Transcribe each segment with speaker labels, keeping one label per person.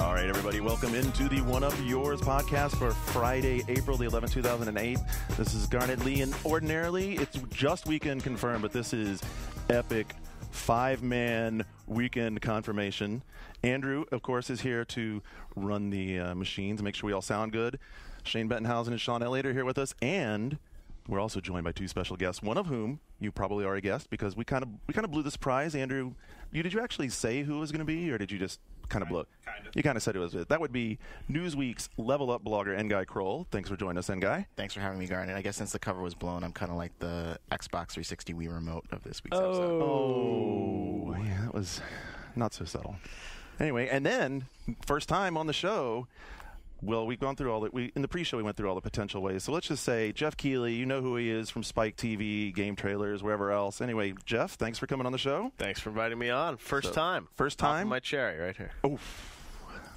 Speaker 1: All right, everybody, welcome into the One Up Yours podcast for Friday, April the 11th, 2008. This is Garnet Lee, and ordinarily it's just weekend confirmed, but this is epic five-man weekend confirmation. Andrew, of course, is here to run the machines, make sure we all sound good. Shane Bettenhausen and Sean Elliott are here with us, and we're also joined by two special guests, one of whom you probably already guessed because we kind of blew the surprise. Andrew, did you actually say who it was going to be, or did you just kind of blow? You kind of said it was. That would be Newsweek's Level Up blogger, Nguy Kroll. Thanks for joining us, Nguy.
Speaker 2: Thanks for having me, Garnet. I guess since the cover was blown, I'm kind of like the Xbox 360 Wii remote of this week's episode.
Speaker 1: Oh, yeah, that was not so subtle. Anyway, and then first time on the show. Well, we've gone through in the pre-show we went through all the potential ways. So let's just say Jeff Keighley, you know who he is from Spike TV, game trailers, wherever else. Anyway, Jeff, thanks for coming on the show.
Speaker 3: Thanks for inviting me on. First time.
Speaker 1: Popping
Speaker 3: my cherry right here.
Speaker 1: Oh,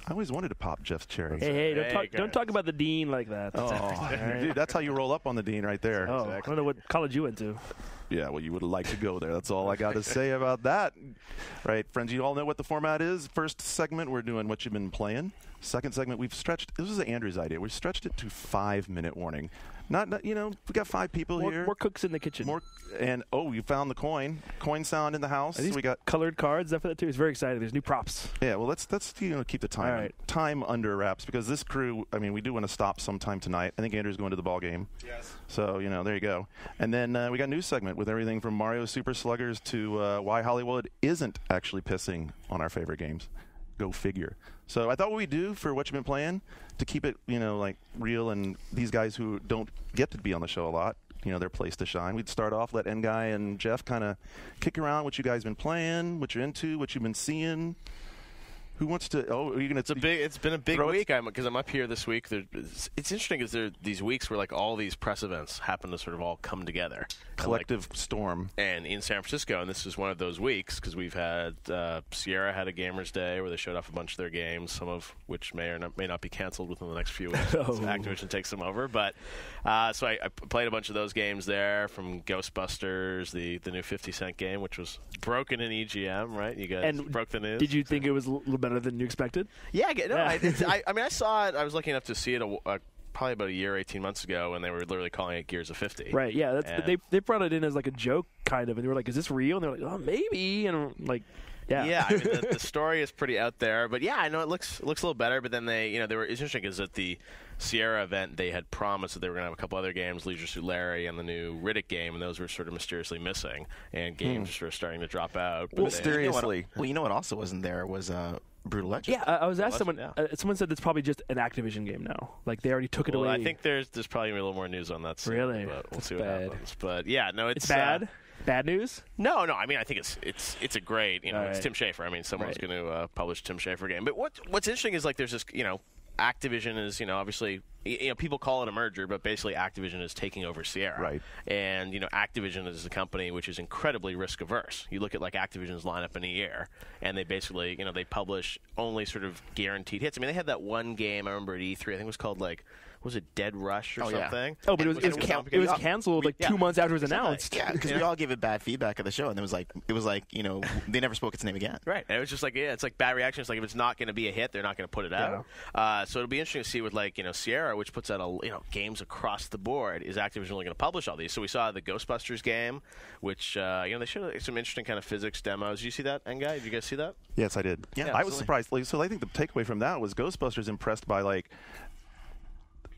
Speaker 1: I always wanted to pop Jeff's cherry.
Speaker 4: Hey, don't talk about the dean like that.
Speaker 1: Oh, dude, that's how you roll up on the dean right there.
Speaker 4: Oh, exactly. I don't know what college you went to.
Speaker 1: Yeah, well, you would like to go there. That's all I got to say about that. Right, friends, you all know what the format is. First segment, we're doing what you've been playing. Second segment, we've stretched. This was Andrew's idea. We stretched it to 5-minute warning. Not we got 5 people here.
Speaker 4: More cooks in the kitchen.
Speaker 1: You found the coin sound in the house.
Speaker 4: We got colored cards after that too. It's very exciting. There's new props.
Speaker 1: Yeah, well, let's keep the time under wraps because this crew. I mean, we do want to stop sometime tonight. I think Andrew's going to the ball game.
Speaker 3: Yes.
Speaker 1: So there you go. And then we got a news segment with everything from Mario Super Sluggers to why Hollywood isn't actually pissing on our favorite games. Go figure. So I thought what we'd do for what you've been playing to keep it, like real, and these guys who don't get to be on the show a lot, their place to shine. We'd start off, let Nguy and Jeff kind of kick around what you guys been playing, what you're into, what you've been seeing. Who wants to? Oh, are you gonna?
Speaker 3: It's been a big week because I'm up here this week. It's interesting because there are these weeks where like all these press events happen to sort of all come together.
Speaker 1: Collective storm.
Speaker 3: And in San Francisco, and this is one of those weeks because we've had Sierra had a Gamers Day where they showed off a bunch of their games, some of which may not be canceled within the next few weeks. Activision takes them over, but so I played a bunch of those games there, from Ghostbusters, the new 50 Cent game, which was broken in EGM, right? You guys broke the news.
Speaker 4: Did you think it was a little better than you expected?
Speaker 3: Yeah, I saw it. I was lucky enough to see it probably about a year, 18 months ago, when they were literally calling it Gears of 50.
Speaker 4: Right, yeah. They brought it in as like a joke, kind of, and they were like, is this real? And they were like, oh, maybe. And I'm like, yeah.
Speaker 3: Yeah, I mean, the story is pretty out there. But yeah, I know it looks a little better, but then it's interesting because at the Sierra event, they had promised that they were going to have a couple other games, Leisure Suit Larry and the new Riddick game, and those were sort of mysteriously missing, and games are sort of starting to drop out.
Speaker 1: Well, mysteriously.
Speaker 2: You know what also wasn't there was Brutal Legend.
Speaker 4: Yeah, I was asked someone. Someone said it's probably just an Activision game now. Like they already took it away.
Speaker 3: I think there's probably a little more news on that soon.
Speaker 4: Really?
Speaker 3: But we'll see what happens. But yeah, no, it's
Speaker 4: bad. Bad news?
Speaker 3: No. I mean, I think it's a great. It's Tim Schafer. I mean, someone's going to publish a Tim Schafer game. But what's interesting is like there's this. Activision is, obviously, people call it a merger, but basically Activision is taking over Sierra.
Speaker 1: Right.
Speaker 3: And, Activision is a company which is incredibly risk-averse. You look at, like, Activision's lineup in a year, and they basically, they publish only sort of guaranteed hits. I mean, they had that one game, I remember at E3, I think it was called, like, was it Dead Rush or something?
Speaker 4: Oh, but it was canceled like 2 months after it was announced.
Speaker 2: Yeah, because we all gave it bad feedback at the show, and it was like they never spoke its name again.
Speaker 3: Right. And it was just like, it's like bad reaction. It's like if it's not going to be a hit, they're not going to put it out. So it'll be interesting to see with like Sierra, which puts out games across the board. Is Activision really going to publish all these? So we saw the Ghostbusters game, which they showed some interesting kind of physics demos. Did you see that, Nguy? Did you guys see that?
Speaker 1: Yes, I did.
Speaker 2: Yeah,
Speaker 1: I was surprised. So I think the takeaway from that was Ghostbusters impressed by like.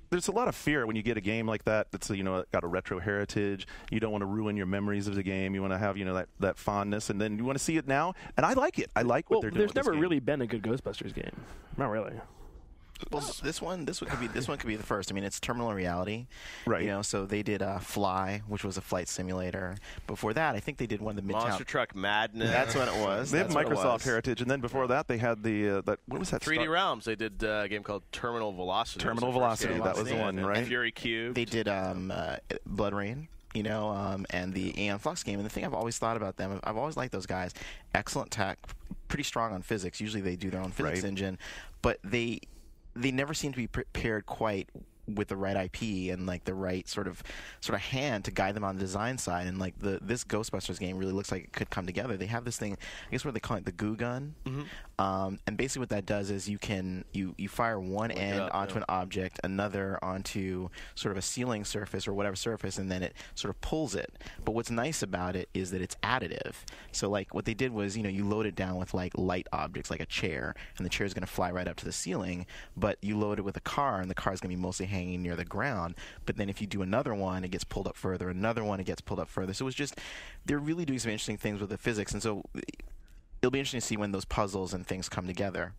Speaker 1: There's a lot of fear when you get a game like that that's got a retro heritage. You don't want to ruin your memories of the game. You want to have that fondness, and then you want to see it now. And I like it. I like what they're doing.
Speaker 4: There's never really been a good Ghostbusters game. Not really.
Speaker 2: Well, this one could be the first. I mean, it's Terminal Reality,
Speaker 1: right?
Speaker 2: So they did Fly, which was a flight simulator. Before that, I think they did one of the Midtown
Speaker 3: Monster Truck Madness.
Speaker 2: That's what it was.
Speaker 1: They have Microsoft heritage, and then before that, they had the what was that?
Speaker 3: 3D Realms. They did a game called Terminal Velocity.
Speaker 1: Terminal Velocity. That was the one, right?
Speaker 3: Fury Cube.
Speaker 2: They did Blood Rain. And the Aeon Flux game. And the thing I've always thought about them, I've always liked those guys. Excellent tech, pretty strong on physics. Usually they do their own physics engine, but they never seem to be prepared quite with the right IP and like the right sort of hand to guide them on the design side. And like this Ghostbusters game really looks like it could come together. They have this thing, I guess what they call it, the goo gun. And basically what that does is you fire one end onto an object, another onto sort of a ceiling surface or whatever surface, and then it sort of pulls it. But what's nice about it is that it's additive. So like what they did was, you load it down with like light objects like a chair, and the chair is going to fly right up to the ceiling. But you load it with a car, and the car is going to be mostly hanging near the ground. But then if you do another one, it gets pulled up further. Another one, it gets pulled up further. So it's just, they're really doing some interesting things with the physics. And so it'll be interesting to see when those puzzles and things come together.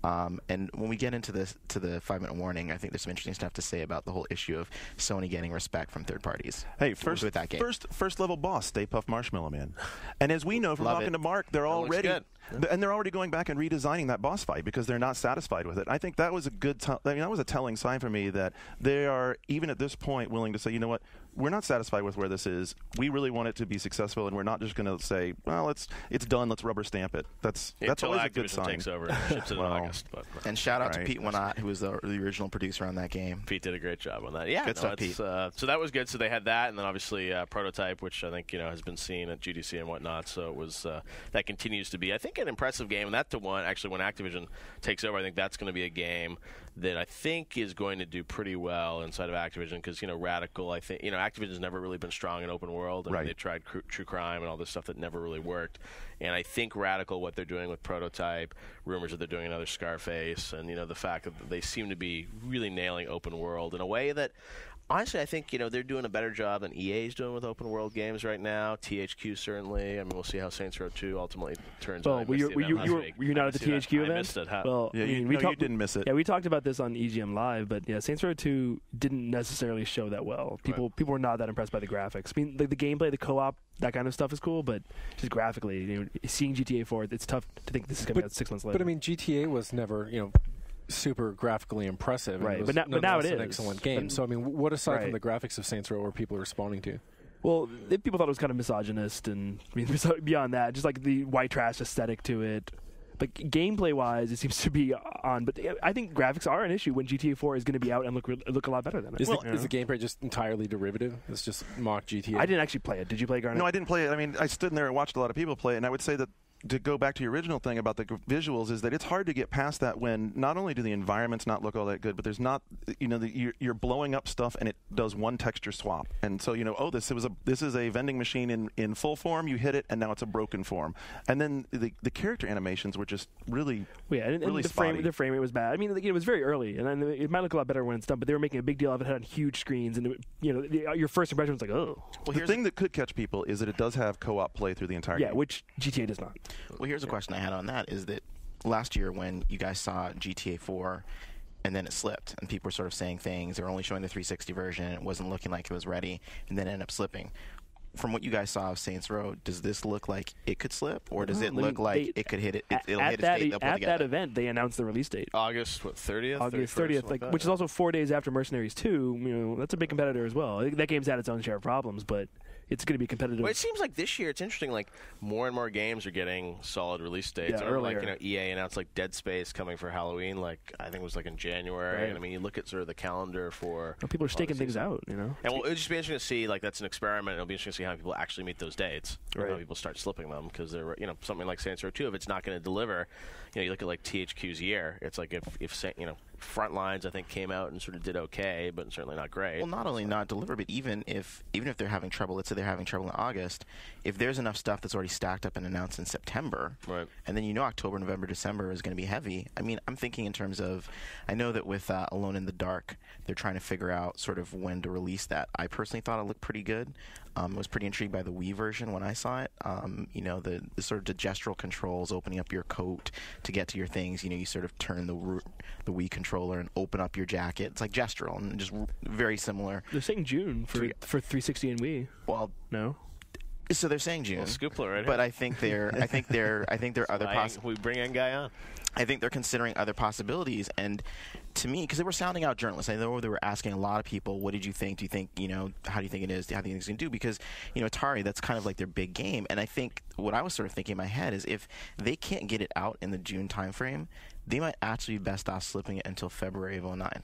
Speaker 2: And when we get into the 5-minute warning, I think there's some interesting stuff to say about the whole issue of Sony getting respect from third parties.
Speaker 1: Hey, first level boss, Stay Puft Marshmallow Man. And as we know from talking to Mark, they're already going back and redesigning that boss fight because they're not satisfied with it. I think that was a good that was a telling sign for me that they are, even at this point, willing to say, you know what, we're not satisfied with where this is. We really want it to be successful, and we're not just going to say, well, it's done, let's rubber stamp it. That's always a good sign.
Speaker 3: Takes over and ships it in August. But,
Speaker 2: and shout out to Pete Wanat, who was the original producer on that game.
Speaker 3: Pete did a great job on that. Yeah,
Speaker 2: good stuff, Pete.
Speaker 3: So that was good. So they had that, and then obviously Prototype, which I think has been seen at GDC and whatnot. So it was that continues to be, I think, an impressive game. And that actually when Activision takes over, I think that's going to be a game that I think is going to do pretty well inside of Activision because Radical, I think Activision's never really been strong in open world. I mean, they tried true crime and all this stuff that never really worked. And I think Radical, what they're doing with Prototype, rumors that they're doing another Scarface, and the fact that they seem to be really nailing open world in a way that, honestly, I think they're doing a better job than EA's doing with open world games right now. THQ certainly. I mean, we'll see how Saints Row 2 ultimately turns out.
Speaker 4: Were you not at the THQ event?
Speaker 3: I missed it.
Speaker 4: Well,
Speaker 1: you didn't miss it.
Speaker 4: Yeah, we talked about this on EGM Live, but yeah, Saints Row 2 didn't necessarily show that well. People were not that impressed by the graphics. I mean, the gameplay, the co-op, that kind of stuff is cool, but just graphically, seeing GTA 4, it's tough to think this is going to be out 6 months later.
Speaker 5: But I mean, GTA was never, super graphically impressive.
Speaker 4: Right,
Speaker 5: but
Speaker 4: now it is
Speaker 5: an excellent game. So I mean, what aside from the graphics of Saints Row were people responding to?
Speaker 4: Well, people thought it was kind of misogynist, and I mean, beyond that, just like the white trash aesthetic to it. But gameplay-wise, it seems to be on. But I think graphics are an issue when GTA 4 is going to be out and look a lot better than it.
Speaker 5: Is the gameplay just entirely derivative? It's just mock GTA?
Speaker 4: I didn't actually play it. Did you play it, Garnet?
Speaker 1: No, I didn't play it. I mean, I stood in there and watched a lot of people play it, and I would say that to go back to your original thing about the visuals is that it's hard to get past that when not only do the environments not look all that good, but there's not, you're blowing up stuff and it does one texture swap. And so, this is a vending machine in full form, you hit it, and now it's a broken form. And then the character animations were just really really
Speaker 4: the frame rate was bad. I mean, it was very early, and it might look a lot better when it's done, but they were making a big deal of it. It had on huge screens, and your first impression was like, oh.
Speaker 1: Well, the thing that could catch people is that it does have co-op play through the entire game.
Speaker 4: Yeah, which GTA does not.
Speaker 2: Well, here's a question I had on that is that last year when you guys saw GTA 4 and then it slipped and people were sort of saying things, they were only showing the 360 version and it wasn't looking like it was ready and then it ended up slipping. From what you guys saw of Saints Row, does this look like it could slip, or does it look like it could hit it? It'll hit its date.
Speaker 4: At that event, they announced the release date,
Speaker 3: August 30th.
Speaker 4: August 30th, which is also 4 days after Mercenaries 2. That's a big competitor as well. That game's had its own share of problems, but it's going to be competitive.
Speaker 3: Well, it seems like this year it's interesting. Like more and more games are getting solid release dates.
Speaker 4: Yeah, earlier.
Speaker 3: Like EA announced like Dead Space coming for Halloween. Like I think it was like in January.
Speaker 4: Right.
Speaker 3: And I mean, you look at sort of the calendar for.
Speaker 4: People are staking things out.
Speaker 3: And it'll just be interesting to see. Like that's an experiment. It'll be interesting to see how people actually meet those dates.
Speaker 4: Right.
Speaker 3: How people start slipping them because they're something like Saints Row 2. If it's not going to deliver, you look at like THQ's year. It's like if Frontlines I think came out and sort of did okay, but certainly not great.
Speaker 2: Well, not only not deliver, but even if they're having trouble, let's say they're having trouble in August, if there's enough stuff that's already stacked up and announced in September,
Speaker 3: right.
Speaker 2: And then October, November, December is going to be heavy. I mean, I'm thinking in terms of, I know that with Alone in the Dark, they're trying to figure out sort of when to release that. I personally thought it looked pretty good. I was pretty intrigued by the Wii version when I saw it. The sort of gestural controls, opening up your coat to get to your things. You sort of turn the Wii controller and open up your jacket. It's like gestural and just very similar.
Speaker 4: They're saying June for 360 and Wii.
Speaker 2: Well,
Speaker 4: no.
Speaker 2: So they're saying June.
Speaker 3: Well, Scoopler, right?
Speaker 2: But I think there are other possibilities.
Speaker 3: We bring in Guy on.
Speaker 2: I think they're considering other possibilities, and to me, because they were sounding out journalists, I know they were asking a lot of people, "What did you think? Do you think how do you think it is? How do you think it's going to do?" Because Atari, that's kind of like their big game, and I think what I was sort of thinking in my head is if they can't get it out in the June timeframe, they might actually be best off slipping it until February of 2009.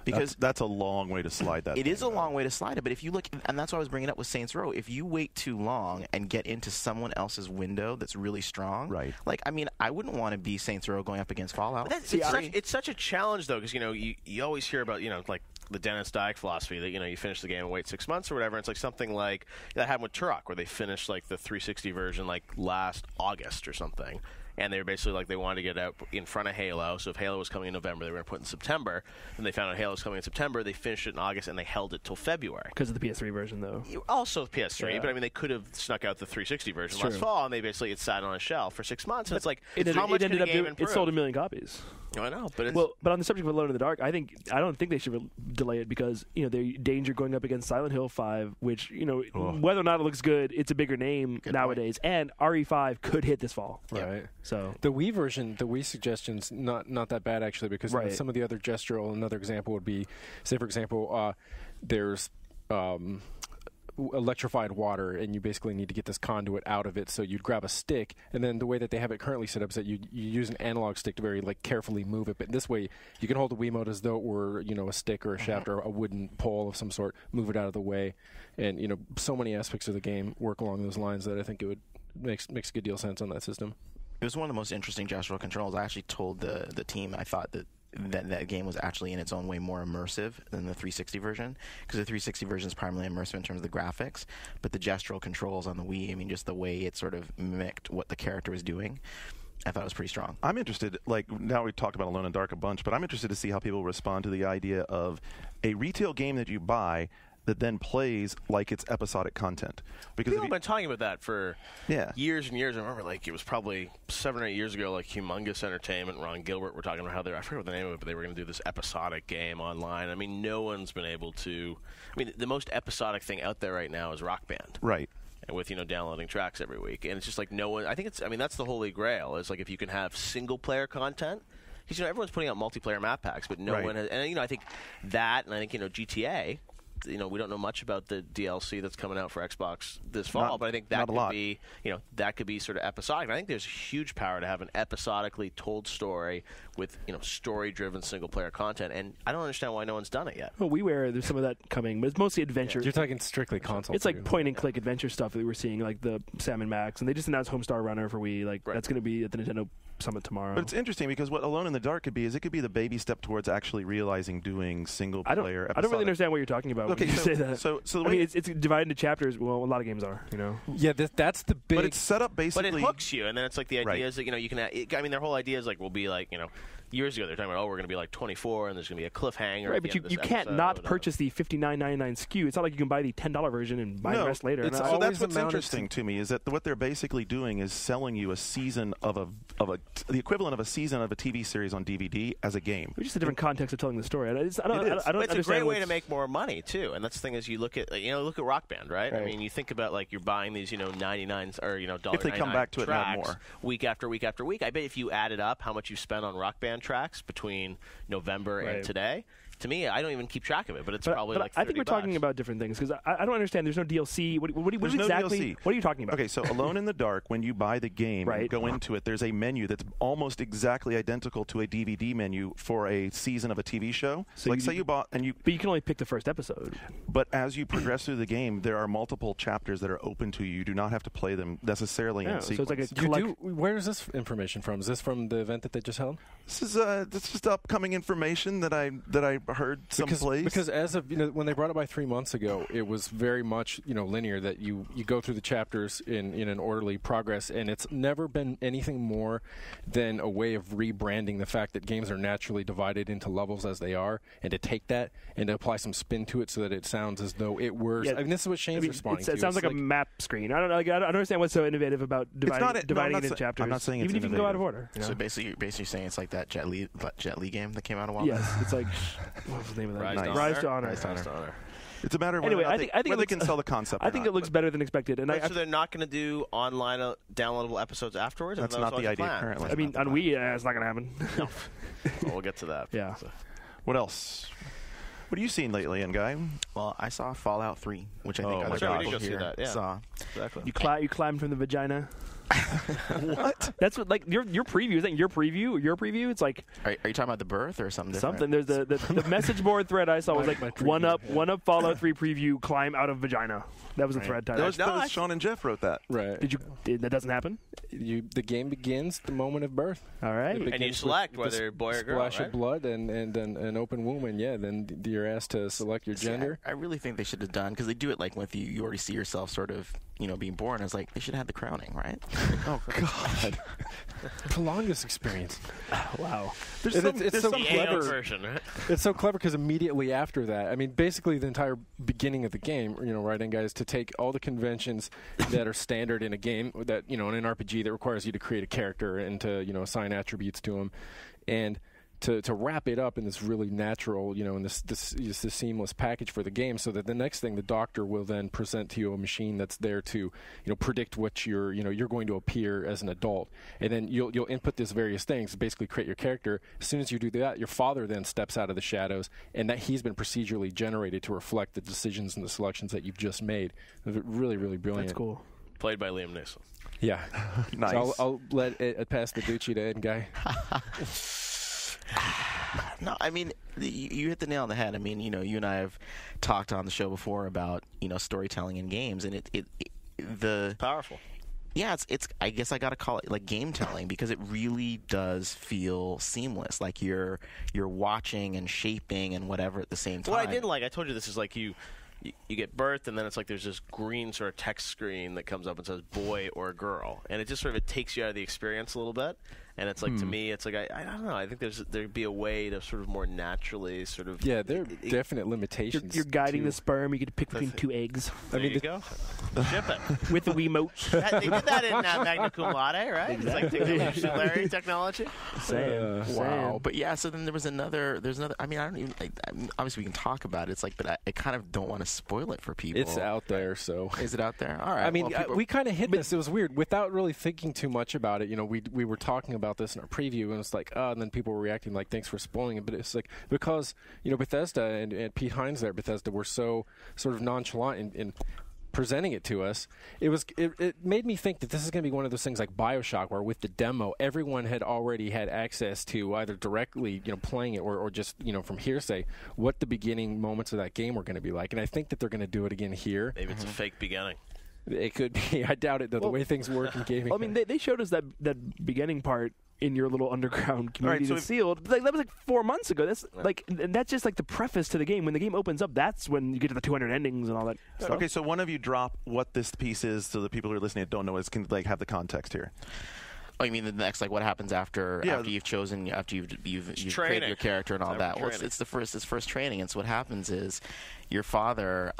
Speaker 2: Because
Speaker 1: that's a long way to slide that.
Speaker 2: it is a long way to slide it. But if you look, and that's what I was bringing up with Saints Row, if you wait too long and get into someone else's window that's really strong,
Speaker 1: right?
Speaker 2: Like, I mean, I wouldn't want to be Saints Row going up against Fallout.
Speaker 3: It's such a challenge, though, because you always hear about like the Dennis Dyack philosophy that you finish the game and wait 6 months or whatever. It's like something like that happened with Turok, where they finished like the 360 version like last August or something. And they were basically like they wanted to get out in front of Halo. So if Halo was coming in November, they were going to put it in September. And they found out Halo was coming in September. They finished it in August, and they held it till February.
Speaker 4: Because of the PS3 version, though.
Speaker 3: Also PS3, but I mean they could have snuck out the 360 version last fall, and they basically it sat on a shelf for 6 months. And it's like how much
Speaker 4: ended
Speaker 3: can
Speaker 4: up
Speaker 3: a game
Speaker 4: it
Speaker 3: improve?
Speaker 4: sold 1 million copies.
Speaker 3: I know, but it's,
Speaker 4: but on the subject of Alone in the Dark, I don't think they should delay it because there's danger going up against Silent Hill 5, which whether or not it looks good, it's a bigger name nowadays, and RE5 could hit this fall.
Speaker 5: Right.
Speaker 4: So
Speaker 5: the Wii version, the Wii suggestion's not that bad actually, because some of the other gestural. Another example would be, say for example, there's electrified water, and you basically need to get this conduit out of it. So you'd grab a stick, and then the way that they have it currently set up is that you use an analog stick to very carefully move it. But this way, you can hold the Wiimote as though it were a stick or a shaft or a wooden pole of some sort. Move it out of the way, and so many aspects of the game work along those lines that I think it would makes a good deal of sense on that system.
Speaker 2: It was one of the most interesting gestural controls. I actually told the team I thought that game was actually in its own way more immersive than the 360 version, because the 360 version is primarily immersive in terms of the graphics, but the gestural controls on the Wii, I mean, just the way it sort of mimicked what the character was doing, I thought it was pretty strong.
Speaker 1: I'm interested, now we've talked about Alone in the Dark a bunch, but I'm interested to see how people respond to the idea of a retail game that you buy that then plays like it's episodic content. Because
Speaker 3: people have been talking about that for years and years. I remember, it was probably 7 or 8 years ago, Humongous Entertainment, Ron Gilbert were talking about how I forget what the name of it, but they were going to do this episodic game online. I mean, no one's been able to. I mean, the most episodic thing out there right now is Rock Band.
Speaker 1: Right.
Speaker 3: And with downloading tracks every week, and it's just no one. I think that's the holy grail. Is if you can have single player content. Because everyone's putting out multiplayer map packs, but no one has. And I think that, and I think GTA. We don't know much about the DLC that's coming out for Xbox this fall, but I think that could be, that could be sort of episodic. And I think there's huge power to have an episodically told story with, story-driven single-player content. And I don't understand why no one's done it yet.
Speaker 4: Well, WiiWare, there's some of that coming, but it's mostly adventure.
Speaker 5: You're talking strictly console.
Speaker 4: It's point-and-click adventure stuff that we're seeing, like the Sam & Max, and they just announced Homestar Runner for Wii. That's going to be at the Nintendo Summit tomorrow.
Speaker 1: But it's interesting because what Alone in the Dark could be is it could be the baby step towards actually realizing doing single-player episodic.
Speaker 4: I don't really understand what you're talking about when you say that.
Speaker 1: So the way
Speaker 4: I mean, it's divided into chapters. Well, a lot of games are,
Speaker 5: Yeah, that's the big.
Speaker 1: But it's set up basically.
Speaker 3: But it hooks you, and then it's the idea is that you can. I mean, their whole idea is will be years ago they're talking about we're going to be 24 and there's going to be a cliffhanger.
Speaker 4: Right, but you can't not purchase the $59.99 SKU. It's not like you can buy the $10 version and buy the rest later.
Speaker 1: So that's what's interesting to me is that what they're basically doing is selling you a season of the equivalent of a season of a TV series on DVD as a game.
Speaker 4: It's just a different context of telling the story. I don't
Speaker 3: it's
Speaker 4: understand.
Speaker 3: A great way to make more money too, and that's the thing is you look at Rock Band, right? I mean, you think about you're buying these 99s or $1.99
Speaker 1: if they come back to it and add more
Speaker 3: week after week after week. I bet if you added up how much you spent on Rock Band tracks between November and today, to me, I don't even keep track of it, but it's probably $30.
Speaker 4: I think we're talking about different things because I don't understand. There's no DLC. What exactly?
Speaker 1: DLC.
Speaker 4: What are you talking about?
Speaker 1: Okay, so Alone in the Dark, when you buy the game and go into it, there's a menu that's almost exactly identical to a DVD menu for a season of a TV show. So say you bought and you.
Speaker 4: But you can only pick the first episode.
Speaker 1: But as you progress through the game, there are multiple chapters that are open to you. You do not have to play them necessarily in sequence.
Speaker 4: So it's like
Speaker 5: where is this information from? Is this from the event that they just held?
Speaker 1: This is just upcoming information that I heard someplace.
Speaker 5: Because as of when they brought it by 3 months ago, it was very much linear that you go through the chapters in an orderly progress, and it's never been anything more than a way of rebranding the fact that games are naturally divided into levels as they are, and to take that and to apply some spin to it so that it sounds as though it were. I mean, this is what Shane's responding to.
Speaker 4: It sounds like a map screen. I don't know. I don't understand what's so innovative about dividing it into chapters.
Speaker 1: I'm not saying
Speaker 4: even if you can go out of order.
Speaker 2: So basically, you're saying it's like that Jet Li game that came out a while
Speaker 4: ago.
Speaker 2: Yes,
Speaker 4: it's like what's the name of that?
Speaker 3: Rise
Speaker 4: to Honor.
Speaker 1: It's a matter of
Speaker 4: anyway,
Speaker 1: whether they can sell the concept.
Speaker 4: I think it looks better than expected. And
Speaker 3: so they're not going to do online downloadable episodes afterwards?
Speaker 1: That's not the idea currently.
Speaker 4: I mean, on Wii, it's not going to happen.
Speaker 3: No. Well, we'll get to that.
Speaker 4: Yeah.
Speaker 1: What else? What have you seen lately, Ian Guy?
Speaker 2: Well, I saw Fallout 3, which I think other people here saw.
Speaker 3: Exactly.
Speaker 4: You climbed from the vagina?
Speaker 1: What?
Speaker 4: That's what like your preview. Is that your preview? Your preview? It's like
Speaker 2: Are you talking about the birth or something different?
Speaker 4: something. There's the message board thread I saw was
Speaker 5: My
Speaker 4: like
Speaker 5: preview,
Speaker 4: one up Fallout 3 preview, climb out of vagina. That was the thread title.
Speaker 1: That was Sean and Jeff wrote that.
Speaker 5: Right.
Speaker 4: That doesn't happen?
Speaker 5: The game begins the moment of birth.
Speaker 4: All right.
Speaker 5: It
Speaker 3: And you
Speaker 5: begins
Speaker 3: select
Speaker 5: with
Speaker 3: whether boy or girl,
Speaker 5: splash
Speaker 3: right?
Speaker 5: of blood and an open womb, and then you're asked to select your
Speaker 2: See,
Speaker 5: gender.
Speaker 2: I really think they should have done, because they do it like with you already see yourself sort of, being born. It's like they should have had the crowning, right?
Speaker 1: Oh, God.
Speaker 5: Prolong this experience.
Speaker 4: Wow.
Speaker 1: There's
Speaker 5: And
Speaker 1: some,
Speaker 5: it's
Speaker 1: there's
Speaker 5: so
Speaker 1: some
Speaker 3: The
Speaker 5: clever.
Speaker 3: AO version, right?
Speaker 5: It's so clever because immediately after that, I mean, basically the entire beginning of the game, right, and guys, to take all the conventions that are standard in a game, that in an RPG that requires you to create a character and to assign attributes to them, and to wrap it up in this really natural, in this seamless package for the game, so that the next thing the doctor will then present to you a machine that's there to predict what you're going to appear as an adult, and then you'll input these various things to basically create your character. As soon as you do that, your father then steps out of the shadows, and that he's been procedurally generated to reflect the decisions and the selections that you've just made. Really, really brilliant.
Speaker 4: That's cool.
Speaker 3: Played by Liam Neeson.
Speaker 5: Yeah.
Speaker 1: Nice.
Speaker 5: So I'll let it pass the Ducci to Ed Guy.
Speaker 2: No, I mean, you hit the nail on the head. I mean, you and I have talked on the show before about, storytelling in games, and the
Speaker 3: Powerful.
Speaker 2: yeah, it's I guess I got to call it like game telling, because it really does feel seamless, like you're watching and shaping and whatever at the same time.
Speaker 3: What I did like, I told you this is like you get birth, and then it's like there's this green sort of text screen that comes up and says boy or girl, and it just sort of it takes you out of the experience a little bit. And it's like to me, it's like I don't know. I think there'd be a way to sort of more naturally sort of
Speaker 5: Yeah, there are definite limitations.
Speaker 4: You're guiding
Speaker 5: to-
Speaker 4: the sperm. You get to pick between two eggs
Speaker 3: There you go. Ship it.
Speaker 4: with the Wiimote.
Speaker 3: They did that in Magna Cum Laude, right?
Speaker 4: Exactly.
Speaker 3: It's like Larry technology.
Speaker 2: Wow. But yeah, so then there's another. I mean, I don't even. Obviously, we can talk about it. It's like, but I kind of don't want to spoil it for people.
Speaker 5: It's out there, so.
Speaker 2: Is it out there? All right.
Speaker 5: I mean,
Speaker 2: well, people-
Speaker 5: we kind of hit this. It was weird. Without really thinking too much about it, we were talking about this in our preview, and it's like, and then people were reacting like, thanks for spoiling it. But it's like, because, Bethesda and Pete Hines there at Bethesda were so sort of nonchalant in presenting it to us, it made me think that this is going to be one of those things like BioShock, where with the demo, everyone had already had access to either directly, playing it or just, from hearsay, what the beginning moments of that game were going to be like. And I think that they're going to do it again here.
Speaker 3: Maybe it's a fake beginning.
Speaker 5: It could be. I doubt it, though, the way things work in gaming.
Speaker 4: I mean, they showed us that beginning part in your little underground community
Speaker 1: so
Speaker 4: that's sealed. Like, that was like 4 months ago. That's like, and that's just like the preface to the game. When the game opens up, that's when you get to the 200 endings and all that stuff.
Speaker 1: Okay, so one of you drop what this piece is, so the people who are listening that don't know can have the context here.
Speaker 2: Oh, you mean the next, like what happens after you've chosen, after you've created your character and all that? Well, it's first training, and so what happens is your father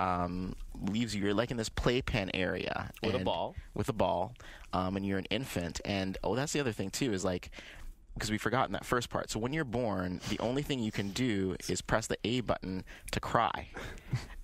Speaker 2: leaves you. You're like in this playpen area
Speaker 3: With a ball,
Speaker 2: and you're an infant. And that's the other thing too, is like, because we forgot in that first part. So when you're born, the only thing you can do is press the A button to cry,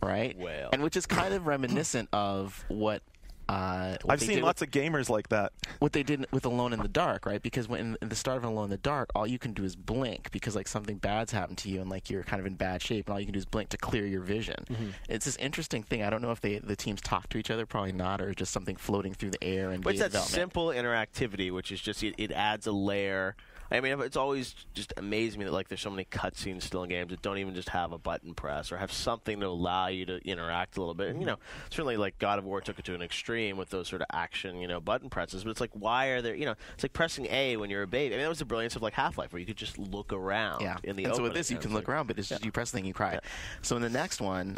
Speaker 2: right?
Speaker 3: Well.
Speaker 2: And which is kind of reminiscent of what.
Speaker 1: I've seen lots of gamers like that.
Speaker 2: What they did with Alone in the Dark, right? Because when in the start of Alone in the Dark, all you can do is blink because like something bad's happened to you and like you're kind of in bad shape, and all you can do is blink to clear your vision. Mm-hmm. It's this interesting thing. I don't know if the teams talk to each other, probably not, or just something floating through the air and
Speaker 3: but it's that
Speaker 2: development.
Speaker 3: simple interactivity, which is just it adds a layer. I mean, it's always just amazed me that like there's so many cutscenes still in games that don't even just have a button press or have something to allow you to interact a little bit. And certainly like God of War took it to an extreme with those sort of action, button presses. But it's like, why are there? It's like pressing A when you're a baby. I mean, that was the brilliance of like Half-Life, where you could just look around.
Speaker 2: Yeah.
Speaker 3: In the
Speaker 2: and
Speaker 3: opening.
Speaker 2: so with this, you can look around, but it's just you press the thing, you cry. Yeah. So in the next one,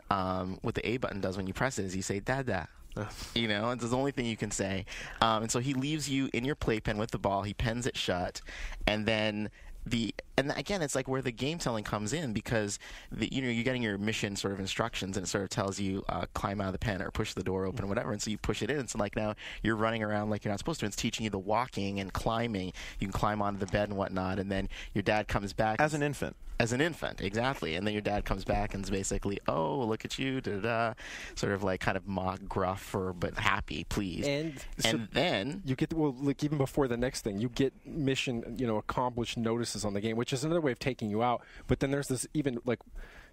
Speaker 2: what the A button does when you press it is you say "Dada." It's the only thing you can say. And so he leaves you in your playpen with the ball. He pens it shut, and then. And again, it's like where the game telling comes in, because you're getting your mission sort of instructions, and it sort of tells you climb out of the pen or push the door open or whatever, and so you push it in. And so like now you're running around like you're not supposed to. It's teaching you the walking and climbing. You can climb onto the bed and whatnot, and then your dad comes back
Speaker 1: As an infant.
Speaker 2: As an infant, exactly. And then your dad comes back and is basically, oh, look at you, da-da-da, sort of like kind of mock, gruff, but happy, pleased.
Speaker 5: And
Speaker 2: then
Speaker 5: you get, like even before the next thing, you get mission, accomplished notices on the game, which is another way of taking you out. But then there's this even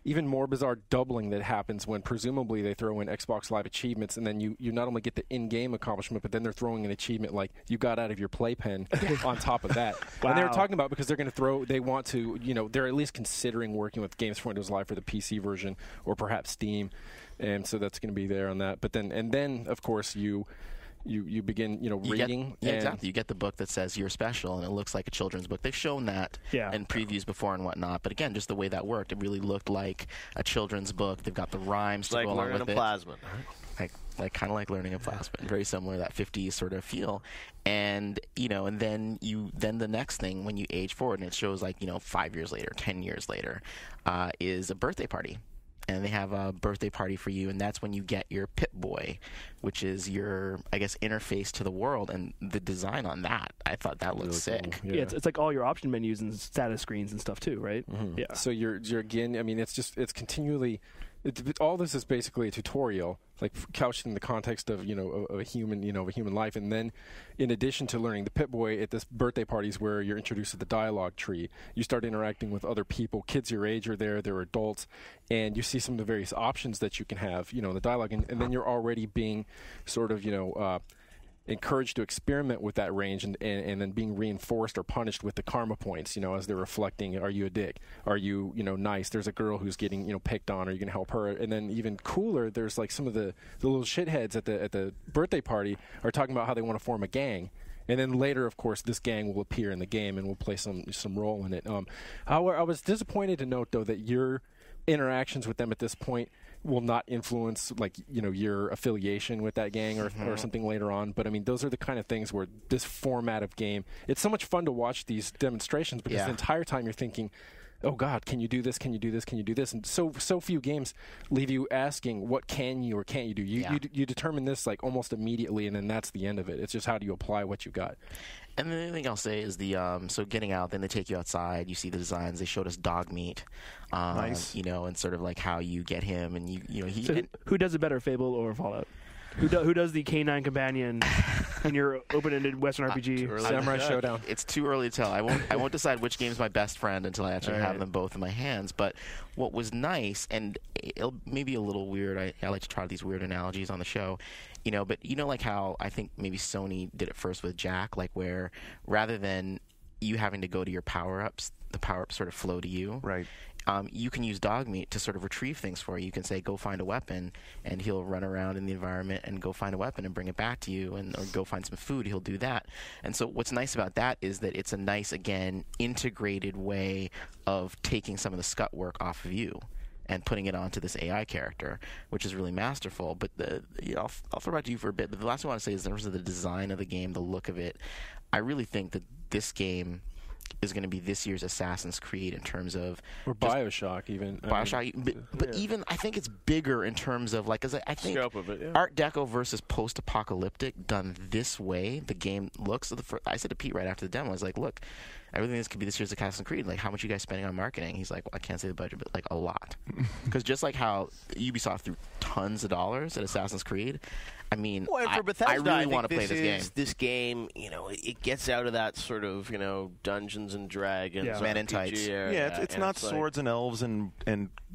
Speaker 5: even more bizarre doubling that happens when presumably they throw in Xbox Live achievements, and then you not only get the in-game accomplishment, but then they're throwing an achievement like you got out of your playpen on top of that.
Speaker 4: Wow.
Speaker 5: And they were talking about because they're going to they want to, they're at least considering working with Games for Windows Live for the PC version or perhaps Steam, and so that's going to be there on that. But then of course you begin, reading.
Speaker 2: Exactly. You get the book that says you're special, and it looks like a children's book. They've shown that in previews before and whatnot. But again, just the way that worked, it really looked like a children's book. They've got the rhymes to go along with it.
Speaker 3: Plasma.
Speaker 2: Like kind of like learning a plasma, very similar to that 50s sort of feel. And and then the next thing when you age forward, and it shows 5 years later, 10 years later, is a birthday party. And they have a birthday party for you, and that's when you get your Pip-Boy, which is your, I guess, interface to the world. And the design on that, I thought that looked sick.
Speaker 4: Cool. Yeah, it's like all your option menus and status screens and stuff too, right?
Speaker 5: Mm-hmm.
Speaker 4: Yeah.
Speaker 5: So you're again, it's continually. All this is basically a tutorial, like couched in the context of a human life, and then in addition to learning the Pip-Boy at this birthday parties where you're introduced to the dialogue tree, you start interacting with other people. Kids your age are there; they're adults, and you see some of the various options that you can have, in the dialogue, and then you're already being sort of encouraged to experiment with that range and then being reinforced or punished with the karma points, as they're reflecting, are you a dick? Are you, nice? There's a girl who's getting, picked on. Are you going to help her? And then even cooler, there's like some of the little shitheads at the birthday party are talking about how they want to form a gang. And then later, of course, this gang will appear in the game and will play some role in it. I was disappointed to note, though, that your interactions with them at this point will not influence your affiliation with that gang or something later on. But those are the kind of things where this format of game, it's so much fun to watch these demonstrations because the entire time you're thinking, oh God, can you do this? Can you do this? Can you do this? And so few games leave you asking, what can you or can't you do? You determine this almost immediately, and then that's the end of it. It's just how do you apply what you got.
Speaker 2: And the other thing I'll say is so getting out, then they take you outside, you see the designs. They showed us dog meat,
Speaker 1: nice.
Speaker 2: And sort of like how you get him, and
Speaker 4: who does it better, Fable or Fallout? Who does the canine companion in your open-ended Western RPG?
Speaker 5: Samurai Showdown.
Speaker 2: It's too early to tell. I won't decide which game's my best friend until I actually have them both in my hands. But what was nice, and it'll maybe a little weird, I like to try these weird analogies on the show, but like how I think maybe Sony did it first with Jack, like where rather than you having to go to your power-ups, the power-ups sort of flow to you.
Speaker 1: Right.
Speaker 2: You can use dog meat to sort of retrieve things for you. You can say, go find a weapon, and he'll run around in the environment and go find a weapon and bring it back to you, or go find some food, he'll do that. And so what's nice about that is that it's a nice, again, integrated way of taking some of the scut work off of you and putting it onto this AI character, which is really masterful. But I'll throw back to you for a bit. But the last thing I want to say is in terms of the design of the game, the look of it, I really think that this game is going to be this year's Assassin's Creed in terms of
Speaker 5: or BioShock even.
Speaker 2: But even I think it's bigger in terms of I think
Speaker 3: scope of it,
Speaker 2: Art Deco versus post-apocalyptic done this way. The game looks. I said to Pete right after the demo, I was like, look, everything this could be this year's Assassin's Creed. How much you guys spending on marketing? He's like, well, I can't say the budget, but a lot. Because just like how Ubisoft threw tons of dollars at Assassin's Creed, I
Speaker 3: for Bethesda,
Speaker 2: I really want to play this game.
Speaker 3: This game, it gets out of that sort of, Dungeons and Dragons,
Speaker 2: Men in Tights.
Speaker 1: It's not swords and elves and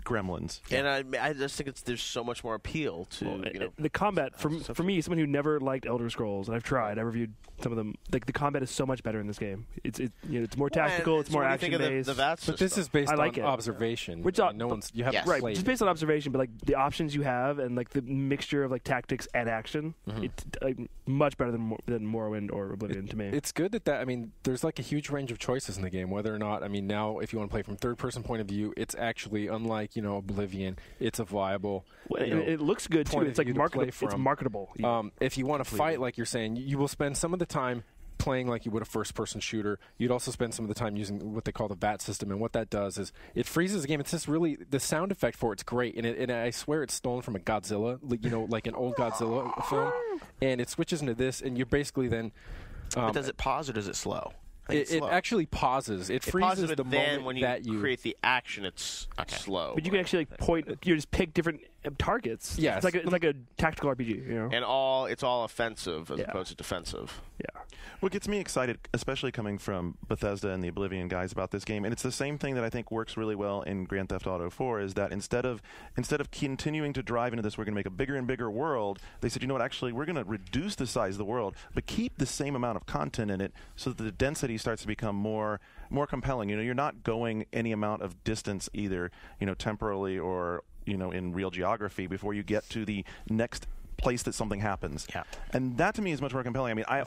Speaker 1: gremlins.
Speaker 3: And I just think there's so much more appeal to
Speaker 4: the combat. For me, someone who never liked Elder Scrolls, and I've tried, I reviewed some of them. The combat is so much better in this game. It's more tactical. It's more action based.
Speaker 5: But this is based on
Speaker 4: it.
Speaker 5: observation.
Speaker 4: Which
Speaker 5: you haven't
Speaker 4: right,
Speaker 5: played.
Speaker 4: just based on observation. But the options you have and the mixture of tactics and action, it's much better than Morrowind or Oblivion to me.
Speaker 5: It's good that there's a huge range of choices in the game. Whether or not now if you want to play from third-person point of view, it's actually unlike Oblivion. It's a viable.
Speaker 4: It looks good too. It's marketable. It's marketable.
Speaker 5: If you want to fight, like you're saying, you will spend some of the time playing like you would a first-person shooter. You'd also spend some of the time using what they call the VAT system, and what that does is it freezes the game. It's just really the sound effect for it's great, and I swear it's stolen from a Godzilla, like an old Godzilla film, and it switches into this, and you're basically then.
Speaker 2: Does it pause or does it slow?
Speaker 5: It actually pauses. It freezes
Speaker 3: pauses,
Speaker 5: the
Speaker 3: then
Speaker 5: moment
Speaker 3: when
Speaker 5: that you
Speaker 3: create the action, it's slow.
Speaker 4: But you can actually point. You just pick different targets.
Speaker 5: Yes.
Speaker 4: It's like a tactical RPG, you know.
Speaker 3: And it's all offensive as opposed to defensive.
Speaker 4: Yeah.
Speaker 1: What gets me excited, especially coming from Bethesda and the Oblivion guys about this game, and it's the same thing that I think works really well in Grand Theft Auto 4, is that instead of continuing to drive into this, we're going to make a bigger and bigger world, they said, you know what, actually, we're going to reduce the size of the world, but keep the same amount of content in it so that the density starts to become more compelling. You know, you're not going any amount of distance either, you know, temporally or, you know, in real geography before you get to the next place that something happens.
Speaker 2: Yeah.
Speaker 1: And that to me is much more compelling. I mean, I've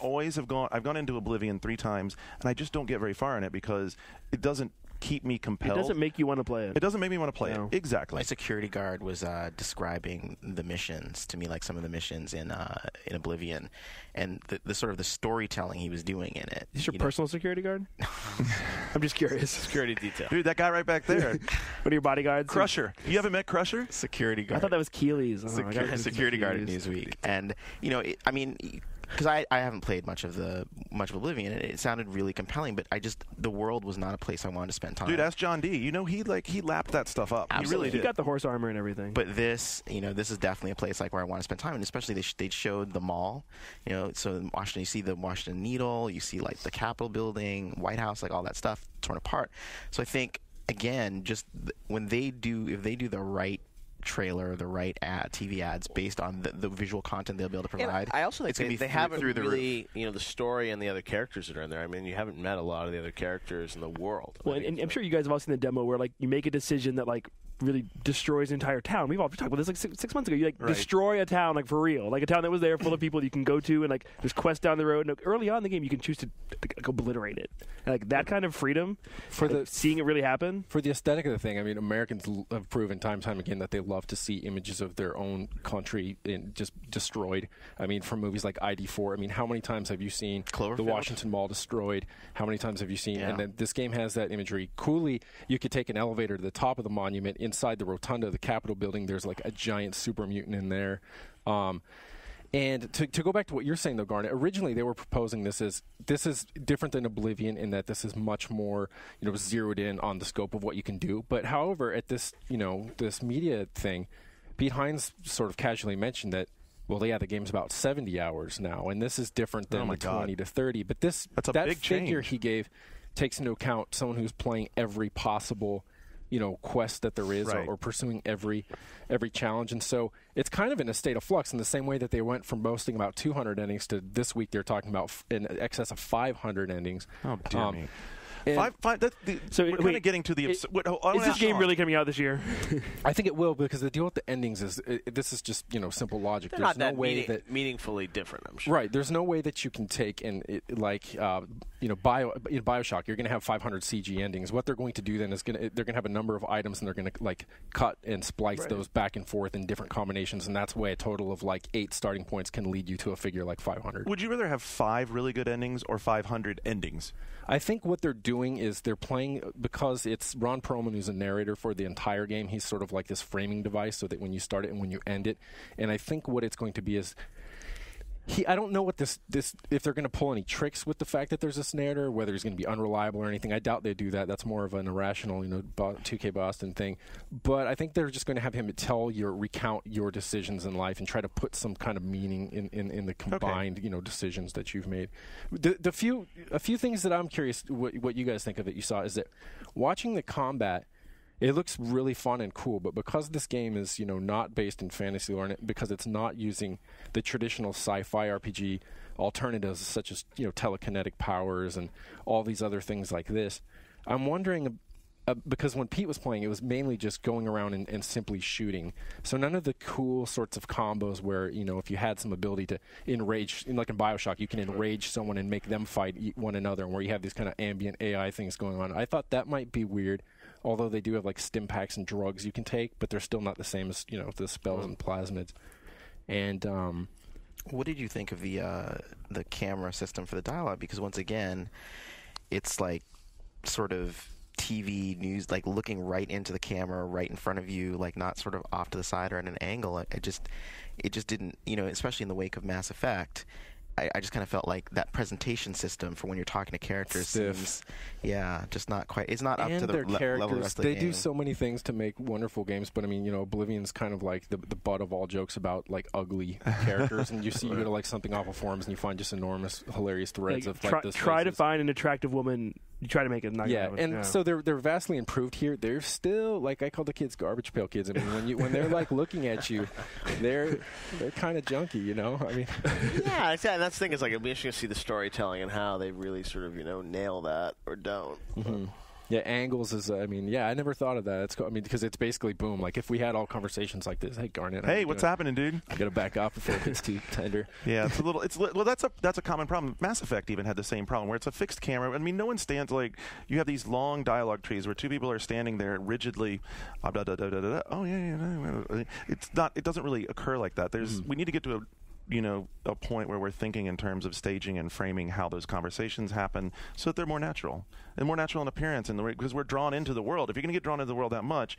Speaker 1: gone into Oblivion 3 times, and I just don't get very far in it because it doesn't keep me compelled.
Speaker 4: It doesn't make you want to play it.
Speaker 1: It doesn't make me want to play
Speaker 4: No.
Speaker 1: it. Exactly.
Speaker 2: My security guard was describing the missions to me, like some of the missions in Oblivion, and the sort of the storytelling he was doing in it.
Speaker 4: Is this your personal security guard? I'm just curious.
Speaker 3: Security detail.
Speaker 1: Dude, that guy right back there.
Speaker 4: One of your bodyguards?
Speaker 1: Crusher. You haven't met Crusher?
Speaker 2: Security guard.
Speaker 4: I thought that was Keeley's. Oh, I got
Speaker 2: security guard at
Speaker 4: confused.
Speaker 2: Newsweek, and you know, I mean, because I haven't played much of Oblivion, and it sounded really compelling, but the world was not a place I wanted to spend time.
Speaker 1: Dude, ask John D. You know, he lapped that stuff up.
Speaker 2: Absolutely.
Speaker 1: He really
Speaker 4: He
Speaker 1: did.
Speaker 4: got the horse armor and everything.
Speaker 2: But this is definitely a place like where I want to spend time, and especially they showed the mall, you know. So in Washington, you see the Washington Needle, you see like the Capitol building, White House, like all that stuff torn apart. So I think again, just if they do the right trailer, the right TV ads based on the visual content they'll be able to provide.
Speaker 3: And I also think
Speaker 2: it's gonna be
Speaker 3: they haven't
Speaker 2: through the
Speaker 3: really,
Speaker 2: roof.
Speaker 3: you know, the story and the other characters that are in there. I mean, you haven't met a lot of the other characters in the world.
Speaker 4: Well, and I'm sure you guys have all seen the demo where like you make a decision that like really destroys an entire town. We've all talked about this like six months ago. You like destroy a town like for real, like a town that was there full of people that you can go to, and like there's quests down the road. And like, early on in the game, you can choose to like, obliterate it. And, like that kind of freedom
Speaker 5: For
Speaker 4: like, seeing it really happen.
Speaker 5: For the aesthetic of the thing, I mean, Americans have proven time and time again that they love to see images of their own country just destroyed. I mean, from movies like ID4, I mean, how many times have you seen
Speaker 2: Cloverfield?
Speaker 5: the Washington Mall destroyed? How many times have you seen?
Speaker 2: Yeah.
Speaker 5: And then this game has that imagery. Coolly, you could take an elevator to the top of the monument. Inside the rotunda of the Capitol building, there's like a giant super mutant in there. And to go back to what you're saying, though, Garnet, originally they were proposing this is different than Oblivion in that this is much more, you know, zeroed in on the scope of what you can do. But however, at this, you know, this media thing, Pete Hines sort of casually mentioned that, well, yeah, the game's about 70 hours now, and this is different than the 20 to 30. But that's a big figure
Speaker 1: change.
Speaker 5: he gave takes into account someone who's playing every possible, you know, quest that there is,
Speaker 1: Right.
Speaker 5: or pursuing every challenge. And so it's kind of in a state of flux in the same way that they went from boasting about 200 endings to this week they're talking about in excess of 500 endings.
Speaker 1: Oh, dear me.
Speaker 5: And
Speaker 1: So we're kind of getting to the...
Speaker 4: Is
Speaker 1: is
Speaker 4: this game really coming out this year?
Speaker 5: I think it will, because the deal with the endings is this is just, you know, simple logic.
Speaker 3: They're
Speaker 5: There's
Speaker 3: not that
Speaker 5: no way that
Speaker 3: meaningfully different, I'm sure.
Speaker 5: Right. There's no way that you can take and in BioShock, you're going to have 500 CG endings. What they're going to do then is they're going to have a number of items, and they're going to like cut and splice those back and forth in different combinations, and that's why a total of like 8 starting points can lead you to a figure like 500.
Speaker 1: Would you rather have 5 really good endings or 500 endings?
Speaker 5: I think what they're doing is they're playing, because it's Ron Perlman who's a narrator for the entire game. He's sort of like this framing device so that when you start it and when you end it. And I think what it's going to be is I don't know what this if they're going to pull any tricks with the fact that there's this narrator, whether he's going to be unreliable or anything. I doubt they do that. That's more of an irrational, 2K Boston thing. But I think they're just going to have him recount your decisions in life and try to put some kind of meaning in the combined, decisions that you've made. A few things that I'm curious what you guys think of it. You saw is that watching the combat. It looks really fun and cool, but because this game is, not based in fantasy lore, and because it's not using the traditional sci-fi RPG alternatives such as, telekinetic powers and all these other things like this, I'm wondering, because when Pete was playing, it was mainly just going around and simply shooting. So none of the cool sorts of combos where, if you had some ability to enrage, like in BioShock, you can enrage someone and make them fight one another, and where you have these kind of ambient AI things going on. I thought that might be weird. Although they do have like stim packs and drugs you can take, but they're still not the same as the spells and plasmids. And
Speaker 2: what did you think of the camera system for the dialogue? Because once again, it's like sort of TV news, like looking right into the camera, right in front of you, like not sort of off to the side or at an angle. It just didn't, especially in the wake of Mass Effect. I just kind of felt like that presentation system for when you're talking to characters seems, just not quite. It's not up
Speaker 5: and
Speaker 2: to the
Speaker 5: their characters,
Speaker 2: level of the rest of the
Speaker 5: they
Speaker 2: game.
Speaker 5: do so many things to make wonderful games, but I mean, Oblivion's kind of like the butt of all jokes about like ugly characters, and you go to like something off of forums and you find just enormous, hilarious threads of like this.
Speaker 4: Try to find an attractive woman. You try to make it not.
Speaker 5: So they're vastly improved here. They're still, like, I call the kids garbage pail kids. I mean, when they're like looking at you, they're kind of junky, I mean,
Speaker 3: yeah, exactly. That's the thing. Is like it'll be interesting to see the storytelling and how they really sort of nail that or don't.
Speaker 5: Mm-hmm. Yeah, angles is. I never thought of that. Because it's basically boom. Like if we had all conversations like this, hey Garnet,
Speaker 1: hey, what's happening, dude?
Speaker 5: I gotta back off before it gets too tender.
Speaker 1: Yeah, it's a little. Well, that's a common problem. Mass Effect even had the same problem where it's a fixed camera. I mean, no one stands like you have these long dialogue trees where two people are standing there rigidly. Oh yeah. It's not. It doesn't really occur like that. We need to get to a point where we're thinking in terms of staging and framing how those conversations happen so that they're more natural in appearance, and because we're drawn into the world. If you're going to get drawn into the world that much,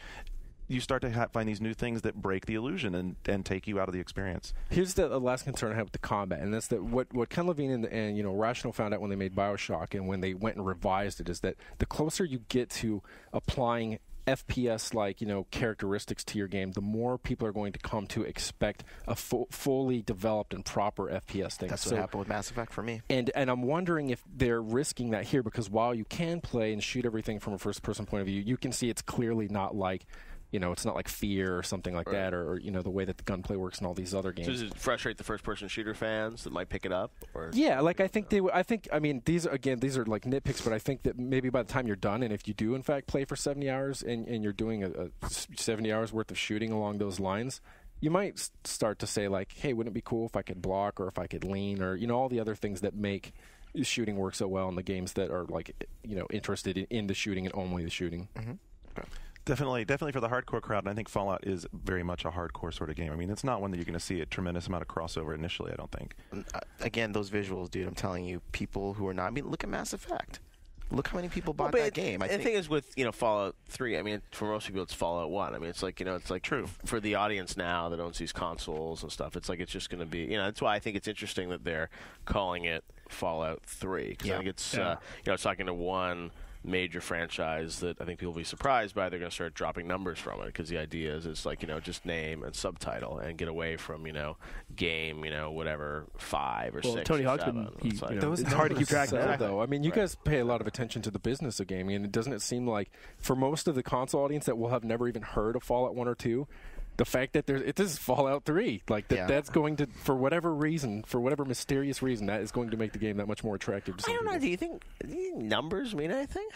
Speaker 1: you start to find these new things that break the illusion and take you out of the experience.
Speaker 5: Here's the last concern I have with the combat, and that's that what Ken Levine and Rational found out when they made BioShock and when they went and revised it is that the closer you get to applying FPS-like, characteristics to your game, the more people are going to come to expect a fully developed and proper FPS thing.
Speaker 2: That's what happened with Mass Effect for me.
Speaker 5: And I'm wondering if they're risking that here, because while you can play and shoot everything from a first-person point of view, you can see it's clearly not like it's not like Fear or something like that, or the way that the gunplay works in all these other games.
Speaker 3: So does it frustrate the first-person shooter fans that might pick it up? Or?
Speaker 5: Yeah, like I think these are like nitpicks, but I think that maybe by the time you're done, and if you do in fact play for 70 hours and you're doing a 70 hours worth of shooting along those lines, you might start to say like, hey, wouldn't it be cool if I could block or if I could lean or all the other things that make shooting work so well in the games that are like interested in the shooting and only the shooting.
Speaker 2: Mm-hmm.
Speaker 1: Definitely for the hardcore crowd, and I think Fallout is very much a hardcore sort of game. I mean, it's not one that you're going to see a tremendous amount of crossover initially, I don't think.
Speaker 2: Again, those visuals, dude, I'm telling you, people who are not... I mean, look at Mass Effect. Look how many people bought that game.
Speaker 3: The thing is with Fallout 3. I mean, for most people, it's Fallout 1. I mean, it's like it's like
Speaker 1: true
Speaker 3: for the audience now that owns these consoles and stuff. It's like it's just going to be that's why I think it's interesting that they're calling it Fallout 3 because I think it's it's talking to one major franchise that I think people will be surprised by. They're going to start dropping numbers from it because the idea is it's like just name and subtitle and get away from game whatever 5 or 6
Speaker 4: Tony
Speaker 3: or
Speaker 4: Hawk's
Speaker 3: 7.
Speaker 4: it's hard to keep track of that
Speaker 5: though. I mean, you guys pay a lot of attention to the business of gaming, and doesn't it seem like for most of the console audience that will have never even heard of Fallout 1 or 2, the fact that this is Fallout 3, like that's going to, for whatever mysterious reason, that is going to make the game that much more attractive to some
Speaker 3: I don't know.
Speaker 5: people.
Speaker 3: Do you think numbers mean anything?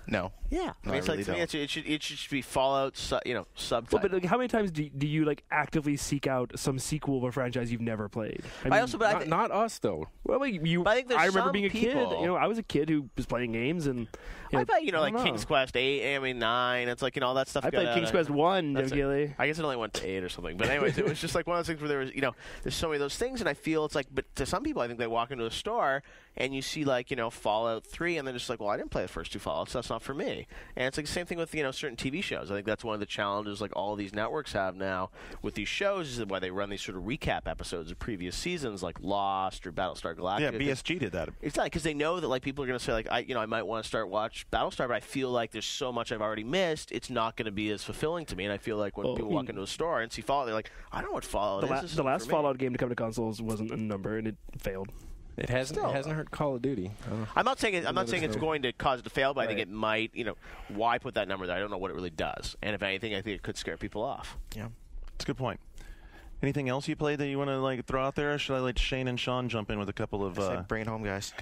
Speaker 2: No.
Speaker 3: Yeah. I mean, it's
Speaker 2: really
Speaker 3: like to me, it should be Fallout, subtitle.
Speaker 4: Well, but like, how many times do you like actively seek out some sequel of a franchise you've never played? I mean,
Speaker 5: not us though.
Speaker 4: Well, like I remember being a kid. I was a kid who was playing games, and
Speaker 3: I played, like King's Quest 8, 9. It's like all that stuff.
Speaker 4: I played King's Quest 1, Joe Gilly.
Speaker 3: I guess it only went to 8 or something. But anyways, it was just like one of those things where there was, there's so many of those things, and I feel it's like, but to some people, I think they walk into a store and you see like Fallout 3, and they're just like, well, I didn't play the first 2 Fallouts, so that's not for me. And it's like the same thing with certain TV shows. I think that's one of the challenges like all of these networks have now with these shows is why they run these sort of recap episodes of previous seasons, like Lost or Battlestar Galactica.
Speaker 1: Yeah, BSG did that.
Speaker 3: It's not because they know that like people are going to say like I might want to start watch Battlestar, but I feel like there's so much I've already missed. It's not going to be as fulfilling to me, and I feel like when people walk into a store and see Fallout, they're like, I don't know what Fallout is.
Speaker 4: The last Fallout game to come to consoles wasn't a number, and it failed.
Speaker 5: It hasn't hurt Call of Duty.
Speaker 3: I'm not saying it's going to cause it to fail, but I think it might. Why put that number there? I don't know what it really does. And if anything, I think it could scare people off.
Speaker 2: Yeah,
Speaker 1: it's a good point. Anything else you played that you want to like throw out there? Or should I let Shane and Sean jump in with a couple of?
Speaker 2: Bring it home, guys.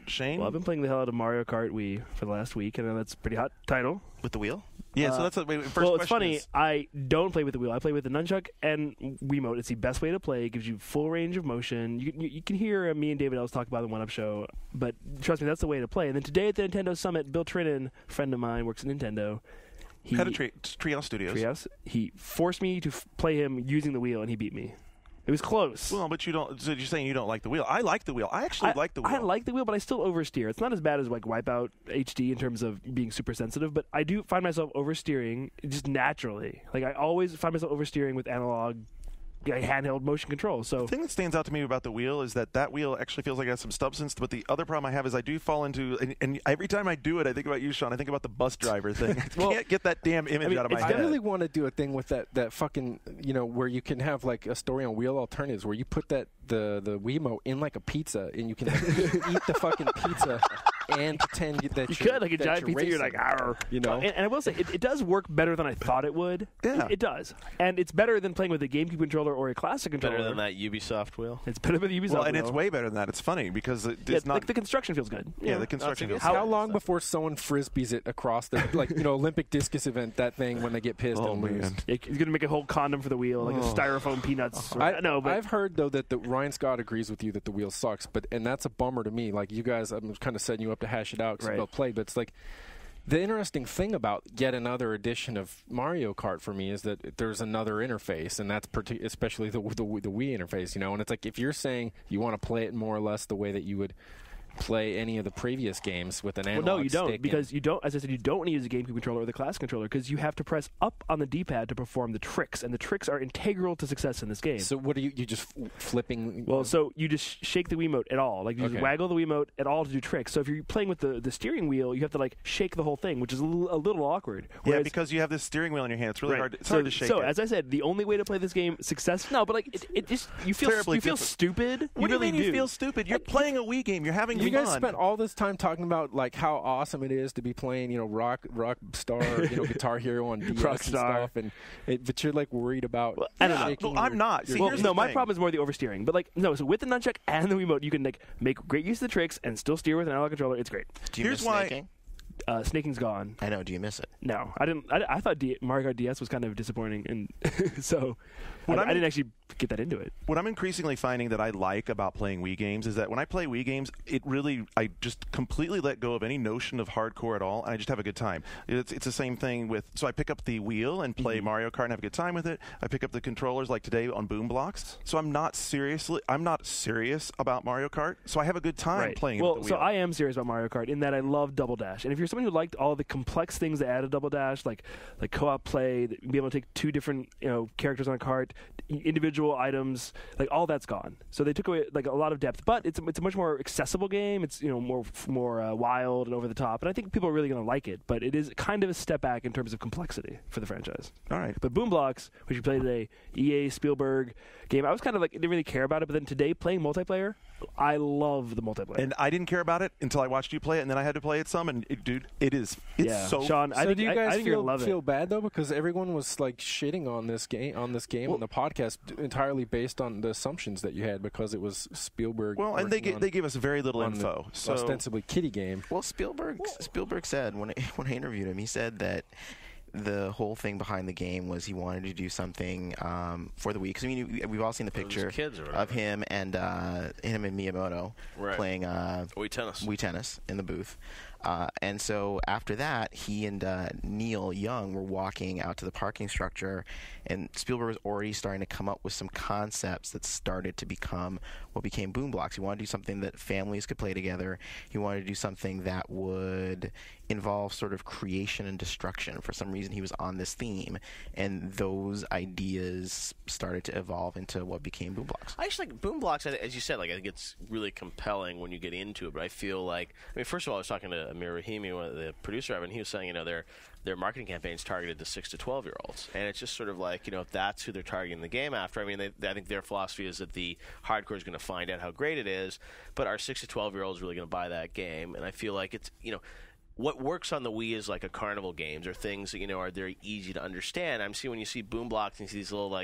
Speaker 1: Shane.
Speaker 4: Well, I've been playing the hell out of Mario Kart Wii for the last week, and that's a pretty hot title.
Speaker 2: With the wheel?
Speaker 1: Yeah, so that's
Speaker 4: it's funny. I don't play with the wheel. I play with the nunchuck and Wiimote. It's the best way to play. It gives you full range of motion. You can hear me and David Ellis talk about the 1UP show, but trust me, that's the way to play. And then today at the Nintendo Summit, Bill Trinan, a friend of mine, works at Nintendo. He
Speaker 1: had a Treehouse Studios.
Speaker 4: Treehouse. He forced me to play him using the wheel, and he beat me. It was close.
Speaker 1: Well, but you don't. So you're saying you don't like the wheel? I like the wheel. I actually like the wheel.
Speaker 4: I like the wheel, but I still oversteer. It's not as bad as like Wipeout HD in terms of being super sensitive, but I do find myself oversteering just naturally. Like I always find myself oversteering with analog handheld motion control. So
Speaker 1: the thing that stands out to me about the wheel is that wheel actually feels like it has some substance. But the other problem I have is I do fall into, and every time I do it, I think about you, Sean. I think about the bus driver thing. I can't get that damn image out of my
Speaker 5: I
Speaker 1: head.
Speaker 5: really want to do a thing with that fucking, where you can have like a story on wheel alternatives where you put the Wiimote in like a pizza and you can like, eat the fucking pizza and pretend that
Speaker 4: you could, like a giant pizza, you're like, arr. And I will say, it does work better than I thought it would.
Speaker 1: Yeah.
Speaker 4: It does. And it's better than playing with a GameCube controller or a classic controller.
Speaker 3: Better than that Ubisoft wheel?
Speaker 4: It's better than the Ubisoft
Speaker 1: Well, and
Speaker 4: wheel.
Speaker 1: it's way better than that. It's funny because it's not.
Speaker 4: Like the construction feels good.
Speaker 1: Yeah, the construction feels
Speaker 5: How long before someone frisbees it across the Olympic discus event, that thing, when they get pissed and lose?
Speaker 1: man.
Speaker 4: He's going to make a whole condom for the wheel, like a styrofoam peanuts.
Speaker 5: I've heard, though, that Ryan Scott agrees with you that the wheel sucks, and that's a bummer to me. Like, you guys, I'm kind of setting you up to hash it out because they'll play, but it's like, the interesting thing about yet another edition of Mario Kart for me is that there's another interface, and that's especially the Wii interface, and it's like if you're saying you want to play it more or less the way that you would play any of the previous games with an analog
Speaker 4: no, you
Speaker 5: stick
Speaker 4: don't, because you don't. As I said, you don't want to use a GameCube controller or the Classic controller because you have to press up on the D-pad to perform the tricks, and the tricks are integral to success in this game.
Speaker 5: So what are you just flipping?
Speaker 4: Well, so you just shake the Wiimote at all, like you just waggle the Wiimote at all to do tricks. So if you're playing with the steering wheel, you have to like shake the whole thing, which is a little awkward.
Speaker 1: Yeah, because you have this steering wheel in your hand. It's really hard. It's hard to shake.
Speaker 4: So
Speaker 1: it.
Speaker 4: as I said, the only way to play this game successfully, but like it just you feel stupid.
Speaker 1: What do you
Speaker 4: really
Speaker 1: mean you feel stupid? You're playing a Wii game. You're having fun.
Speaker 5: You guys spent all this time talking about like how awesome it is to be playing, Rock Star, Guitar Hero on DS and stuff, but you're like worried about.
Speaker 4: Well, I don't know.
Speaker 1: I'm not. See, here's the
Speaker 4: my
Speaker 1: thing.
Speaker 4: problem is more the oversteering. But so with the nunchuck and the Wiimote, you can like make great use of the tricks and still steer with an analog controller. It's great.
Speaker 2: Do you miss snaking?
Speaker 4: Snaking's gone.
Speaker 2: I know. Do you miss it?
Speaker 4: No, I didn't. I thought Mario Kart DS was kind of disappointing, and so I didn't actually get that into it.
Speaker 1: What I'm increasingly finding that I like about playing Wii games is that when I play Wii games, I just completely let go of any notion of hardcore at all, and I just have a good time. It's the same thing with. So I pick up the wheel and play Mario Kart and have a good time with it. I pick up the controllers like today on Boom Blocks. So I'm not serious about Mario Kart. So I have a good time playing.
Speaker 4: Well,
Speaker 1: with the wheel.
Speaker 4: so I am serious about Mario Kart in that I love Double Dash, and if you're someone who liked all the complex things that added Double Dash, like co-op play, be able to take two different characters on a cart, individual items, like all that's gone. So they took away like a lot of depth, but it's a much more accessible game. It's more wild and over the top, and I think people are really going to like it. But it is kind of a step back in terms of complexity for the franchise.
Speaker 1: All right,
Speaker 4: but Boom Blocks, which we played today, EA Spielberg game, I was kind of like didn't really care about it, but then today playing multiplayer, I love the multiplayer.
Speaker 1: And I didn't care about it until I watched you play it, and then I had to play it some. And it's so.
Speaker 4: Sean,
Speaker 5: I think,
Speaker 4: do you guys
Speaker 5: feel bad though, because everyone was like shitting on this game on the podcast entirely based on the assumptions that you had because it was Spielberg.
Speaker 1: Well, and they gave us very little info. So
Speaker 5: ostensibly kiddie game.
Speaker 2: Well, Spielberg said when I interviewed him, he said that the whole thing behind the game was he wanted to do something for the Wii. Because we've all seen the picture of him and Miyamoto playing Wii Tennis in the booth. And so after that, he and Neil Young were walking out to the parking structure, and Spielberg was already starting to come up with some concepts that started to become what became Boom Blocks. He wanted to do something that families could play together. He wanted to do something that would involve sort of creation and destruction. For some reason, he was on this theme, and those ideas started to evolve into what became Boom Blocks.
Speaker 3: I actually like Boom Blocks, as you said, I think it's really compelling when you get into it, but I feel like, first of all, I was talking to Amir Rahimi, one of the producer of it, and he was saying, their marketing campaign's targeted to 6 to 12-year-olds, and it's just sort of like, if that's who they're targeting the game after. I think their philosophy is that the hardcore is going to find out how great it is, but our 6 to 12-year-olds really going to buy that game, and I feel like it's, what works on the Wii is like a carnival games or things that are very easy to understand. When you see Boom Blocks and you see these little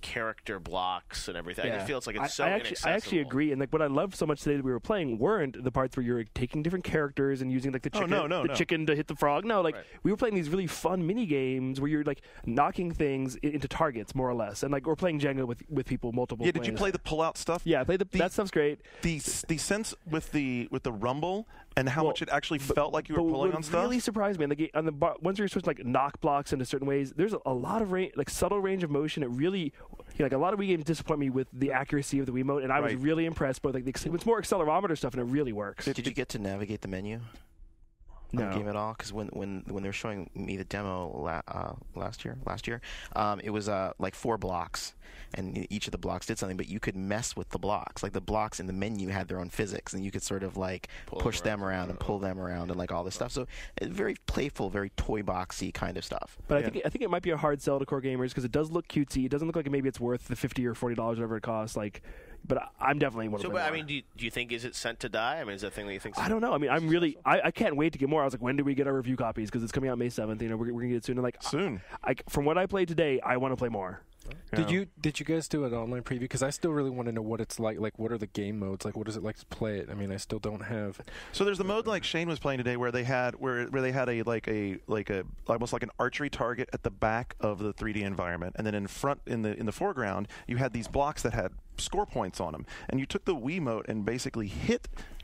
Speaker 3: character blocks and everything. I just feel it's like it's so inaccessible. I actually
Speaker 4: agree, and like what I loved so much today that we were playing weren't the parts where you're taking different characters and using like the chicken, chicken to hit the frog. No, we were playing these really fun mini games where you're like knocking things into targets more or less, and like we're playing Jenga with people multiple.
Speaker 1: Yeah, did you play the pull-out stuff?
Speaker 4: Yeah, I played that stuff's great.
Speaker 1: The sense with the rumble and how much it actually felt like you were pulling on stuff.
Speaker 4: What really surprised me on the once you're supposed to like knock blocks into certain ways, there's a lot of subtle range of motion. It really a lot of Wii games disappoint me with the accuracy of the Wiimote, and I was really impressed by it's more accelerometer stuff, and it really works.
Speaker 2: Did you get to navigate the menu? on the game at all? Because when they were showing me the demo last year, it was like 4 blocks, and each of the blocks did something, but you could mess with the blocks. Like the blocks in the menu had their own physics, and you could sort of like push them around and pull them around and like all this stuff. So it's very playful, very toy boxy kind of stuff.
Speaker 4: But I think it might be a hard sell to core gamers because it does look cutesy. It doesn't look like maybe it's worth the $50 or $40 whatever it costs. Like, but I'm definitely one of them.
Speaker 3: So, but I mean, do you think, is it sent to die? I mean, is that a thing that you think?
Speaker 4: I don't know. I mean, I'm really, I can't wait to get more. I was like, when do we get our review copies? Because it's coming out May 7th. You know, we're gonna get it soon. And like
Speaker 1: soon.
Speaker 4: From what I played today, I want to play more.
Speaker 5: Did you guys do an online preview? Because I still really want to know what it's like. Like, what are the game modes? Like, what is it like to play it? I mean, I still don't have.
Speaker 1: So there's the mode like Shane was playing today, where they had a almost like an archery target at the back of the 3D environment, and then in the foreground you had these blocks that had score points on them, and you took the Wiimote and basically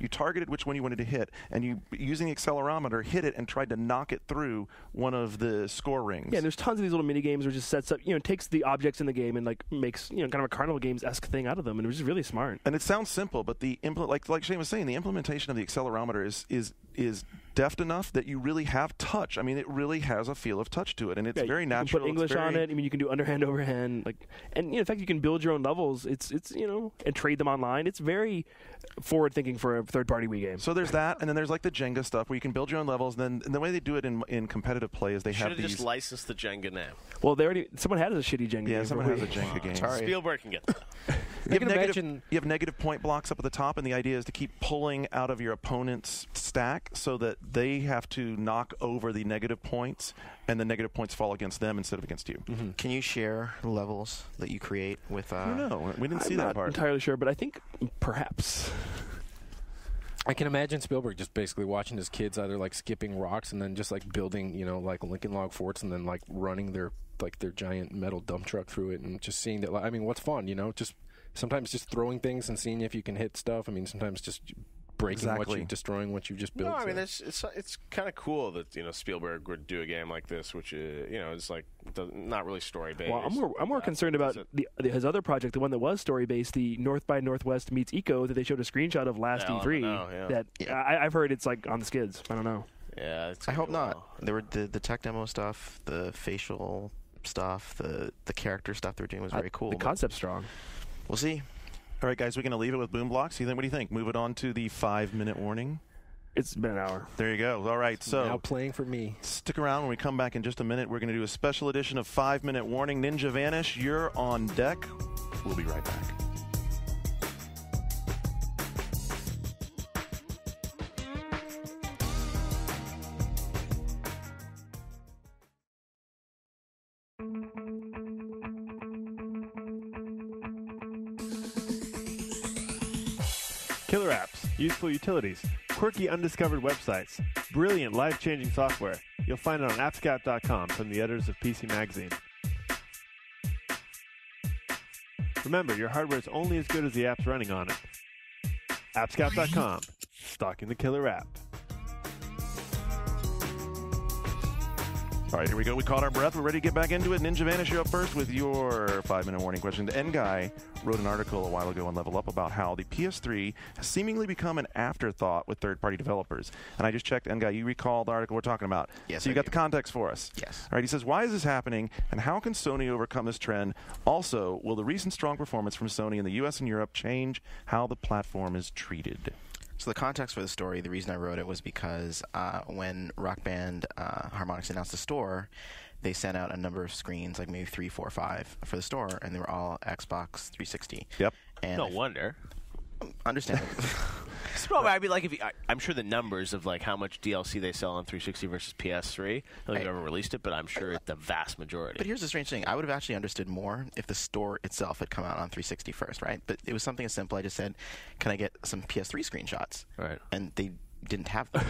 Speaker 1: you targeted which one you wanted to hit, and you, using the accelerometer, hit it and tried to knock it through one of the score rings.
Speaker 4: Yeah, and there's tons of these little mini games where it just sets up, takes the objects in the game and like makes kind of a Carnival Games-esque thing out of them, and it was just really smart.
Speaker 1: And it sounds simple, but the like Shane was saying, the implementation of the accelerometer is deft enough that you really have touch. I mean, it really has a feel of touch to it, and it's very natural.
Speaker 4: You can put English on it. I mean, you can do underhand, overhand, and in fact, you can build your own levels. It's and trade them online. It's very forward-thinking for a third-party Wii game.
Speaker 1: So there's that, and then there's like the Jenga stuff where you can build your own levels. And then the way they do it in competitive play is they have these.
Speaker 3: Just licensed the Jenga name.
Speaker 4: Well, someone had a shitty Jenga game.
Speaker 1: Yeah, someone has a Jenga game.
Speaker 2: Sorry.
Speaker 3: Spielberg can get that.
Speaker 1: You have negative point blocks up at the top, and the idea is to keep pulling out of your opponent's stack so that they have to knock over the negative points, and the negative points fall against them instead of against you.
Speaker 2: Mm-hmm. Can you share levels that you create with?
Speaker 1: I don't know. We didn't see
Speaker 4: that
Speaker 1: part.
Speaker 4: I'm not entirely sure, but I think perhaps.
Speaker 5: I can imagine Spielberg just basically watching his kids either like skipping rocks and then just like building, like Lincoln Log forts and then like running their giant metal dump truck through it and just seeing that. I mean, what's fun, just sometimes just throwing things and seeing if you can hit stuff. I mean, sometimes just breaking destroying what you just built.
Speaker 3: No, I mean it's kind of cool that Spielberg would do a game like this, which is like not really story based.
Speaker 4: Well, I'm more concerned about his other project, the one that was story based, the North by Northwest meets Eco that they showed a screenshot of last E3. I've heard it's like on the skids. I don't know.
Speaker 3: Yeah,
Speaker 2: I hope not. There were the tech demo stuff, the facial stuff, the character stuff they were doing was very cool.
Speaker 4: The concept's strong.
Speaker 2: We'll see.
Speaker 1: All right, guys, we're going to leave it with Boom Blocks. What do you think? Move it on to the 5-minute warning?
Speaker 4: It's been an hour.
Speaker 1: There you go. All right, so
Speaker 5: now playing for me.
Speaker 1: Stick around. When we come back in just a minute, we're going to do a special edition of 5-minute warning. Ninja Vanish, you're on deck. We'll be right back.
Speaker 6: Killer apps, useful utilities, quirky undiscovered websites, brilliant life-changing software. You'll find it on AppScout.com from the editors of PC Magazine. Remember, your hardware is only as good as the apps running on it. AppScout.com, stalking the killer app.
Speaker 1: All right, here we go. We caught our breath. We're ready to get back into it. Ninja Vanish, you're up first with your 5-minute warning question. The N Guy wrote an article a while ago on Level Up about how the PS3 has seemingly become an afterthought with third-party developers. And I just checked, N Guy, you recall the article we're talking about.
Speaker 2: Yes,
Speaker 1: so you got the context for us.
Speaker 2: Yes.
Speaker 1: All right, he says, why is this happening, and how can Sony overcome this trend? Also, will the recent strong performance from Sony in the U.S. and Europe change how the platform is treated?
Speaker 2: So the context for the story, the reason I wrote it was because when Rock Band Harmonix announced the store, they sent out a number of screens, like maybe 3, 4, 5 for the store, and they were all Xbox 360.
Speaker 1: Yep.
Speaker 2: And
Speaker 3: no wonder.
Speaker 2: Understandable.
Speaker 3: Probably, I'd be like, I'm sure the numbers of like how much DLC they sell on 360 versus PS3. I don't think they've ever released it, but I'm sure it's the vast majority.
Speaker 2: But here's the strange thing: I would have actually understood more if the store itself had come out on 360 first, right? But it was something as simple. I just said, "Can I get some PS3 screenshots?"
Speaker 3: Right.
Speaker 2: And they didn't have them.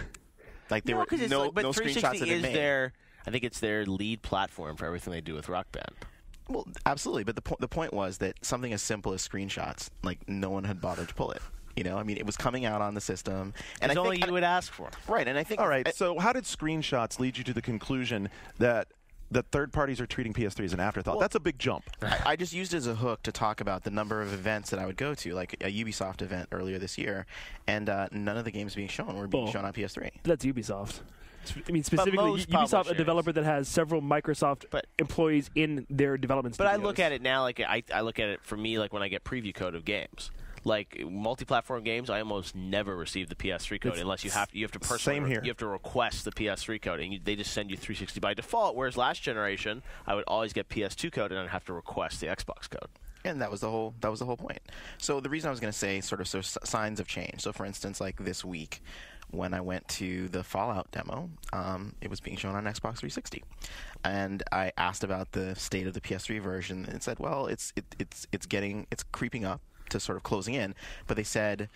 Speaker 2: Like they
Speaker 3: no,
Speaker 2: were no,
Speaker 3: but
Speaker 2: no
Speaker 3: 360
Speaker 2: screenshots had been made.
Speaker 3: I think it's their lead platform for everything they do with Rock Band.
Speaker 2: Well, absolutely. But the point was that something as simple as screenshots, like no one had bothered to pull it. I mean, it was coming out on the system, and
Speaker 3: it's only you would ask for.
Speaker 2: Right, and I think.
Speaker 1: All right. So, how did screenshots lead you to the conclusion that third parties are treating PS3 as an afterthought? Well, that's a big jump.
Speaker 2: I just used it as a hook to talk about the number of events that I would go to, like a Ubisoft event earlier this year, and none of the games being shown were being shown on PS3.
Speaker 4: That's Ubisoft. I mean, specifically,
Speaker 7: most
Speaker 4: Ubisoft, a
Speaker 7: publishers.
Speaker 4: developer that has several Microsoft employees in their development
Speaker 7: But
Speaker 4: studios.
Speaker 7: I look at it now like I look at it for me like when I get preview code of games. Like multi-platform games, I almost never receive the PS3 code unless you have to personally
Speaker 1: Same here.
Speaker 7: you have to request the PS3 code, and they just send you 360 by default. Whereas last generation, I would always get PS2 code, and I'd have to request the Xbox code.
Speaker 2: And that was the whole point. So the reason I was going to say signs of change. So for instance, like this week, when I went to the Fallout demo, it was being shown on Xbox 360, and I asked about the state of the PS3 version, and it said, well, it's creeping up to sort of closing in, but they said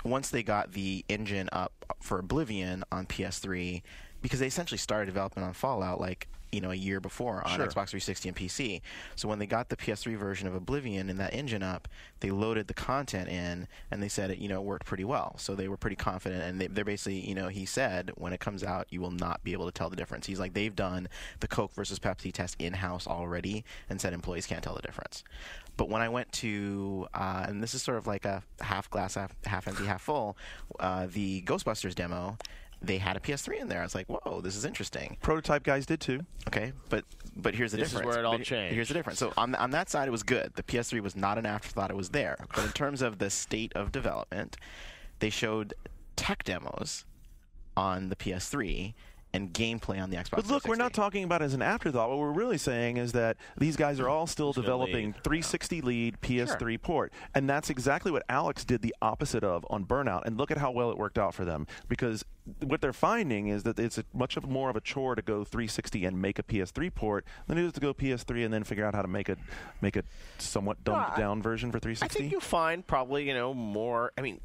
Speaker 2: once they got the engine up for Oblivion on PS3, because they essentially started development on Fallout like a year before on Xbox 360 and PC. So when they got the PS3 version of Oblivion and that engine up, they loaded the content in, and they said it worked pretty well. So they were pretty confident, and they're basically he said when it comes out you will not be able to tell the difference. He's like, they've done the Coke versus Pepsi test in-house already and said employees can't tell the difference. But when I went to, and this is sort of like a half glass, half empty, half full, the Ghostbusters demo, they had a PS3 in there. I was like, whoa, this is interesting.
Speaker 1: Prototype guys did too.
Speaker 2: Okay, but here's the difference.
Speaker 7: This is where it all changed.
Speaker 2: Here's the difference. So on that side, it was good. The PS3 was not an afterthought. It was there. But in terms of the state of development, they showed tech demos on the PS3 and gameplay on the Xbox 360.
Speaker 1: But look, we're not talking about it as an afterthought. What we're really saying is that these guys are all still developing 360 lead PS3 port. And that's exactly what Alex did the opposite of on Burnout. And look at how well it worked out for them. Because what they're finding is that it's much more of a chore to go 360 and make a PS3 port than it is to go PS3 and then figure out how to make a somewhat dumbed down version for 360.
Speaker 7: I think you'll find probably more. I mean,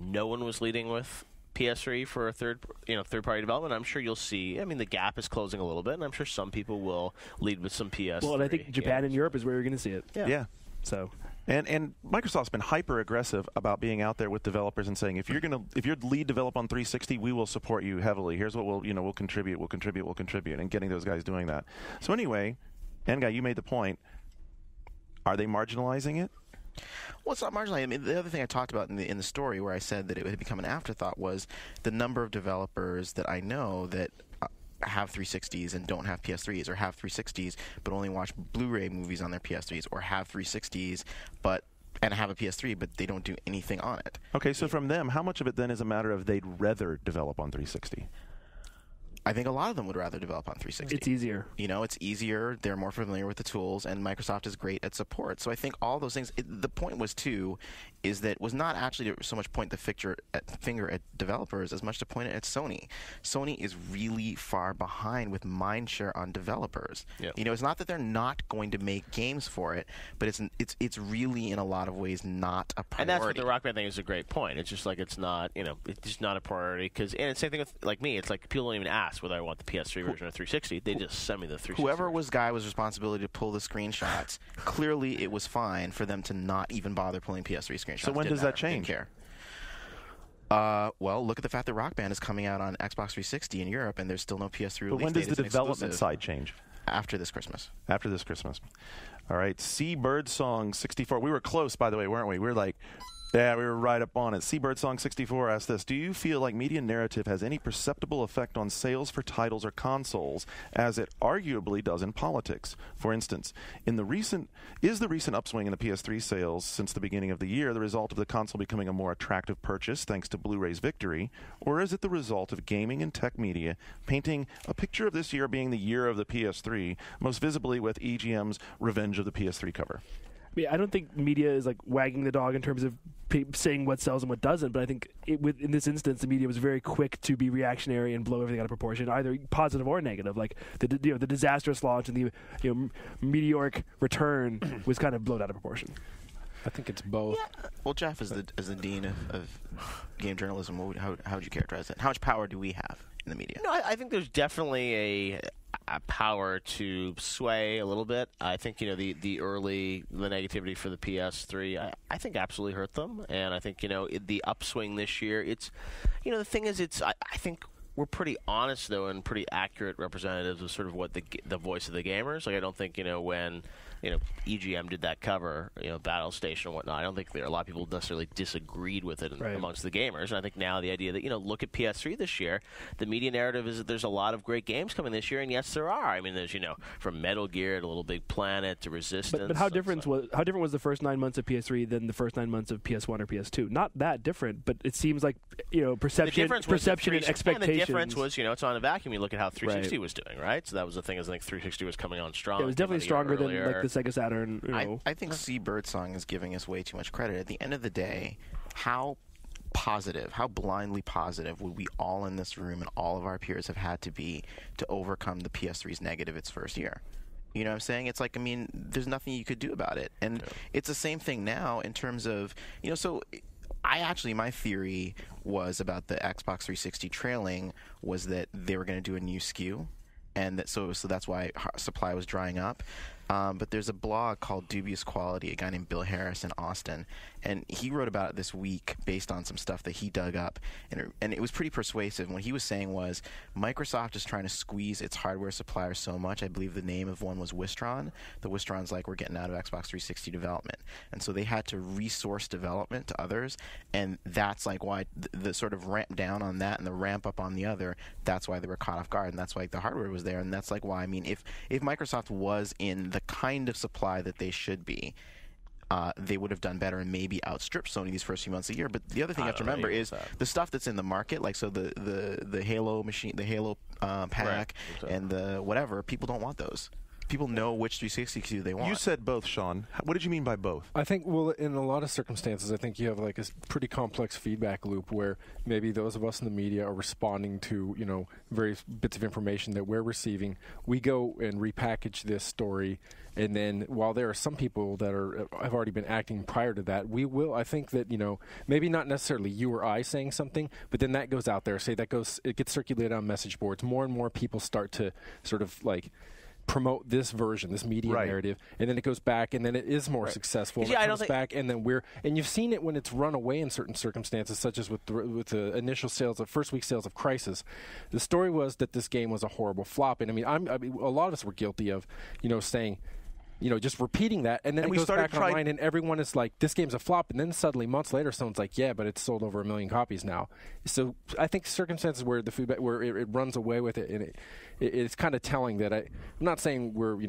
Speaker 7: no one was leading with PS3 for a third-party development. I'm sure you'll see. I mean, the gap is closing a little bit, and I'm sure some people will lead with some PS3.
Speaker 4: Well, and I think Japan and Europe is where you're going to see it.
Speaker 1: Yeah.
Speaker 4: So.
Speaker 1: And Microsoft's been hyper aggressive about being out there with developers and saying if you're lead develop on 360, we will support you heavily. Here's what we'll contribute, and getting those guys doing that. So anyway, N-Guy, you made the point. Are they marginalizing it?
Speaker 2: Well, it's not marginalizing. I mean, the other thing I talked about in the story where I said that it had become an afterthought was the number of developers that I know that have 360s and don't have PS3s, or have 360s but only watch Blu-ray movies on their PS3s, or have 360s and have a PS3 but they don't do anything on it.
Speaker 1: Okay, so from them, how much of it then is a matter of they'd rather develop on 360?
Speaker 2: I think a lot of them would rather develop on 360.
Speaker 4: It's easier.
Speaker 2: It's easier. They're more familiar with the tools, and Microsoft is great at support. So I think all those things. The point was not actually to so much point the finger at developers as much to point it at Sony. Sony is really far behind with mindshare on developers.
Speaker 7: Yep.
Speaker 2: It's not that they're not going to make games for it, but it's really in a lot of ways not a priority.
Speaker 7: And that's what the Rock Band thing is a great point. It's just like it's not, it's just not a priority. And it's the same thing with like me. It's like people don't even ask whether I want the PS3 version or 360. They just send me the 360.
Speaker 2: Whoever was responsibility to pull the screenshots, clearly it was fine for them to not even bother pulling PS3 screenshots.
Speaker 1: So when does that change?
Speaker 2: Didn't care. Well, look at the fact that Rock Band is coming out on Xbox 360 in Europe, and there's still no PS3 release.
Speaker 1: But when does the development side change?
Speaker 2: After this Christmas.
Speaker 1: After this Christmas. All right. Birdsong 64. We were close, by the way, weren't we? We were like, yeah, we were right up on it. Birdsong 64 asked this: do you feel like media narrative has any perceptible effect on sales for titles or consoles, as it arguably does in politics? For instance, is the recent upswing in the PS3 sales since the beginning of the year the result of the console becoming a more attractive purchase thanks to Blu-ray's victory, or is it the result of gaming and tech media painting a picture of this year being the year of the PS3, most visibly with EGM's Revenge of the PS3 cover?
Speaker 4: I mean, I don't think media is like wagging the dog in terms of saying what sells and what doesn't, but I think in this instance, the media was very quick to be reactionary and blow everything out of proportion, either positive or negative. Like the disastrous launch and the meteoric return was kind of blown out of proportion.
Speaker 5: I think it's both.
Speaker 2: Yeah. Well, Jeff, as the dean of game journalism, how would you characterize it? How much power do we have in the media?
Speaker 7: No, I think there's definitely a power to sway a little bit. I think the negativity for the PS3 I think absolutely hurt them, and I think the upswing this year. It's the thing is I think we're pretty honest though and pretty accurate representatives of sort of what the voice of the gamers. Like I don't think when EGM did that cover, Battle Station and whatnot. I don't think a lot of people necessarily disagreed with it amongst the gamers. And I think now the idea that, look at PS3 this year, the media narrative is that there's a lot of great games coming this year, and yes, there are. I mean, there's, from Metal Gear to Little Big Planet to Resistance.
Speaker 4: But how different was the first 9 months of PS3 than the first 9 months of PS1 or PS2? Not that different, but it seems like, perception and expectations.
Speaker 7: And the difference was, it's on a vacuum. You look at how 360 was doing, right? So that was the thing, is I think 360 was coming on strong.
Speaker 4: Yeah, it was definitely stronger than like the Sega Saturn.
Speaker 2: I think C. Birdsong is giving us way too much credit. At the end of the day, how blindly positive would we all in this room and all of our peers have had to be to overcome the PS3's negative its first year? You know what I'm saying? It's like, there's nothing you could do about it. And it's the same thing now in terms of, so my theory was about the Xbox 360 trailing was that they were going to do a new SKU, and that so that's why supply was drying up. But there's a blog called Dubious Quality, a guy named Bill Harris in Austin, and he wrote about it this week based on some stuff that he dug up, and it was pretty persuasive. What he was saying was Microsoft is trying to squeeze its hardware suppliers so much. I believe the name of one was Wistron. The Wistron's like, we're getting out of Xbox 360 development, and so they had to resource development to others, and that's like why the sort of ramp down on that and the ramp up on the other, that's why they were caught off guard, and that's why the hardware was there, and that's like why, if Microsoft was in the kind of supply that they should be, they would have done better and maybe outstripped Sony these first few months of the year. But the other thing you have to remember is the stuff that's in the market, like the Halo machine, the Halo pack, and the whatever. People don't want those. People know which 360 they want.
Speaker 1: You said both, Sean. What did you mean by both?
Speaker 5: I think, in a lot of circumstances, I think you have like a pretty complex feedback loop where maybe those of us in the media are responding to, various bits of information that we're receiving. We go and repackage this story, and then while there are some people that have already been acting prior to that, we will, I think that, maybe not necessarily you or I saying something, but then that goes out there. It gets circulated on message boards. More and more people start to sort of like promote this version, this media narrative, and then it goes back, and then it is more successful. And it comes back, and then and you've seen it when it's run away in certain circumstances, such as with the initial first week sales of Crysis. The story was that this game was a horrible flop, and a lot of us were guilty of, saying, just repeating that, and then it goes back online, and everyone is like, this game's a flop, and then suddenly, months later, someone's like, yeah, but it's sold over 1 million copies now. So I think circumstances where the feedback, where it runs away with it, and it's kind of telling that I'm not saying we're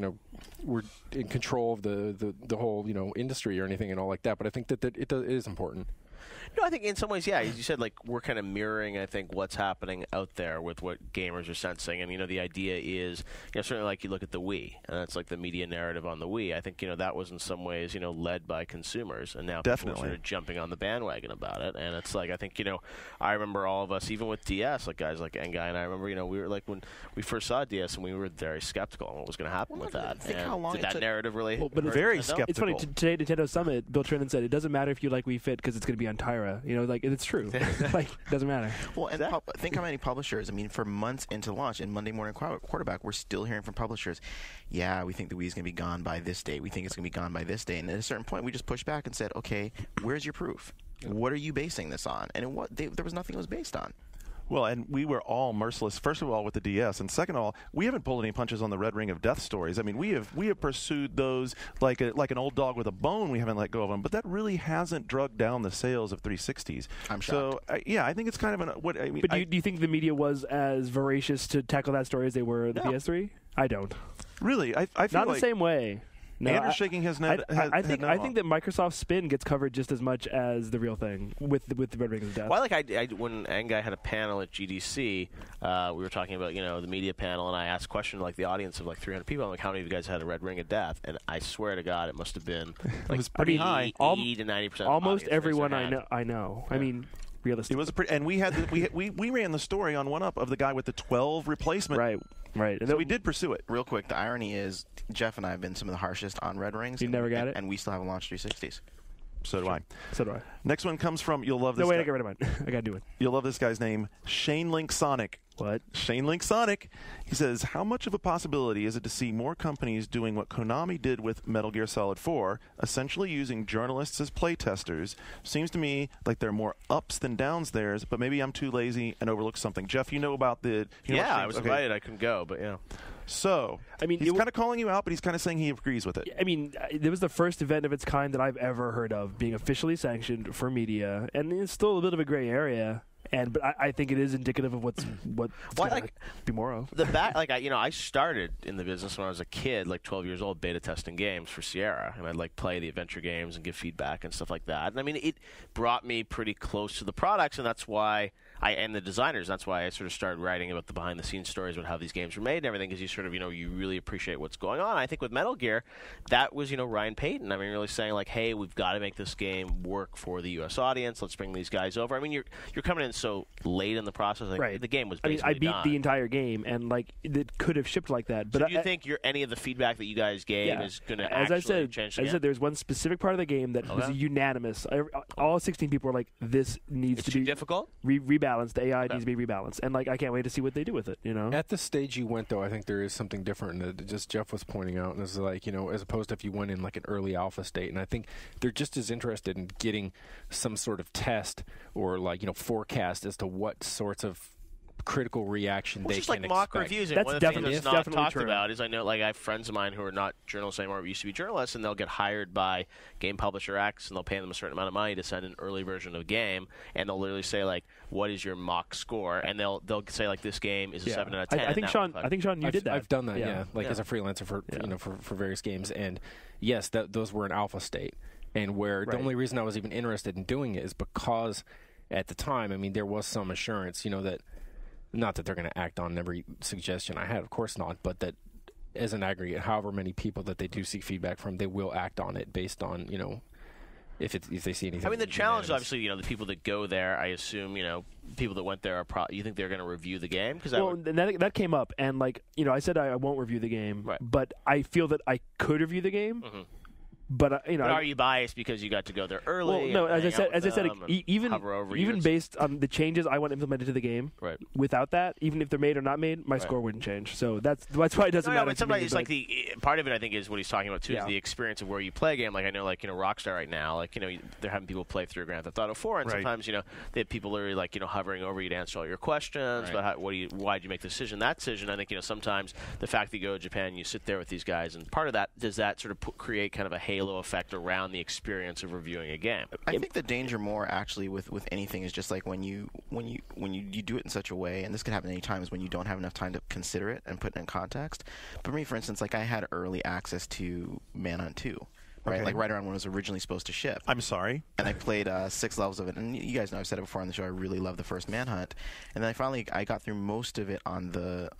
Speaker 5: in control of the whole, industry or anything and all like that, but I think that it is important.
Speaker 7: No, I think in some ways, as you said, like we're kind of mirroring, I think, what's happening out there with what gamers are sensing. And, the idea is, certainly like you look at the Wii, and that's like the media narrative on the Wii. I think, that was in some ways, led by consumers. And now people are sort of jumping on the bandwagon about it. And it's like, I think, I remember all of us, even with DS, like guys like Engai and I remember, we were like, when we first saw DS, and we were very skeptical on what was going to happen with that.
Speaker 2: Think how long
Speaker 7: did that narrative really
Speaker 4: but
Speaker 1: very skeptical.
Speaker 4: It's funny, today at Nintendo Summit, Bill Trinan said, it doesn't matter if you like Wii Fit because it's going to be on Tyra. It's true. Like, it doesn't matter.
Speaker 2: Well, and think how many publishers, for months into launch and Monday Morning Quarterback, we're still hearing from publishers, we think the Wii is going to be gone by this day. We think it's going to be gone by this day. And at a certain point, we just pushed back and said, okay, where's your proof? What are you basing this on? And there was nothing it was based on.
Speaker 1: Well, and we were all merciless, first of all, with the DS, and second of all, we haven't pulled any punches on the Red Ring of Death stories. We have pursued those like an old dog with a bone. We haven't let go of them, but that really hasn't drugged down the sales of 360s.
Speaker 2: I'm shocked.
Speaker 1: So, I think it's kind of
Speaker 4: But do you think the media was as voracious to tackle that story as they were the PS3? I don't.
Speaker 1: Really? I feel
Speaker 4: not the same way. No,
Speaker 1: Andrew's shaking his head.
Speaker 4: I think that Microsoft's spin gets covered just as much as the real thing with the Red Ring of Death.
Speaker 7: Well, when Engai had a panel at GDC, we were talking about the media panel, and I asked a question like the audience of like 300 people. I'm like, how many of you guys had a Red Ring of Death? And I swear to God, it must have been like
Speaker 1: it was pretty high.
Speaker 7: 80 to 90%.
Speaker 4: Almost everyone I know. Yeah. Realistically,
Speaker 1: it was and we had we ran the story on 1UP of the guy with the 12 replacement.
Speaker 4: Right.
Speaker 1: So we did pursue it.
Speaker 2: Real quick, the irony is Jeff and I have been some of the harshest on Red Rings.
Speaker 4: You never got it?
Speaker 2: And we still haven't launched 360s.
Speaker 1: So do I.
Speaker 4: So do I.
Speaker 1: Next one comes from, you'll love this
Speaker 4: guy. No, wait,
Speaker 1: guy.
Speaker 4: I got rid of mine. I got to do it.
Speaker 1: You'll love this guy's name, Shane Link Sonic.
Speaker 4: What?
Speaker 1: Shane Link Sonic. He says, how much of a possibility is it to see more companies doing what Konami did with Metal Gear Solid 4, essentially using journalists as playtesters? Seems to me like there are more ups than downs there, but maybe I'm too lazy and overlooked something. Jeff, you know about the...
Speaker 7: I was invited. I couldn't go, but yeah.
Speaker 1: So,
Speaker 4: I mean,
Speaker 1: he's kind of calling you out, but he's kind of saying he agrees with it.
Speaker 4: I mean, it was the first event of its kind that I've ever heard of being officially sanctioned for media, and it's still a bit of a gray area. But I think it is indicative of what's going to be more of.
Speaker 7: I started in the business when I was a kid, like 12 years old, beta testing games for Sierra, and I'd play the adventure games and give feedback and stuff like that. And I mean, it brought me pretty close to the products, and that's why and the designers. That's why I sort of started writing about the behind-the-scenes stories about how these games were made and everything, because you sort of, you really appreciate what's going on. I think with Metal Gear, that was, Ryan Payton. I mean, really saying hey, we've got to make this game work for the U.S. audience. Let's bring these guys over. I mean, you're coming in so late in the process.
Speaker 4: Right.
Speaker 7: The game was basically
Speaker 4: I beat
Speaker 7: done.
Speaker 4: the entire game, and it could have shipped like that. But
Speaker 7: so do you think any of the feedback that you guys gave is going to actually change the game?
Speaker 4: As I said, there's one specific part of the game that was unanimous. All 16 people were like, this needs to be
Speaker 7: difficult,
Speaker 4: rebalanced. The AI needs to be rebalanced, and I can't wait to see what they do with it.
Speaker 5: At the stage you went, though, I think there is something different that just Jeff was pointing out, and it's as opposed to if you went in like an early alpha state, and I think they're just as interested in getting some sort of test or forecast as to what sorts of critical reaction they
Speaker 7: just
Speaker 5: can
Speaker 7: like mock
Speaker 5: expect.
Speaker 7: reviews.
Speaker 4: That's
Speaker 7: one of the
Speaker 4: definitely,
Speaker 7: things that's not talked
Speaker 4: true.
Speaker 7: about is I know I have friends of mine who are not journalists anymore, but used to be journalists, and they'll get hired by Game Publisher X, and they'll pay them a certain amount of money to send an early version of a game, and they'll literally say what is your mock score, and they'll say this game is a 7 out of 10.
Speaker 4: I think Sean, you did that.
Speaker 5: I've done that, as a freelancer for for various games, and yes, those were an alpha state, and where the only reason I was even interested in doing it is because at the time, I mean, there was some assurance, that. Not that they're going to act on every suggestion I had, of course not, but that as an aggregate, however many people that they do seek feedback from, they will act on it based on, if they see anything.
Speaker 7: I mean, the challenge, obviously, the people that go there, I assume, people that went there are you think they're going to review the game?
Speaker 4: That came up, and I said I won't review the game, but I feel that I could review the game. Mm-hmm. But
Speaker 7: are you biased because you got to go there early?
Speaker 4: Well, no. As I said, even based on the changes I want implemented to the game, without that, even if they're made or not made, my score wouldn't change. So that's why it doesn't matter.
Speaker 7: But sometimes it's the part of it. I think is what he's talking about too. Is the experience of where you play a game. I know, Rockstar right now, they're having people play through Grand Theft Auto 4, and sometimes they have people literally hovering over you to answer all your questions. But why'd you make the decision? That decision, I think sometimes the fact that you go to Japan, you sit there with these guys, and part of that does that sort of create kind of a halo effect around the experience of reviewing a game.
Speaker 2: I think the danger more actually with anything is just when you do it in such a way, and this could happen any times when you don't have enough time to consider it and put it in context. But for me, for instance, I had early access to Manhunt 2. Right, right around when it was originally supposed to ship.
Speaker 1: I'm sorry.
Speaker 2: And I played 6 levels of it, and you guys know I've said it before on the show. I really love the first Manhunt, and then I got through most of it on the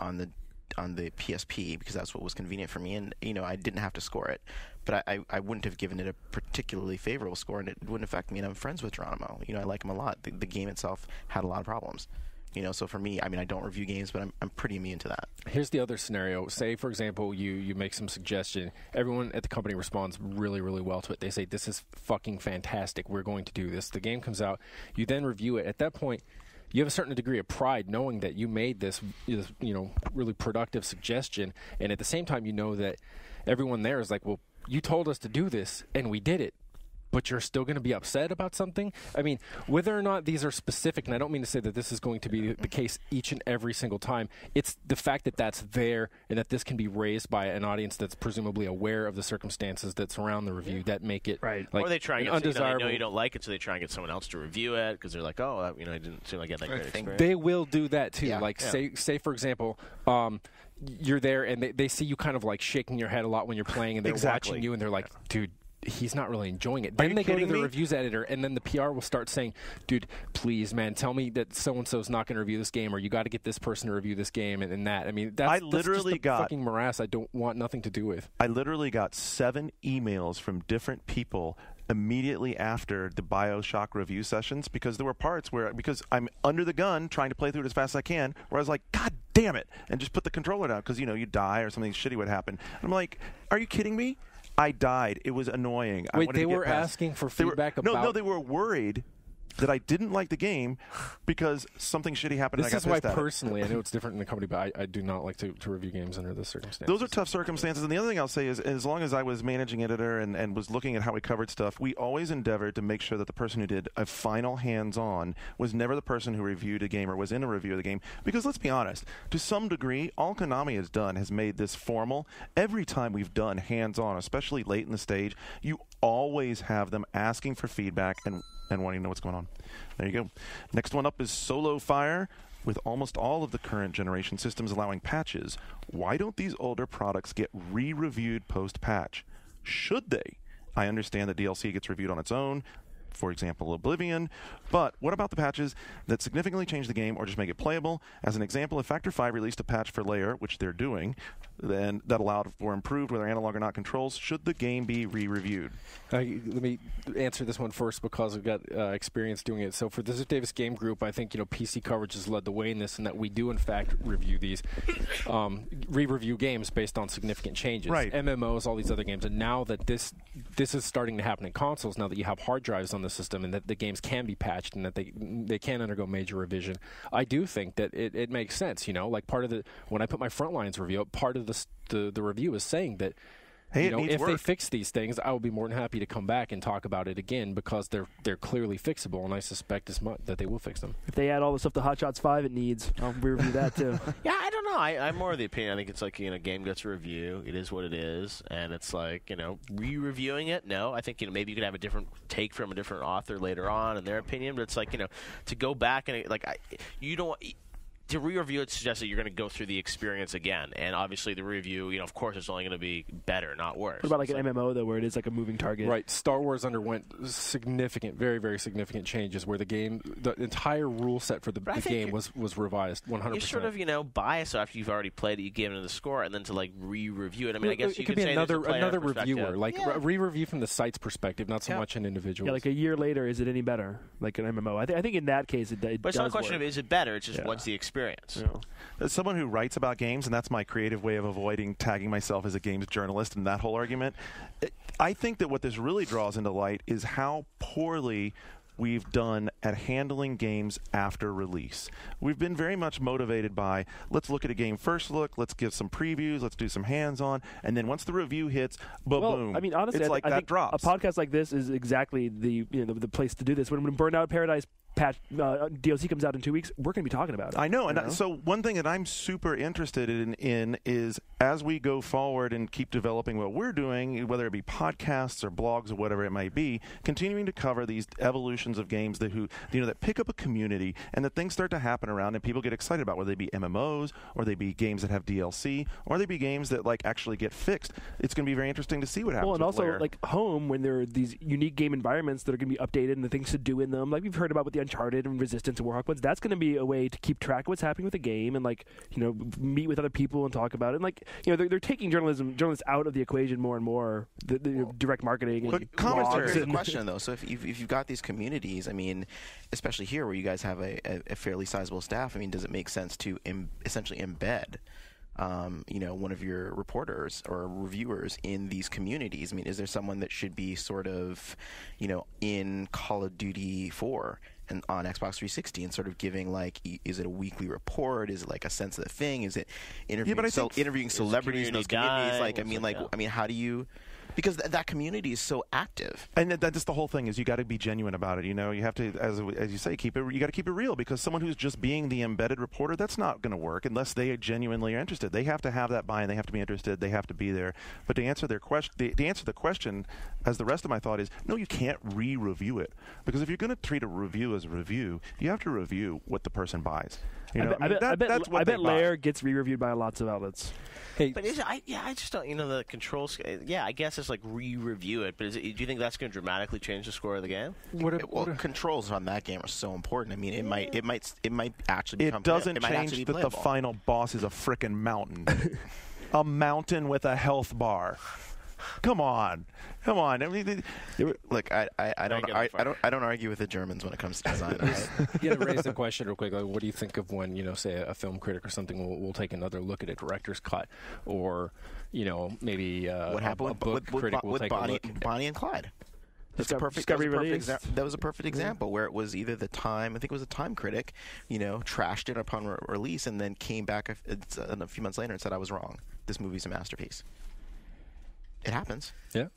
Speaker 2: PSP because that's what was convenient for me, and I didn't have to score it, but I wouldn't have given it a particularly favorable score, and it wouldn't affect me. And I'm friends with Geronimo. I like him a lot. The game itself had a lot of problems. So for me, I mean, I don't review games, but I'm pretty immune to that.
Speaker 5: Here's the other scenario. Say, for example, you make some suggestion. Everyone at the company responds really, really well to it. They say, this is fucking fantastic. We're going to do this. The game comes out. You then review it. At that point, you have a certain degree of pride knowing that you made this really productive suggestion. And at the same time, that everyone there is like, well, you told us to do this, and we did it. But you're still going to be upset about something? I mean, whether or not these are specific, and I don't mean to say that this is going to be the case each and every single time, it's the fact that that's there and that this can be raised by an audience that's presumably aware of the circumstances that surround the review that make it
Speaker 7: or they try and get
Speaker 5: undesirable.
Speaker 7: They know you don't like it, so they try and get someone else to review it because they're like, I didn't seem like I get that great experience.
Speaker 5: They will do that too. Say for example, you're there and they see you kind of shaking your head a lot when you're playing, and they're watching you, and they're like, dude, he's not really enjoying it. Then they go to the reviews editor, and then the PR will start saying, dude, please, man, tell me that so-and-so's not going to review this game, or you got to get this person to review this game, and that. I mean, that's just a fucking morass I don't want nothing to do with.
Speaker 1: I literally got 7 emails from different people immediately after the BioShock review sessions, because there were parts because I'm under the gun trying to play through it as fast as I can, where I was like, God damn it, and just put the controller down because, you die or something shitty would happen. And I'm like, are you kidding me? I died. It was annoying.
Speaker 5: Wait, they were asking for feedback about...
Speaker 1: No, they were worried that I didn't like the game because something shitty happened.
Speaker 5: This
Speaker 1: and I
Speaker 5: is
Speaker 1: got
Speaker 5: why
Speaker 1: pissed at it.
Speaker 5: personally, I know it's different in the company, but I do not like to review games under this circumstance.
Speaker 1: Those are tough circumstances. And the other thing I'll say is, as long as I was managing editor and was looking at how we covered stuff, we always endeavored to make sure that the person who did a final hands-on was never the person who reviewed a game or was in a review of the game. Because let's be honest, to some degree, all Konami has done has made this formal. Every time we've done hands-on, especially late in the stage, you always have them asking for feedback and wanting to know what's going on. There you go. Next one up is Solo Fire. With almost all of the current generation systems allowing patches, why don't these older products get re-reviewed post-patch? Should they? I understand that DLC gets reviewed on its own, for example, Oblivion, but what about the patches that significantly change the game or just make it playable? As an example, if Factor 5 released a patch for Layer, which they're doing, then that allowed for improved, whether analog or not, controls, should the game be re-reviewed?
Speaker 5: Let me answer this one first because I've got experience doing it. So for the Ziff Davis Game Group, I think PC coverage has led the way in this, and that we do in fact review these, re-review games based on significant changes.
Speaker 1: Right.
Speaker 5: MMOs, all these other games, and now that this is starting to happen in consoles, now that you have hard drives on the system and that the games can be patched and that they can undergo major revision, I do think that it makes sense. Like part of when I put my Frontlines review up, part of the review is saying that
Speaker 1: Hey, it needs
Speaker 5: if
Speaker 1: work.
Speaker 5: they fix these things, I will be more than happy to come back and talk about it again because they're clearly fixable, and I suspect as much that they will fix them.
Speaker 4: If they add all the stuff to Hot Shots 5 it needs, I'll review that too.
Speaker 7: Yeah, I don't know. I'm more of the opinion. I think it's like, game gets a review. It is what it is. And it's like, re-reviewing it. No, I think, maybe you could have a different take from a different author later on in their opinion. But it's like, to go back and, you don't... To re-review it suggests that you're going to go through the experience again, and obviously the review, of course, it's only going to be better, not worse.
Speaker 4: What about an MMO though, where it is like a moving target?
Speaker 5: Right. Star Wars underwent significant, very, very significant changes where the entire rule set for the game was revised 100%.
Speaker 7: You're sort of, biased after you've already played it, you give it a score, and then to re-review it. I mean, I guess you
Speaker 5: could
Speaker 7: could
Speaker 5: be
Speaker 7: say
Speaker 5: another
Speaker 7: perspective.
Speaker 5: reviewer, a re-review from the site's perspective, not so much an individual.
Speaker 4: Yeah, like a year later, is it any better? Like an MMO? I think in that case it does.
Speaker 7: But it's not a question
Speaker 4: work.
Speaker 7: of is it better. It's just what's the experience.
Speaker 1: Yeah. As someone who writes about games, and that's my creative way of avoiding tagging myself as a games journalist and that whole argument, I think that what this really draws into light is how poorly we've done at handling games after release. We've been very much motivated by, let's look at a game first look, let's give some previews, let's do some hands-on, and then once the review hits, boom.
Speaker 4: I mean, honestly,
Speaker 1: it's like
Speaker 4: I
Speaker 1: that
Speaker 4: think
Speaker 1: drops.
Speaker 4: a podcast like this is exactly the place to do this. When Burnout Paradise DLC comes out in 2 weeks, we're going to be talking about it.
Speaker 1: I know, so one thing that I'm super interested in is as we go forward and keep developing what we're doing, whether it be podcasts or blogs or whatever it might be, continuing to cover these evolutions of games that pick up a community and that things start to happen around and people get excited about, whether they be MMOs or they be games that have DLC or they be games that actually get fixed. It's going to be very interesting to see what happens.
Speaker 4: Well, and
Speaker 1: with
Speaker 4: also
Speaker 1: Lair.
Speaker 4: Home, when there are these unique game environments that are going to be updated and the things to do in them, like we've heard about with the Uncharted and Resistance and Warhawk ones, that's going to be a way to keep track of what's happening with the game and meet with other people and talk about it. And they're taking journalists out of the equation more and more. The direct marketing.
Speaker 1: But
Speaker 4: And
Speaker 1: commentary-
Speaker 2: Here's the question though. So if you've got these communities, I mean, especially here where you guys have a fairly sizable staff, I mean, does it make sense to essentially embed one of your reporters or reviewers in these communities? I mean, is there someone that should be sort of, in Call of Duty 4 and on Xbox 360 and sort of giving is it a weekly report? Is it like a sense of the thing? Is it interviewing celebrities in those communities? How do you? Because that community is so active,
Speaker 1: and that's the whole thing. Is you got to be genuine about it. You have to, as you say, keep it. You got to keep it real because someone who's just being the embedded reporter, that's not going to work unless they genuinely are interested. They have to have that buy-in. They have to be interested. They have to be there. But to answer their question, to answer the question, as the rest of my thought is, no, you can't re-review it because if you're going to treat a review as a review, you have to review what the person buys.
Speaker 4: I bet Lair gets re-reviewed by lots of outlets.
Speaker 5: Hey,
Speaker 7: But I just don't, the controls. Yeah, I guess it's re-review it. But do you think that's going to dramatically change the score of the game?
Speaker 2: Controls on that game are so important. I mean, it might actually become.
Speaker 1: It doesn't
Speaker 2: might
Speaker 1: change
Speaker 2: actually be
Speaker 1: that the
Speaker 2: playable.
Speaker 1: final boss is a frickin' mountain, a mountain with a health bar. Come on. I mean,
Speaker 2: Look, I don't argue with the Germans when it comes to design.
Speaker 5: to raise the question real quick, what do you think of when say a film critic or something will take another look at a director's cut, or maybe
Speaker 2: what happened
Speaker 5: a book critic will
Speaker 2: with
Speaker 5: take
Speaker 2: Bonnie,
Speaker 5: a look.
Speaker 2: Bonnie and Clyde? That's a perfect.
Speaker 4: Discovery
Speaker 2: That was a
Speaker 4: released.
Speaker 2: perfect, that was a perfect example where it was either the Time. I think it was a Time critic, trashed it upon release, and then came back a few months later and said I was wrong. This movie's a masterpiece. It happens.
Speaker 5: Yeah.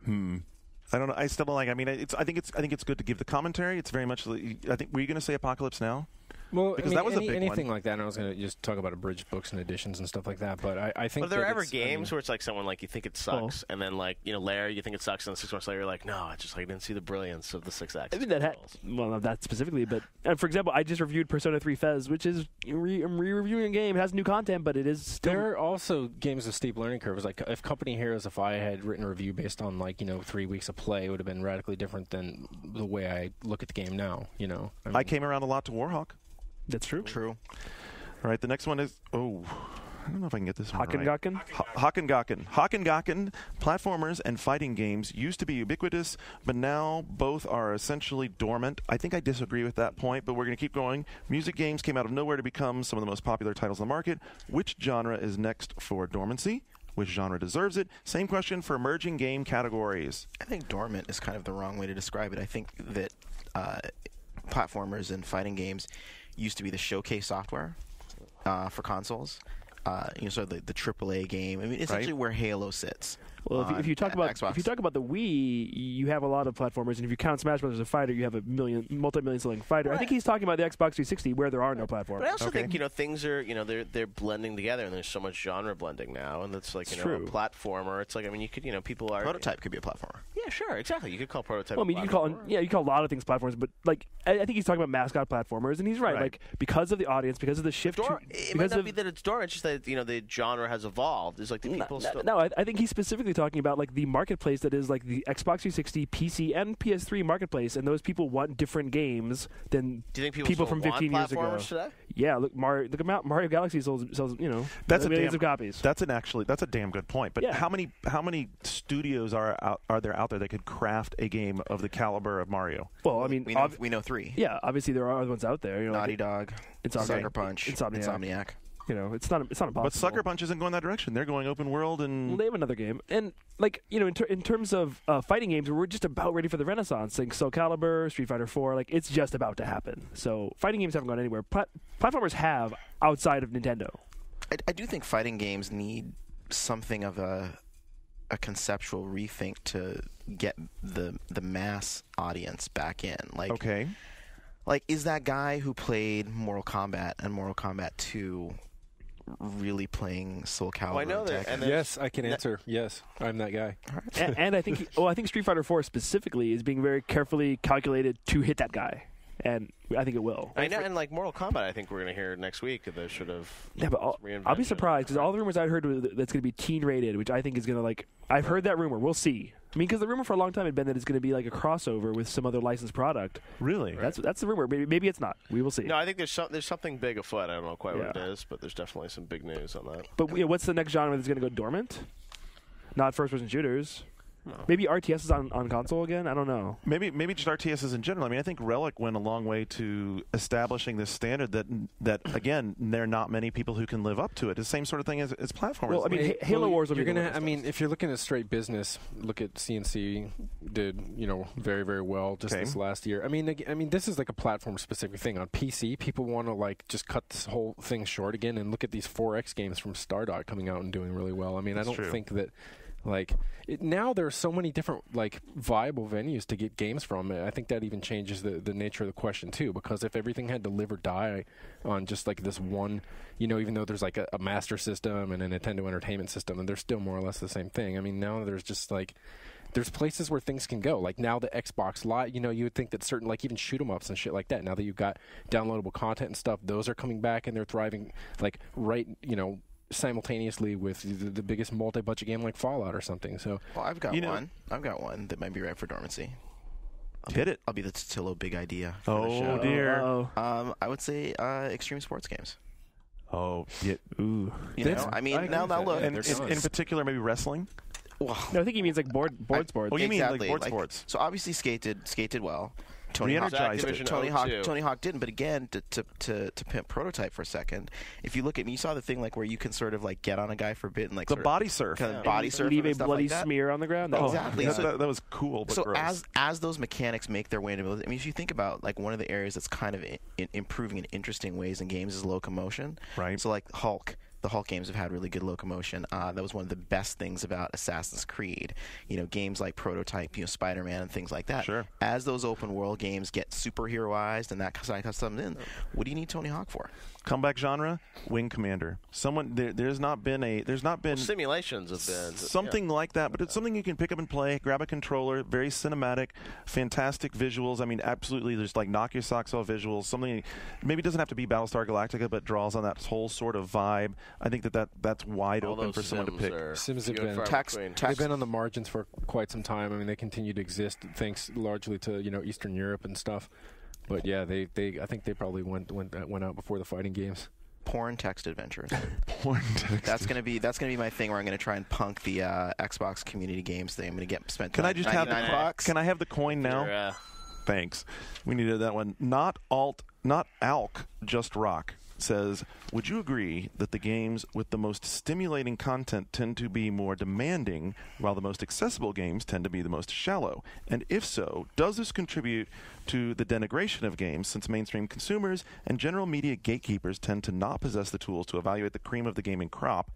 Speaker 1: I don't know. I still don't like. I mean, I think it's good to give the commentary. It's very much. I think. Were you going to say Apocalypse Now?
Speaker 5: Well,
Speaker 1: Because that was a big
Speaker 5: anything
Speaker 1: one.
Speaker 5: like that. And I was going to just talk about abridged books and editions and stuff like that. But I think.
Speaker 7: Are there
Speaker 5: that
Speaker 7: ever
Speaker 5: it's-
Speaker 7: games where it's like someone like you think it sucks, and then like Lair, you think it sucks, and then 6 months later you're like, no, I just like didn't see the brilliance of the 6 axis.
Speaker 4: I think that well, not that specifically, but for example, I just reviewed Persona 3 Fez, which is I'm re-reviewing a game. It has new content, but it is still.
Speaker 5: There are also games with steep learning curves. Like if Company Heroes, if I had written a review based on 3 weeks of play, it would have been radically different than the way I look at the game now.
Speaker 1: I came around a lot to Warhawk.
Speaker 4: That's true.
Speaker 2: True.
Speaker 1: All right, the next one is I don't know if I can get this one right.
Speaker 4: Hakengaken?
Speaker 1: Hakengaken. Platformers and fighting games used to be ubiquitous, but now both are essentially dormant. I think I disagree with that point, but we're going to keep going. Music games came out of nowhere to become some of the most popular titles on the market. Which genre is next for dormancy? Which genre deserves it? Same question for emerging game categories.
Speaker 2: I think dormant is kind of the wrong way to describe it. I think that platformers and fighting games used to be the showcase software for consoles. So the AAA game. I mean, essentially where Halo sits.
Speaker 4: Well, if you talk about
Speaker 2: Xbox.
Speaker 4: if you talk about the Wii, you have a lot of platformers, and if you count Smash Bros. As a fighter, you have a multi-million selling fighter. I think he's talking about the Xbox 360, where there are no platforms.
Speaker 7: But I also think things are they're blending together, and there's so much genre blending now, and it's like a platformer. It's like you could people are
Speaker 2: Prototype could be a platformer.
Speaker 7: Yeah, sure, exactly. You could call Prototype.
Speaker 4: Well, I mean, you can call a lot of things platforms, but I think he's talking about mascot platformers, and he's right. Like because of the audience, because of the shift.
Speaker 7: It might not be that it's dormant; it's just that the genre has evolved. It's like the people still.
Speaker 4: No, I think he's specifically talking about like the marketplace that is like the Xbox 360, PC, and PS3 marketplace, and those people want different games than
Speaker 7: Do you think people
Speaker 4: from 15 years ago.
Speaker 7: Today?
Speaker 4: Yeah, look at Mario Galaxy sells millions of copies.
Speaker 1: That's a damn good point. But
Speaker 4: Yeah.
Speaker 1: how many studios are there out there that could craft a game of the caliber of Mario?
Speaker 4: Well, I mean,
Speaker 2: We know 3.
Speaker 4: yeah, obviously there are other ones out there.
Speaker 2: Naughty Dog, Sucker Punch, Insomniac.
Speaker 4: It's not impossible.
Speaker 1: But Sucker Punch isn't going that direction. They're going open world and.
Speaker 4: Well, they have another game, and in terms of fighting games, we're just about ready for the renaissance. Like Soul Calibur, Street Fighter 4, it's just about to happen. So fighting games haven't gone anywhere. Platformers have outside of Nintendo.
Speaker 2: I do think fighting games need something of a conceptual rethink to get the mass audience back in.
Speaker 1: Okay.
Speaker 2: Is that guy who played Mortal Kombat and Mortal Kombat 2 really playing Soul Calibur?
Speaker 7: Well, I know that. And
Speaker 5: Yes, I can answer. Yes, I'm that guy.
Speaker 4: and I think I think Street Fighter 4 specifically is being very carefully calculated to hit that guy, and I think it will.
Speaker 7: I know, and Mortal Kombat, I think we're going to hear next week. They're sort of
Speaker 4: Yeah, but I'll be surprised because all the rumors I heard was that's going to be teen rated, which I think is going to I've heard that rumor. We'll see. I mean, because the rumor for a long time had been that it's going to be like a crossover with some other licensed product.
Speaker 1: Really?
Speaker 4: That's the rumor. Maybe it's not. We will see.
Speaker 7: No, I think there's something big afoot. I don't know quite what it is, but there's definitely some big news on that.
Speaker 4: But what's the next genre that's going to go dormant? Not first-person shooters. No. Maybe RTS is on console again? I don't know.
Speaker 1: Maybe just RTSs in general. I mean, I think Relic went a long way to establishing this standard that again, there are not many people who can live up to it. It's the same sort of thing as platformers.
Speaker 4: Well, I mean, Halo Wars will be
Speaker 5: if you're looking at straight business, look at CNC did, very, very well just this last year. I mean, this is like a platform-specific thing. On PC, people want to just cut this whole thing short again and look at these 4X games from Stardot coming out and doing really well. I mean,
Speaker 1: That's
Speaker 5: I don't
Speaker 1: true.
Speaker 5: think that now there are so many different viable venues to get games from. I think that even changes the nature of the question too, because if everything had to live or die on just this one, even though there's a Master System and a Nintendo Entertainment System, and they're still more or less the same thing. I mean, now there's just there's places where things can go. Now the Xbox Live, you would think that certain even shoot 'em ups and shit like that. Now that you've got downloadable content and stuff, those are coming back and they're thriving simultaneously with the biggest multi-budget game like Fallout or something. So,
Speaker 2: well, I've got one. I've got one that might be right for dormancy.
Speaker 1: Hit it.
Speaker 2: I'll be the Totillo big idea. For the
Speaker 1: Oh
Speaker 2: show.
Speaker 1: dear.
Speaker 2: I would say extreme sports games.
Speaker 1: Oh yeah. Ooh.
Speaker 2: I mean, now look.
Speaker 1: And in particular, maybe wrestling.
Speaker 2: Well,
Speaker 4: No, I think he means board sports.
Speaker 1: Oh, you mean
Speaker 2: exactly.
Speaker 1: board sports?
Speaker 2: So obviously skated well. Tony Hawk
Speaker 1: re-energized it.
Speaker 2: Tony Hawk didn't, but again, to pimp Prototype for a second, if you look at, you saw the thing like where you can sort of like get on a guy for a bit and like
Speaker 1: The body surf.
Speaker 2: kind of body surf,
Speaker 4: Leave
Speaker 2: and
Speaker 4: a
Speaker 2: stuff
Speaker 4: bloody
Speaker 2: like that.
Speaker 4: smear on the ground.
Speaker 2: Exactly.
Speaker 1: That was cool, but
Speaker 2: So
Speaker 1: gross.
Speaker 2: as those mechanics make their way into, I mean, if you think about like one of the areas that's kind of improving in interesting ways in games is locomotion.
Speaker 1: Right.
Speaker 2: So like Hulk. The Hulk games have had really good locomotion. That was one of the best things about Assassin's Creed. You know, games like Prototype, Spider-Man, and things like that.
Speaker 1: Sure.
Speaker 2: As those open world games get superheroized and that kind of stuff in, what do you need Tony Hawk for?
Speaker 1: Comeback genre, Wing Commander. There's not been
Speaker 7: Simulations have been
Speaker 1: something like that, but it's something you can pick up and play. Grab a controller, very cinematic, fantastic visuals. I mean, absolutely, there's like knock your socks off visuals. Something maybe doesn't have to be Battlestar Galactica, but draws on that whole sort of vibe. I think that's wide
Speaker 7: All
Speaker 1: open
Speaker 7: those
Speaker 1: for someone to
Speaker 7: Sims
Speaker 1: pick.
Speaker 7: are
Speaker 5: Sims have
Speaker 7: few and
Speaker 5: been-
Speaker 7: far
Speaker 2: Tax-
Speaker 7: between.
Speaker 5: They've been on the margins for quite some time. I mean, they continue to exist thanks largely to Eastern Europe and stuff. But yeah, I think they probably went out before the fighting games.
Speaker 2: Porn text adventures.
Speaker 1: Porn text.
Speaker 2: That's gonna be my thing where I'm gonna try and punk the Xbox community games thing. I'm gonna spend.
Speaker 1: Can I just have
Speaker 2: $99?
Speaker 1: Can I have the coin now?
Speaker 7: You're,
Speaker 1: Thanks. We needed that one. Not Alk, just Rock says, would you agree that the games with the most stimulating content tend to be more demanding, while the most accessible games tend to be the most shallow? And if so, does this contribute to the denigration of games, since mainstream consumers and general media gatekeepers tend to not possess the tools to evaluate the cream of the gaming crop?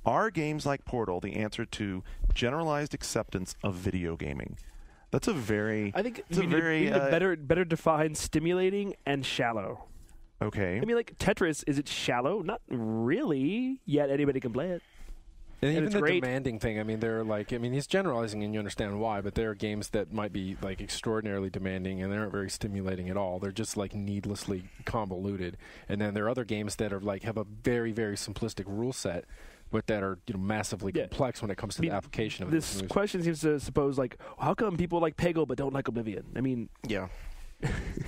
Speaker 1: Are games like Portal the answer to generalized acceptance of video gaming? That's a very...
Speaker 4: I think
Speaker 1: it's a very
Speaker 4: we need to better define stimulating and shallow.
Speaker 1: okay.
Speaker 4: I mean, like Tetris, is it shallow? Not really. Yet anybody can play it.
Speaker 5: And even
Speaker 4: it's
Speaker 5: the
Speaker 4: great.
Speaker 5: demanding thing, I mean, he's generalizing and you understand why, but there are games that might be like extraordinarily demanding and they aren't very stimulating at all. They're just like needlessly convoluted. And then there are other games that are like have a very, very simplistic rule set, but that are massively complex when it comes to the application of
Speaker 4: this
Speaker 5: those moves.
Speaker 4: question seems to suppose like, how come people like Peggle but don't like Oblivion? I mean,
Speaker 2: Yeah.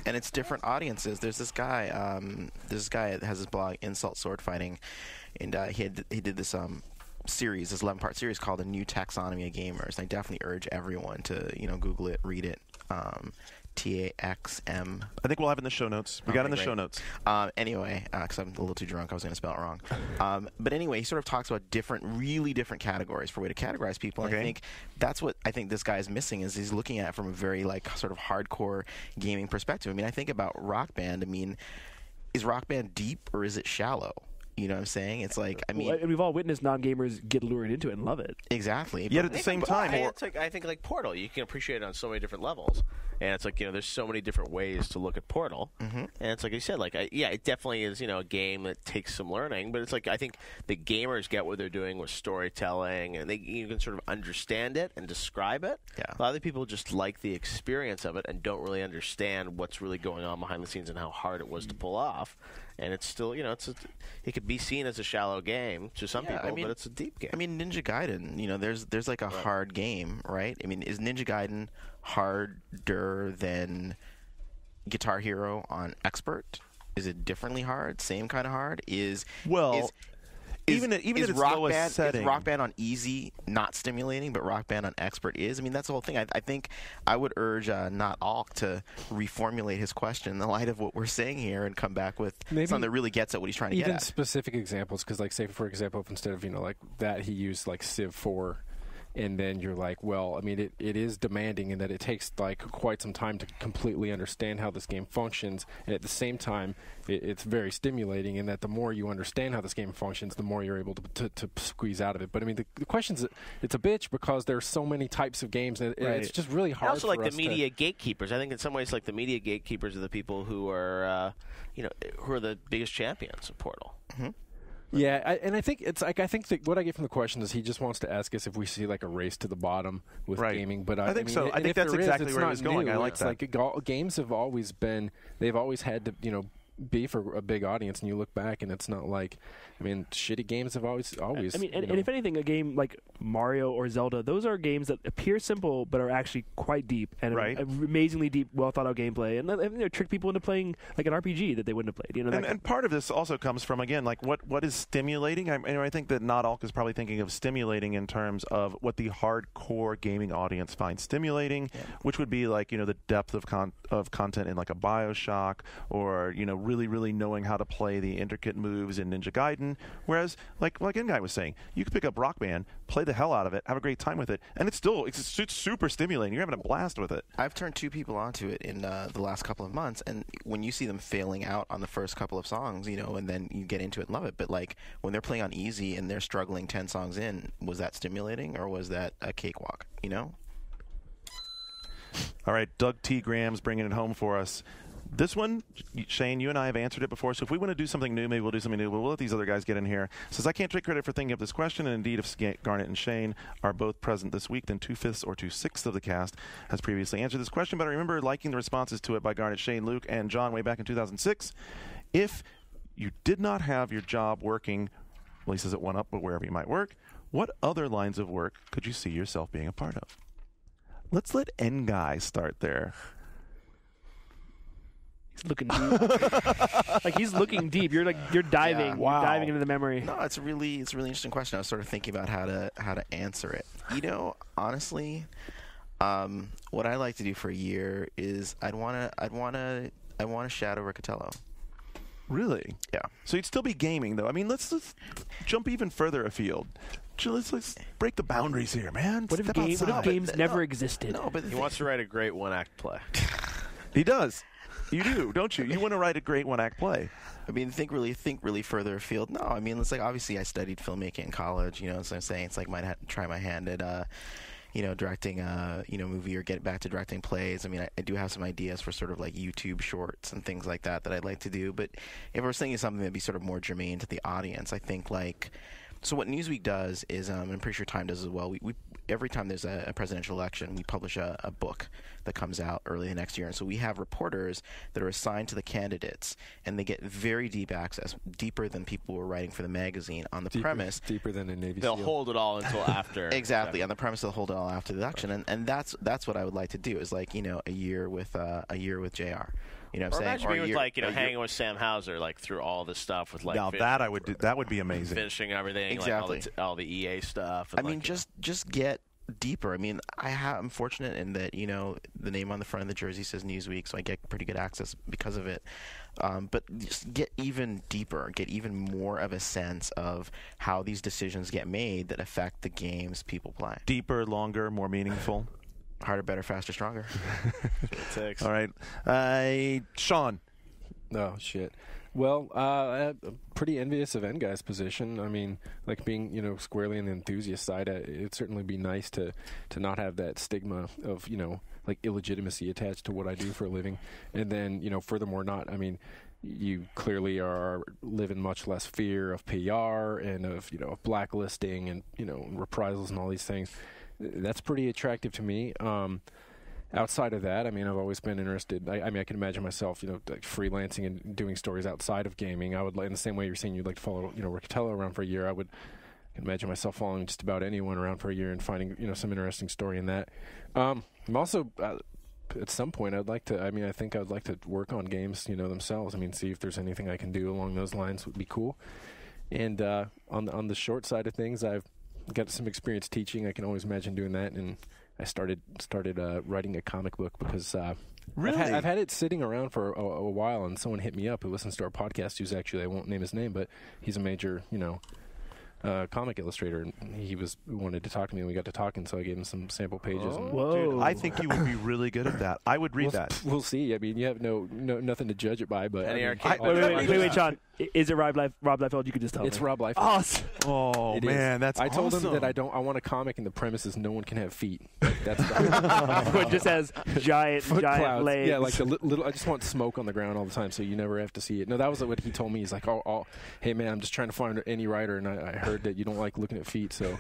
Speaker 2: And it's different audiences. There's this guy that has his blog, Insult Sword Fighting, and he did this series, this 11-part series called A New Taxonomy of Gamers. And I definitely urge everyone to Google it, read it. TAXM.
Speaker 1: I think we'll have it in the show notes. We got it in the
Speaker 2: great.
Speaker 1: show notes.
Speaker 2: Anyway, because I'm a little too drunk, I was going to spell it wrong. But anyway, he sort of talks about really different categories for a way to categorize people. And I think that's what I think this guy is missing, is he's looking at it from a very like sort of hardcore gaming perspective. I mean, I think about Rock Band. I mean, is Rock Band deep or is it shallow? You know what I'm saying? It's like, I mean,
Speaker 4: and we've all witnessed non-gamers get lured into it and love it.
Speaker 2: exactly.
Speaker 1: Yet
Speaker 2: but-
Speaker 1: at the same time,
Speaker 7: it's like, I think like Portal, you can appreciate it on so many different levels, and it's like there's so many different ways to look at Portal, and it's like you said, like it definitely is a game that takes some learning, but it's like I think the gamers get what they're doing with storytelling, and you can sort of understand it and describe it.
Speaker 2: Yeah.
Speaker 7: A lot of people just like the experience of it and don't really understand what's really going on behind the scenes and how hard it was to pull off. And it's still, it could be seen as a shallow game to some people, but it's a deep game.
Speaker 2: I mean, Ninja Gaiden, there's like a hard game, right? I mean, is Ninja Gaiden harder than Guitar Hero on Expert? Is it differently hard? Same kind of hard?
Speaker 1: Even at its lowest setting.
Speaker 2: Is Rock Band on easy not stimulating, but Rock Band on Expert is? I mean, that's the whole thing. I think I would urge Not Alk to reformulate his question in the light of what we're saying here and come back with something that really gets at what he's trying to get
Speaker 5: even
Speaker 2: at.
Speaker 5: specific examples, because like say for example, if instead of like that he used like Civ 4, and then you're like, well, I mean, it is demanding in that it takes like quite some time to completely understand how this game functions, and at the same time it's very stimulating in that the more you understand how this game functions, the more you're able to squeeze out of it. But I mean, the question's, it's a bitch because there's so many types of games, and it's just really hard.
Speaker 7: And also, like the media gatekeepers. I think in some ways, like the media gatekeepers are the people who are, who are the biggest champions of Portal.
Speaker 2: Mm-hmm.
Speaker 5: Yeah, and I think it's like that what I get from the question is he just wants to ask us if we see like a race to the bottom with gaming. But
Speaker 1: I think so. I think that's exactly where he was going. I like
Speaker 5: it's
Speaker 1: that.
Speaker 5: Like games have always been, they've always had to be for a big audience, and you look back and it's not like, I mean, shitty games have always.
Speaker 4: I mean, and if anything, a game like Mario or Zelda, those are games that appear simple but are actually quite deep and amazingly deep, well thought out gameplay, and trick people into playing like an RPG that they wouldn't have played.
Speaker 1: And part of this also comes from, again, like what is stimulating. I think that not Alk is probably thinking of stimulating in terms of what the hardcore gaming audience finds stimulating, which would be like the depth of content in like a BioShock, or really knowing how to play the intricate moves in Ninja Gaiden. Whereas, like N-Guy was saying, you could pick up Rock Band, play the hell out of it, have a great time with it, and it's super stimulating. You're having a blast with it.
Speaker 2: I've turned 2 people onto it in the last couple of months, and when you see them failing out on the first couple of songs, and then you get into it and love it, but like when they're playing on easy and they're struggling 10 songs in, was that stimulating or was that a cakewalk?
Speaker 1: All right, Doug T. Graham's bringing it home for us. This one, Shane, you and I have answered it before, so if we want to do something new, maybe we'll do something new, but we'll let these other guys get in here. Says, I can't take credit for thinking of this question, and indeed, if Garnet and Shane are both present this week, then 2/5 or 2/6 of the cast has previously answered this question, but I remember liking the responses to it by Garnet, Shane, Luke, and John way back in 2006. If you did not have your job working, well, he says at 1UP, but wherever you might work, what other lines of work could you see yourself being a part of? Let's let N-Guy start there.
Speaker 4: He's looking deep. He's looking deep. You're diving.
Speaker 2: Yeah.
Speaker 4: Wow. You're diving into the memory.
Speaker 2: No, it's a really interesting question. I was sort of thinking about how to answer it. Honestly, what I like to do for a year is I'd want to shadow Riccatello.
Speaker 1: Really?
Speaker 2: Yeah.
Speaker 1: So you'd still be gaming, though. I mean, let's jump even further afield. Let's break the boundaries here, man.
Speaker 4: What if games never existed?
Speaker 2: No, but
Speaker 3: he wants to write a great one-act play.
Speaker 1: He does. You do, don't you? You want to write a great one-act play.
Speaker 2: I mean, think really further afield. No, I mean, it's like obviously I studied filmmaking in college. So I'm saying it's like might try my hand at directing a movie or get back to directing plays. I mean, I do have some ideas for sort of like YouTube shorts and things like that I'd like to do. But if we're thinking something that'd be sort of more germane to the audience, I think so what Newsweek does is, I'm pretty sure Time does as well, we every time there's a presidential election, we publish a book that comes out early the next year. And so we have reporters that are assigned to the candidates, and they get very deep access, deeper than people were writing for the magazine, on the premise.
Speaker 5: Deeper than a Navy
Speaker 3: They'll
Speaker 5: SEAL.
Speaker 3: hold it all until after.
Speaker 2: Exactly, on the premise they'll hold it all after the election. And that's what I would like to do, is like, a year with JR. You know what I'm saying?
Speaker 3: Imagine being with hanging with Sam Hauser through all this stuff with
Speaker 1: now that I would do, that would be amazing.
Speaker 3: Finishing everything,
Speaker 2: exactly.
Speaker 3: All the EA stuff.
Speaker 2: And just get deeper. I mean, I'm fortunate in that the name on the front of the jersey says Newsweek, so I get pretty good access because of it. But just get even deeper, get even more of a sense of how these decisions get made that affect the games people play.
Speaker 1: Deeper, longer, more meaningful.
Speaker 2: Harder, better, faster, stronger.
Speaker 1: All right. Sean.
Speaker 5: Oh, shit. Well, I'm pretty envious of N-Guy's position. I mean, like being, squarely on the enthusiast side, it'd certainly be nice to not have that stigma of, like illegitimacy attached to what I do for a living. And then, furthermore, you clearly are living much less fear of PR and of, blacklisting and, reprisals and all these things. That's pretty attractive to me. Outside of that, I've always been interested. I can imagine myself, like freelancing and doing stories outside of gaming. I would, in the same way you're saying you'd like to follow, Riccatello around for a year. I can imagine myself following just about anyone around for a year and finding, some interesting story in that. I'm also, at some point, I think I would like to work on games, themselves. See if there's anything I can do along those lines would be cool. And on the short side of things, I've got some experience teaching. I can always imagine doing that, and I started writing a comic book because
Speaker 1: really?
Speaker 5: I've had it sitting around for a while, and someone hit me up who listens to our podcast, who's actually, I won't name his name, but he's a major comic illustrator, and he wanted to talk to me, and we got to talking, so I gave him some sample pages.
Speaker 1: Dude, I think you would be really good at that. I would read that.
Speaker 5: We'll see. You have no nothing to judge it by, but
Speaker 4: wait, Sean. Is it Rob Liefeld? You could just tell
Speaker 5: It's
Speaker 4: me.
Speaker 5: Rob Liefeld.
Speaker 1: Awesome. Oh,
Speaker 5: It
Speaker 1: man,
Speaker 5: is.
Speaker 1: that's
Speaker 5: I told
Speaker 1: awesome.
Speaker 5: him that I want a comic, and the premise is no one can have feet. That's
Speaker 4: It just has giant
Speaker 5: foot clouds.
Speaker 4: legs.
Speaker 5: Yeah, like the little. I just want smoke on the ground all the time, so you never have to see it. No, that was what he told me. He's like, oh, hey man, I'm just trying to find any writer, and I heard that you don't like looking at feet, so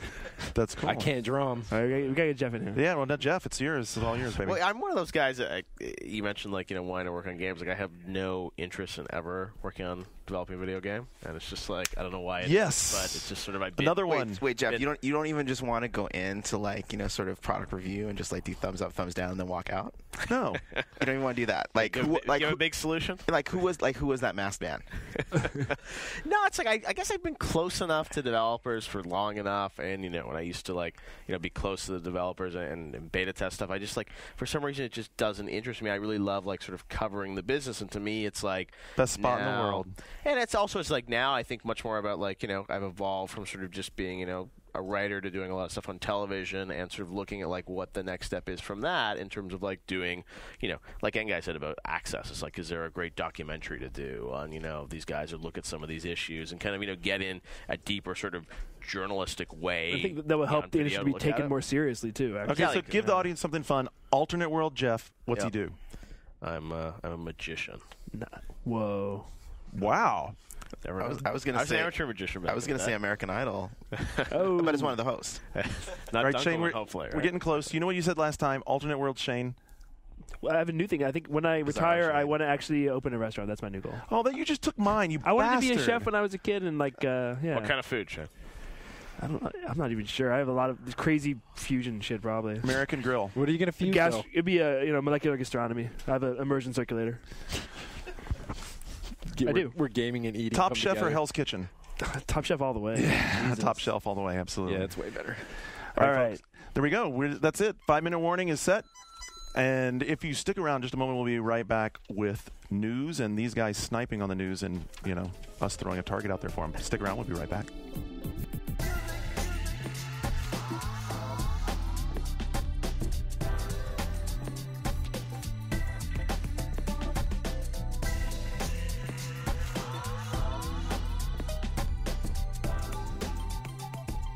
Speaker 1: That's cool.
Speaker 5: I can't draw them.
Speaker 4: All right, we gotta get Jeff in here.
Speaker 1: Yeah, well, now, Jeff, it's yours. It's all yours, baby.
Speaker 7: Well, I'm one of those guys that you mentioned, like, wanting to work on games. Like, I have no interest in ever working on developing a video game, and it's just like I don't know why.
Speaker 1: Yes.
Speaker 7: But it's just sort of
Speaker 1: Another one.
Speaker 2: Wait, Jeff, you don't even just want to go into like sort of product review and just like do thumbs up, thumbs down, and then walk out.
Speaker 1: No.
Speaker 2: You don't even want to do that. Like,
Speaker 7: You have a big solution?
Speaker 2: who was that masked man?
Speaker 7: No, it's like I guess I've been close enough to developers for long enough, and when I used to be close to the developers and beta test stuff, I just for some reason it just doesn't interest me. I really love sort of covering the business, and to me it's like
Speaker 1: Best spot in the
Speaker 7: now-
Speaker 1: world.
Speaker 7: And it's like now I think much more about I've evolved from sort of just being a writer to doing a lot of stuff on television and sort of looking at what the next step is from that in terms of doing like Engai said about Access. It's like, is there a great documentary to do on these guys, or look at some of these issues and kind of get in a deeper sort of journalistic way.
Speaker 4: I think that will help
Speaker 7: on
Speaker 4: the
Speaker 7: video
Speaker 4: industry
Speaker 7: to
Speaker 4: be
Speaker 7: look
Speaker 4: taken
Speaker 7: at it.
Speaker 4: more seriously too. Actually.
Speaker 1: Okay,
Speaker 7: Yeah,
Speaker 1: so
Speaker 7: like,
Speaker 1: give the audience something fun. Alternate world, Jeff. What's
Speaker 7: Yep.
Speaker 1: he do?
Speaker 7: I'm a magician.
Speaker 4: Whoa.
Speaker 1: Wow.
Speaker 2: I was gonna
Speaker 7: an
Speaker 2: say
Speaker 7: amateur magician.
Speaker 2: I was gonna say American Idol,
Speaker 4: Oh.
Speaker 2: but it's one of the hosts.
Speaker 7: Not
Speaker 1: Right,
Speaker 7: Duncan,
Speaker 1: Shane,
Speaker 7: hopefully.
Speaker 1: we're getting close. You know what you said last time? Alternate world, Shane.
Speaker 4: Well, I have a new thing. I think when I retire, I want to actually open a restaurant. That's my new goal.
Speaker 1: Oh, that you just took mine, you
Speaker 4: I wanted to
Speaker 1: bastard.
Speaker 4: be a chef when I was a kid, and yeah.
Speaker 7: What kind of food, Shane?
Speaker 4: I'm not even sure. I have a lot of crazy fusion shit, probably.
Speaker 1: American Grill.
Speaker 5: What are you gonna fuse? though?
Speaker 4: It'd be molecular gastronomy. I have an immersion circulator. I do.
Speaker 5: We're gaming and eating.
Speaker 1: Top
Speaker 5: come
Speaker 1: Chef
Speaker 5: together.
Speaker 1: or Hell's Kitchen?
Speaker 4: Top Chef all the way.
Speaker 1: Top Shelf all the way, absolutely.
Speaker 5: Yeah, it's way better.
Speaker 1: All
Speaker 4: All
Speaker 1: right,
Speaker 4: right.
Speaker 1: folks. There we go. That's it. 5-minute warning is set. And if you stick around just a moment, we'll be right back with news and these guys sniping on the news and, us throwing a target out there for them. Stick around. We'll be right back.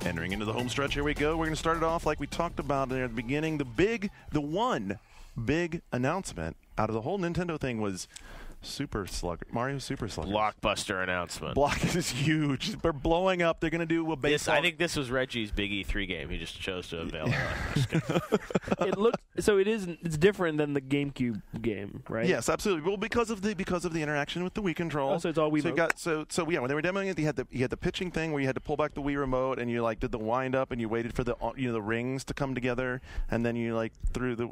Speaker 1: Entering into the home stretch, here we go. We're going to start it off like we talked about there at the beginning. The one big announcement out of the whole Nintendo thing was Mario Super Slugger.
Speaker 7: Blockbuster announcement.
Speaker 1: Block is huge. They're blowing up. They're going to do a baseball.
Speaker 7: I think this was Reggie's Big E3 game. He just chose to avail it.
Speaker 4: It's different than the GameCube game, right?
Speaker 1: Yes, absolutely. Well, because of the interaction with the Wii control.
Speaker 4: Oh, so it's all Wiimote.
Speaker 1: So you got yeah. When they were demoing it, you had the pitching thing where you had to pull back the Wii remote and you did the wind up and you waited for the the rings to come together and then you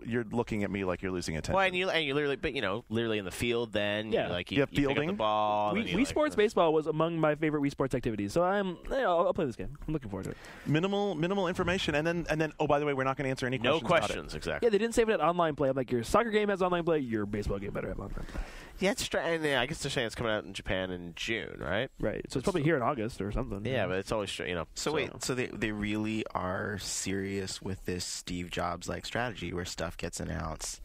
Speaker 1: you're looking at me like you're losing attention.
Speaker 7: Well, and you literally, but literally in the field. Then
Speaker 4: Yeah.
Speaker 7: you
Speaker 1: have
Speaker 7: pick up
Speaker 1: fielding?
Speaker 7: the ball.
Speaker 4: Wii Sports Baseball was among my favorite Wii Sports activities, so I'll play this game. I'm looking forward to it.
Speaker 1: Minimal information, and then oh, by the way, we're not going to answer any
Speaker 7: No
Speaker 1: questions. about it.
Speaker 7: questions, exactly.
Speaker 4: Yeah, they didn't save it at online play. I'm like, your soccer game has online play, your baseball game better have online play.
Speaker 7: Yeah, it's and I guess they're saying it's coming out in Japan in June, right?
Speaker 4: Right. So it's probably here in August or something.
Speaker 7: Yeah, but it's always
Speaker 2: So wait, so they really are serious with this Steve Jobs like strategy where stuff gets announced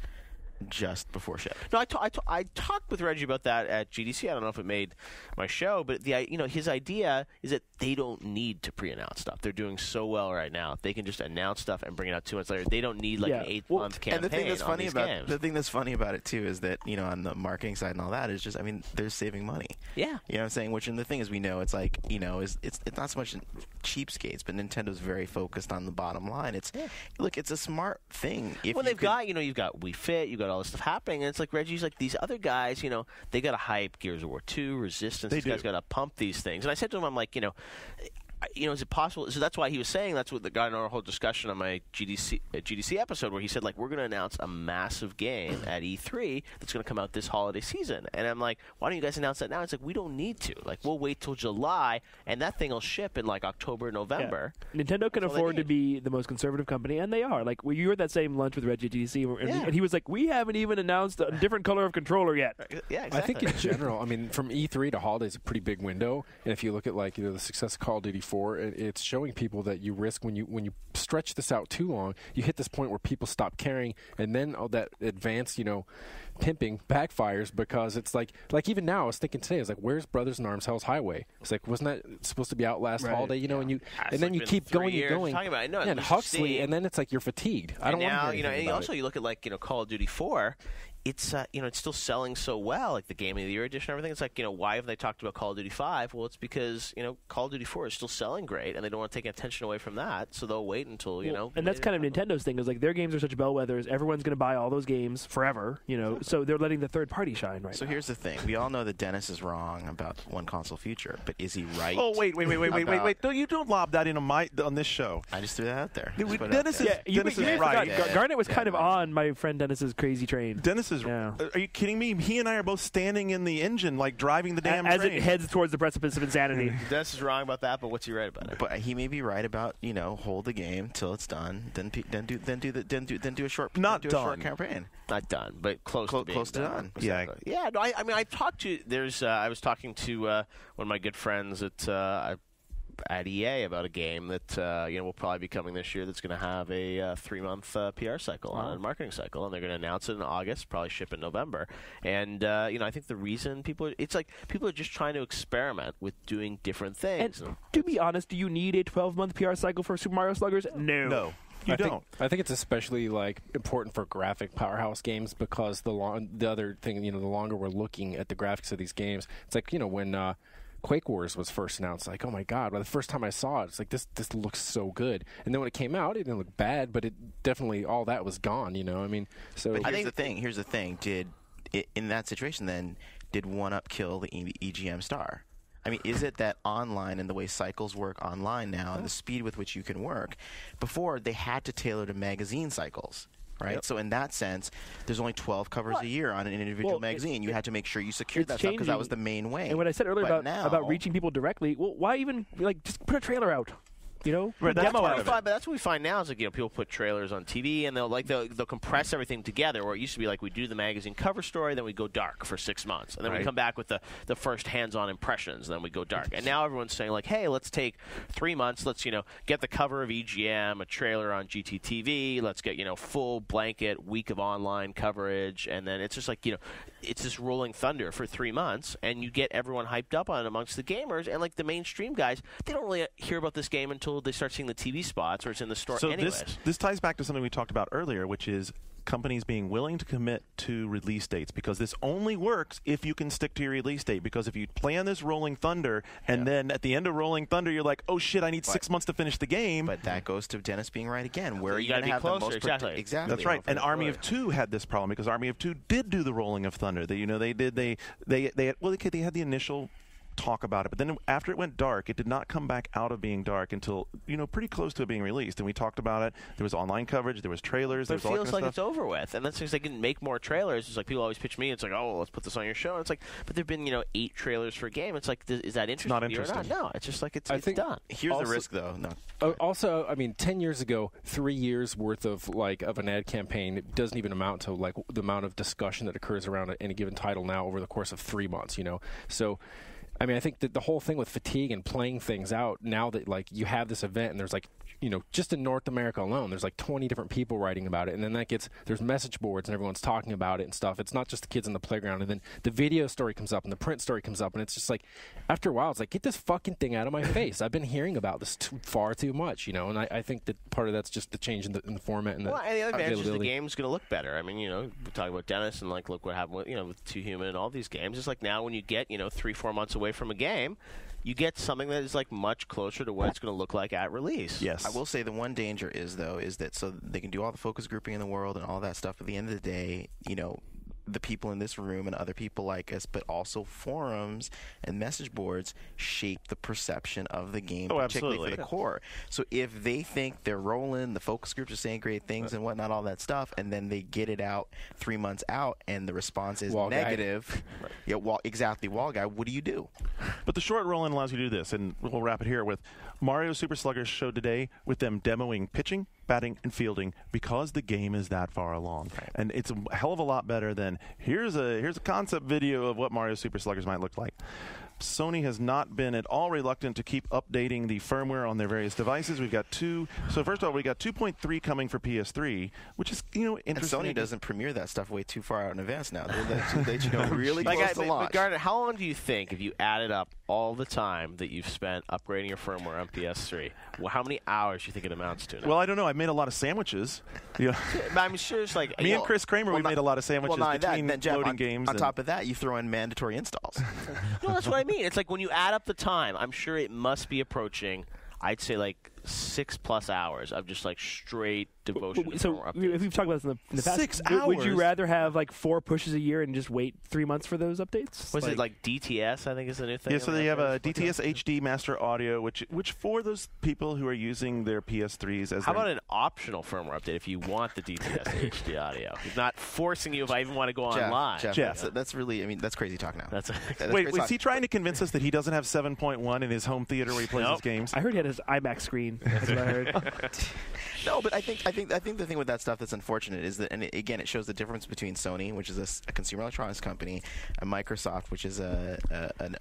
Speaker 2: just before ship.
Speaker 7: No, I talked with Reggie about that at GDC. I don't know if it made my show, but his idea is that they don't need to pre-announce stuff. They're doing so well right now. They can just announce stuff and bring it out 2 months later. They don't need an 8-month campaign.
Speaker 2: And the thing that's funny about it too is that on the marketing side and all that is just they're saving money.
Speaker 7: Yeah,
Speaker 2: You know what I'm saying? Which, and the thing is, we know it's like, it's not so much cheapskates, but Nintendo's very focused on the bottom line. It's a smart thing.
Speaker 7: They've got you've got Wii Fit, you've got all this stuff happening, and it's like Reggie's like these other guys. They got to hype Gears of War 2, Resistance. These guys got to pump these things. And I said to him, I'm like, is it possible? So that's why he was saying that's what got in our whole discussion on my GDC episode where he said we're going to announce a massive game at E3 that's going to come out this holiday season. And I'm like, why don't you guys announce that now? It's like we don't need to. We'll wait till July and that thing will ship in October, November.
Speaker 4: Yeah. Nintendo can
Speaker 7: That's all they
Speaker 4: afford to
Speaker 7: need.
Speaker 4: be the most conservative company, and they are. You were at that same lunch with Reggie at GDC, and he was like, "We haven't even announced a different color of controller yet."
Speaker 7: Yeah, exactly.
Speaker 5: I think in general, from E3 to holiday is a pretty big window. And if you look at the success of Call of Duty for. It's showing people that you risk when you stretch this out too long, you hit this point where people stop caring, and then all that advanced, pimping backfires, because it's like even now I was thinking today, I was like, where's Brothers in Arms Hell's Highway? It's like, wasn't that supposed to be out last holiday, and then you keep going and going. And Huxley, and then it's like you're fatigued. I don't want to hear anything about it.
Speaker 7: You look at Call of Duty 4. It's it's still selling so well, like the Game of the Year edition and everything. It's like, why have they talked about Call of Duty 5? Well, it's because Call of Duty 4 is still selling great, and they don't want to take attention away from that, so they'll wait until
Speaker 4: And that's kind of Nintendo's thing, is like their games are such bellwethers. Everyone's going to buy all those games forever, So they're letting the third party shine right now.
Speaker 2: So here's the thing: we all know that Dennis is wrong about one console future, but is he right?
Speaker 1: Oh wait! No, you don't lob that into on this show.
Speaker 2: I just threw that out there.
Speaker 1: Dennis is right.
Speaker 4: Garnet was kind of on my friend Dennis's crazy train.
Speaker 1: Dennis is. Are you kidding me? He and I are both standing in the engine, like driving the damn
Speaker 4: train. As it
Speaker 1: train.
Speaker 4: heads towards the precipice of insanity.
Speaker 7: Dennis is wrong about that, but what's he right about it?
Speaker 2: But he may be right about hold the game till it's done, then do a short campaign.
Speaker 7: Not done, but close to done.
Speaker 2: Exactly.
Speaker 7: Yeah. No, I mean, I talked to. I was talking to one of my good friends at EA about a game that will probably be coming this year. That's going to have a 3-month PR cycle on it, marketing cycle, and they're going to announce it in August, probably ship in November. And I think the reason people are just trying to experiment with doing different things.
Speaker 4: And to be honest, do you need a 12-month PR cycle for Super Mario Sluggers? No.
Speaker 1: You don't.
Speaker 5: I think it's especially important for graphic powerhouse games, because the other thing, the longer we're looking at the graphics of these games, it's like when Quake Wars was first announced, like, oh my god, the first time I saw it, it's like, this looks so good. And then when it came out, it didn't look bad, but it definitely, all that was gone, I mean, so.
Speaker 2: But here's the thing, in that situation then, did 1UP kill the EGM star? I mean, is it that online and the way cycles work online now and the speed with which you can work, before they had to tailor to magazine cycles? Right, yep. So in that sense, there's only 12 covers a year on an individual magazine. You had to make sure you secured that stuff, because that was the main way.
Speaker 4: And what I said earlier about reaching people directly, well, why even just put a trailer out?
Speaker 7: Right, demo out of it. But that's what we find now is people put trailers on TV, and they'll compress everything together. Where it used to be we do the magazine cover story, then we go dark for 6 months, and then we come back with the first hands-on impressions, and then we go dark. And now everyone's saying hey, let's take 3 months, let's get the cover of EGM, a trailer on GTTV, let's get full blanket week of online coverage, and then it's just it's this rolling thunder for 3 months, and you get everyone hyped up on it amongst the gamers, and the mainstream guys, they don't really hear about this game until they start seeing the TV spots or it's in the store anyways.
Speaker 1: So this ties back to something we talked about earlier, which is companies being willing to commit to release dates, because this only works if you can stick to your release date. Because if you plan this Rolling Thunder and then at the end of Rolling Thunder you're like, oh shit, I need 6 months to finish the game.
Speaker 2: But that goes to Dennis being right again. Where are you
Speaker 7: going to
Speaker 2: have
Speaker 7: closer,
Speaker 2: the most
Speaker 7: exactly.
Speaker 1: That's right. And Army of Two had this problem, because Army of Two did do the Rolling of Thunder. They had the initial talk about it, but then after it went dark, it did not come back out of being dark until pretty close to it being released. And we talked about it. There was online coverage, there was trailers.
Speaker 7: But
Speaker 1: there was
Speaker 7: it feels
Speaker 1: all
Speaker 7: like
Speaker 1: it's
Speaker 7: over with, and that's because they can make more trailers. It's like people always pitch me. It's like, oh, let's put this on your show. And it's like, but there've been 8 trailers for a game. It's like, is that interesting?
Speaker 1: Not interesting.
Speaker 7: Or not? No, it's just it's done.
Speaker 2: Here's the risk, though. No.
Speaker 5: Also, I mean, 10 years ago, 3 years worth of an ad campaign, it doesn't even amount to the amount of discussion that occurs around any given title now over the course of 3 months. So. I mean, I think that the whole thing with fatigue and playing things out, now that you have this event and there's just in North America alone, there's 20 different people writing about it, and then there's message boards and everyone's talking about it and stuff. It's not just the kids in the playground, and then the video story comes up and the print story comes up, and it's just after a while, it's get this fucking thing out of my face. I've been hearing about this far too much, and I think that part of that's just the change in the format and the
Speaker 7: and the other advantage is the game's going to look better. I mean, we're talking about Dennis and look what happened with Too Human and all these games. It's now when you get 3-4 months away from a game, you get something that is much closer to what it's going to look like at release.
Speaker 1: Yes.
Speaker 2: I will say the one danger is that so they can do all the focus grouping in the world and all that stuff. At the end of the day, the people in this room and other people like us, but also forums and message boards shape the perception of the game, particularly for the core. So if they think they're rolling, the focus groups are saying great things and whatnot, all that stuff, and then they get it out 3 months out and the response is negative. Exactly, wall guy, what do you do?
Speaker 1: But the short roll-in allows you to do this, and we'll wrap it here with Mario Super Sluggers showed today with them demoing pitching, batting, and fielding, because the game is that far along. Right. And it's a hell of a lot better than here's a concept video of what Mario Super Sluggers might look like. Sony has not been at all reluctant to keep updating the firmware on their various devices. We've got So first of all, we got 2.3 coming for PS3 which is interesting.
Speaker 2: And Sony doesn't premiere that stuff way too far out in advance now. They let you know really close to launch.
Speaker 7: Gardner, how long do you think, if you added up all the time that you've spent upgrading your firmware on PS3, how many hours do you think it amounts to now?
Speaker 1: Well, I don't know. I've made a lot of sandwiches.
Speaker 7: I'm sure it's like
Speaker 1: me and Chris Kramer, we made a lot of sandwiches between loading games.
Speaker 2: On top of that, you throw in mandatory installs.
Speaker 7: No, that's what I mean. It's like when you add up the time, I'm sure it must be approaching, I'd say, like 6+ hours of just like straight devotion.
Speaker 4: So if we've talked about this in the past,
Speaker 1: 6
Speaker 4: would you
Speaker 1: hours?
Speaker 4: rather have like 4 pushes a year and just wait 3 months for those updates?
Speaker 7: Was it like DTS? I think is the new thing.
Speaker 1: Yeah, so they have a DTS HD Master Audio, which for those people who are using their PS3s as
Speaker 7: how about an optional firmware update if you want the DTS HD audio? It's not forcing you if I even want to go online.
Speaker 2: Jeff, that's really, that's crazy talk now.
Speaker 7: That's
Speaker 1: Wait, was he trying to convince us that he doesn't have 7.1 in his home theater where he plays his games?
Speaker 4: I heard he had his IMAX screen. That's what I heard.
Speaker 2: No, but I think the thing with that stuff that's unfortunate is that, and again, it shows the difference between Sony, which is a consumer electronics company, and Microsoft, which is an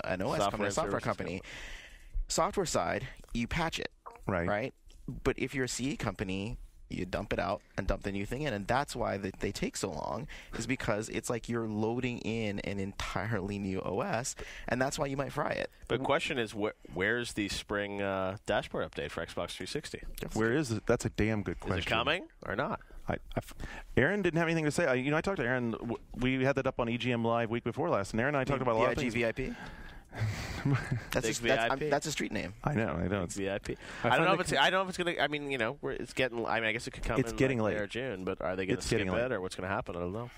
Speaker 2: OS company, a software company. Software side, you patch it, right? But if you're a CE company, you dump it out and dump the new thing in, and that's why they take so long, is because it's like you're loading in an entirely new OS, and that's why you might fry it.
Speaker 7: The question is, where's the spring dashboard update for Xbox 360?
Speaker 1: Where is it? That's a damn good question.
Speaker 7: Is it coming or not?
Speaker 1: Aaron didn't have anything to say. I talked to Aaron. We had that up on EGM Live week before last, and Aaron and I talked about a lot of things.
Speaker 2: VIP? That's a street name.
Speaker 1: I know. It's
Speaker 7: VIP. I don't know if it's going to. I mean, it's getting. I mean, I guess it could come.
Speaker 1: It's getting late.
Speaker 7: May or June, but are they going to skip it, or what's going to happen? I don't know.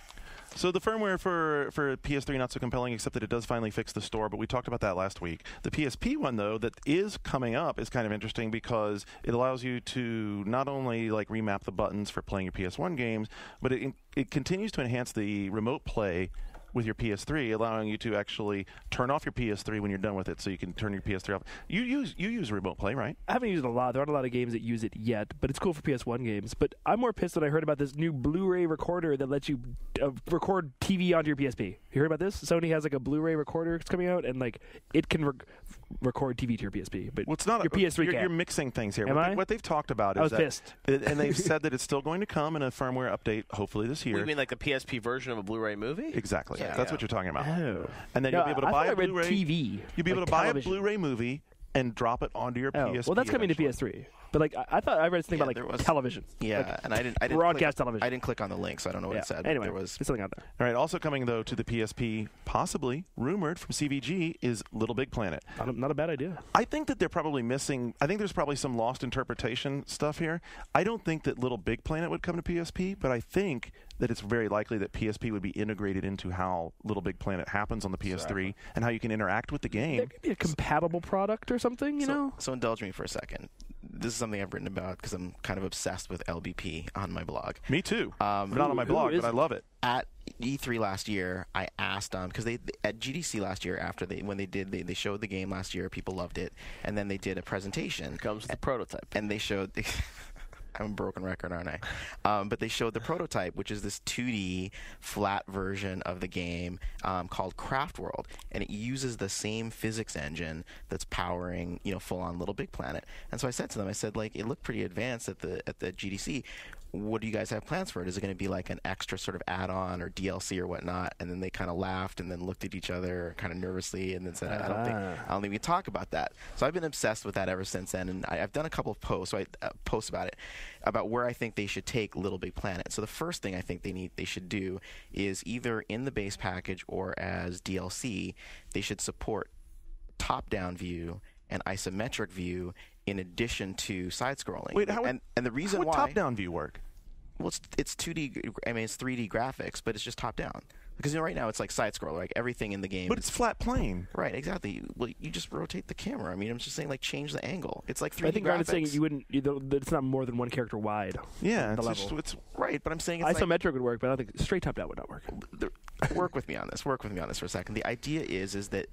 Speaker 1: So the firmware for PS3 not so compelling, except that it does finally fix the store, but we talked about that last week. The PSP one, though, that is coming up is kind of interesting because it allows you to not only like remap the buttons for playing your PS1 games, but it continues to enhance the remote play with your PS3, allowing you to actually turn off your PS3 when you're done with it, so you can turn your PS3 off. You use remote play, right?
Speaker 4: I haven't used it a lot. There aren't a lot of games that use it yet, but it's cool for PS1 games. But I'm more pissed that I heard about this new Blu-ray recorder that lets you record TV onto your PSP. You heard about this? Sony has like a Blu-ray recorder that's coming out, and like it can record TV to your PSP, but
Speaker 1: it's not
Speaker 4: your PS3 can't.
Speaker 1: You're mixing things here.
Speaker 4: What
Speaker 1: they've talked about is
Speaker 4: I was pissed.
Speaker 1: And they've said that it's still going to come in a firmware update, hopefully this year.
Speaker 7: You mean like the PSP version of a Bluray movie?
Speaker 1: Exactly. Yeah. That's what you're talking about.
Speaker 4: Oh.
Speaker 1: And then you'll be able to buy a Blu-ray
Speaker 4: TV.
Speaker 1: You'll be able to buy a Blu-ray movie and drop it onto your PSP.
Speaker 4: Well, that's coming to PS3. But like I thought I read something about like television.
Speaker 2: Yeah,
Speaker 4: like,
Speaker 2: and I didn't
Speaker 4: broadcast television.
Speaker 2: I didn't click on the link, so I don't know what it said.
Speaker 4: Anyway,
Speaker 2: there was
Speaker 4: something out there.
Speaker 1: All right, also coming though to the PSP, possibly rumored from CVG, is Little Big Planet.
Speaker 4: Not a bad idea.
Speaker 1: I think that they're probably missing. I think there's probably some lost interpretation stuff here. I don't think that Little Big Planet would come to PSP, but I think that it's very likely that PSP would be integrated into how Little Big Planet happens on the PS3 and how you can interact with the game.
Speaker 4: There could be a compatible product or something, you know?
Speaker 2: So indulge me for a second. This is something I've written about because I'm kind of obsessed with LBP on my blog.
Speaker 1: Me too. Not on my blog, but I love it.
Speaker 2: At E3 last year, I asked because they at GDC last year after they showed the game last year, people loved it, and then they did a presentation.
Speaker 7: Comes the prototype,
Speaker 2: and they showed. I'm a broken record, aren't I? But they showed the prototype, which is this 2D flat version of the game called Craft World, and it uses the same physics engine that's powering, full-on Little Big Planet. And so I said to them, it looked pretty advanced at the GDC. What do you guys have plans for it? Is it going to be like an extra sort of add-on or DLC or whatnot? And then they kind of laughed and then looked at each other kind of nervously and then said, I don't think we can talk about that. So I've been obsessed with that ever since then, and I've done a couple of posts about it, about where I think they should take Little Big Planet. So the first thing I think they should do is either in the base package or as DLC, they should support top-down view and isometric view in addition to side-scrolling.
Speaker 1: Wait,
Speaker 2: and the reason
Speaker 1: how would
Speaker 2: why
Speaker 1: top-down view work?
Speaker 2: Well, it's 2D. I mean, it's 3D graphics, but it's just top-down. Because right now it's like side-scroller, like everything in the game.
Speaker 1: But it's flat plane.
Speaker 2: Right, exactly. Well, you just rotate the camera. I mean, I'm just saying, change the angle. It's like 3D
Speaker 4: I think
Speaker 2: graphics.
Speaker 4: saying you wouldn't. It's not more than one character wide.
Speaker 1: Yeah,
Speaker 2: it's right. But I'm saying it's
Speaker 4: isometric would work, but I don't think straight top-down would not work.
Speaker 2: Work with me on this. Work with me on this for a second. The idea is that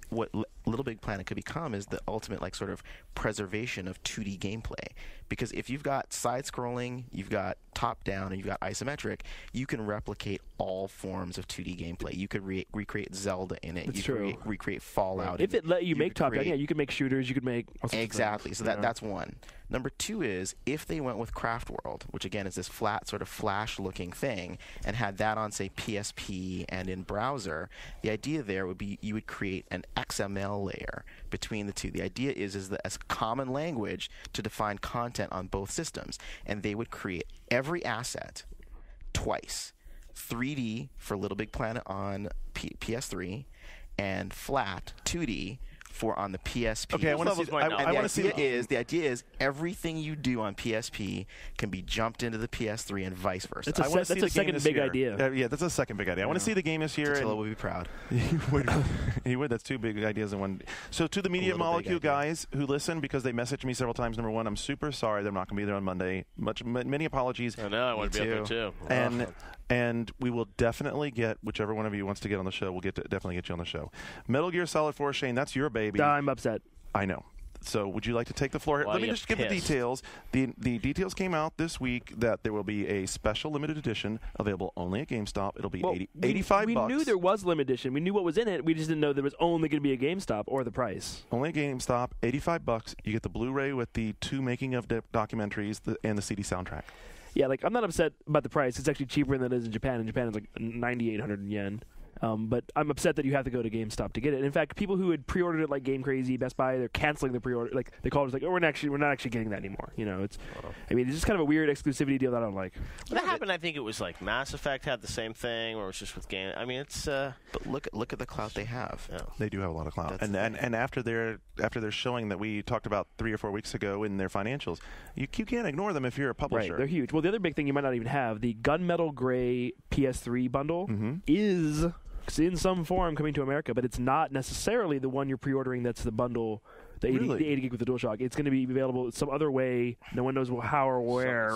Speaker 2: Little Big Planet could become is the ultimate like sort of preservation of 2D gameplay. Because if you've got side-scrolling, you've got top-down, and you've got isometric, you can replicate all forms of 2D gameplay. You could recreate Zelda in it.
Speaker 4: That's
Speaker 2: you
Speaker 4: true.
Speaker 2: could recreate Fallout.
Speaker 4: If it let you make
Speaker 2: could
Speaker 4: top-down,
Speaker 2: create-
Speaker 4: yeah, you could make shooters, you could make all sorts of
Speaker 2: Exactly.
Speaker 4: things,
Speaker 2: So that's one. Number two is if they went with Craft World, which again is this flat sort of flash-looking thing, and had that on say PSP and in browser, the idea there would be you would create an XML layer between the two. The idea is that as a common language to define content on both systems, and they would create every asset twice. 3D for Little Big Planet on PS3, and flat 2D for on the PSP.
Speaker 1: Okay, I want to see. I want to see.
Speaker 2: The idea is everything you do on PSP can be jumped into the PS3 and vice versa.
Speaker 4: That's a
Speaker 1: the game
Speaker 4: second
Speaker 1: this
Speaker 4: big
Speaker 1: year.
Speaker 4: idea.
Speaker 1: Yeah, that's a second big idea. I want to see the game this year.
Speaker 2: Attila
Speaker 1: and-
Speaker 2: would be proud.
Speaker 1: He would. That's two big ideas in one. So to the Media
Speaker 2: little big
Speaker 1: Molecule
Speaker 2: idea.
Speaker 1: guys who listen, because they messaged me several times. Number one, I'm super sorry that I'm not going to be there on Monday. Many apologies.
Speaker 3: I know. I want to be up there too.
Speaker 1: And we will definitely get whichever one of you wants to get on the show. We'll definitely get you on the show. Metal Gear Solid 4, Shane. That's your baby.
Speaker 4: I'm upset.
Speaker 1: I know. So would you like to take the floor here?
Speaker 3: Why
Speaker 1: Let
Speaker 3: are
Speaker 1: me
Speaker 3: you
Speaker 1: just give the
Speaker 3: pissed?
Speaker 1: details. The details came out this week that there will be a special limited edition available only at GameStop. It'll be
Speaker 4: Well,
Speaker 1: $85.
Speaker 4: We knew there was limited edition. We knew what was in it. We just didn't know there was only going to be a GameStop or the price.
Speaker 1: Only at GameStop, $85. You get the Blu-ray with the 2 making of documentaries and the CD soundtrack.
Speaker 4: Yeah, like I'm not upset about the price. It's actually cheaper than it is in Japan. In Japan, it's like 9,800 yen. But I'm upset that you have to go to GameStop to get it. In fact, people who had pre-ordered it like Game Crazy, Best Buy, they're canceling the pre-order. Like they called us like, "Oh, we're not actually getting that anymore." You know, it's. I mean, it's just kind of a weird exclusivity deal that I don't like.
Speaker 7: That happened. I think it was like Mass Effect had the same thing, or it was just with game. I mean, it's.
Speaker 2: But look at the clout they have.
Speaker 7: Yeah.
Speaker 1: They do have a lot of clout,
Speaker 2: That's
Speaker 1: and after their showing that we talked about 3 or 4 weeks ago in their financials, you can't ignore them if you're a publisher.
Speaker 4: Right, they're huge. Well, the other big thing you might not even have, the Gunmetal Gray PS3 bundle is in some form coming to America, but it's not necessarily the one you're pre-ordering that's the bundle, the 80 gig with the DualShock. It's going to be available some other way. No one knows how or where.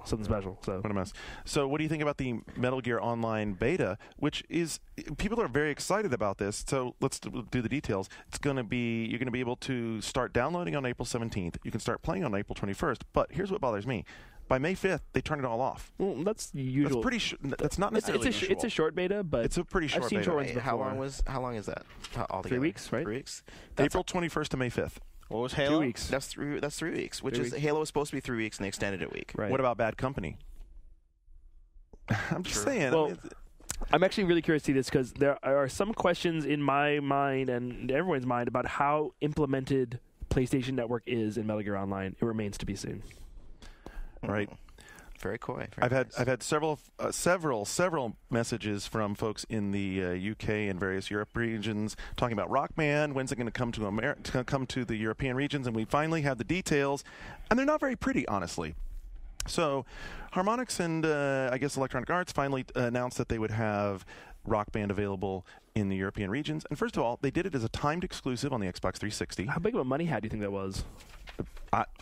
Speaker 4: Something special. So.
Speaker 1: What a mess. So what do you think about the Metal Gear Online beta, which is people are very excited about this. So let's do the details. You're going to be able to start downloading on April 17th. You can start playing on April 21st. But here's what bothers me. By May 5th, they turn it all off.
Speaker 4: Well, that's usual.
Speaker 1: That's not necessarily usual.
Speaker 4: It's a short beta, but
Speaker 1: it's a pretty short
Speaker 4: I've seen
Speaker 1: beta.
Speaker 4: short ones
Speaker 2: How
Speaker 4: before.
Speaker 2: long is that? Altogether?
Speaker 4: 3 weeks, right?
Speaker 2: 3 weeks.
Speaker 1: April 21st to May 5th.
Speaker 7: What was Halo?
Speaker 4: 2 weeks.
Speaker 2: That's 3 weeks. Which
Speaker 4: 3
Speaker 2: is
Speaker 4: weeks.
Speaker 2: Halo was supposed to be 3 weeks and they extended it a week.
Speaker 4: Right.
Speaker 1: What about Bad Company? I'm just saying.
Speaker 4: Well, I'm actually really curious to see this because there are some questions in my mind and everyone's mind about how implemented PlayStation Network is in Metal Gear Online. It remains to be seen.
Speaker 1: right.
Speaker 2: Very coy.
Speaker 1: I've had several messages from folks in the UK and various Europe regions talking about Rockman. When's it going to come to come to the European regions? And we finally have the details, and they're not very pretty, honestly. So, Harmonix and I guess Electronic Arts finally announced that they would have Rock Band available in the European regions. And first of all, they did it as a timed exclusive on the Xbox 360.
Speaker 4: How big of a money hat do you think that was?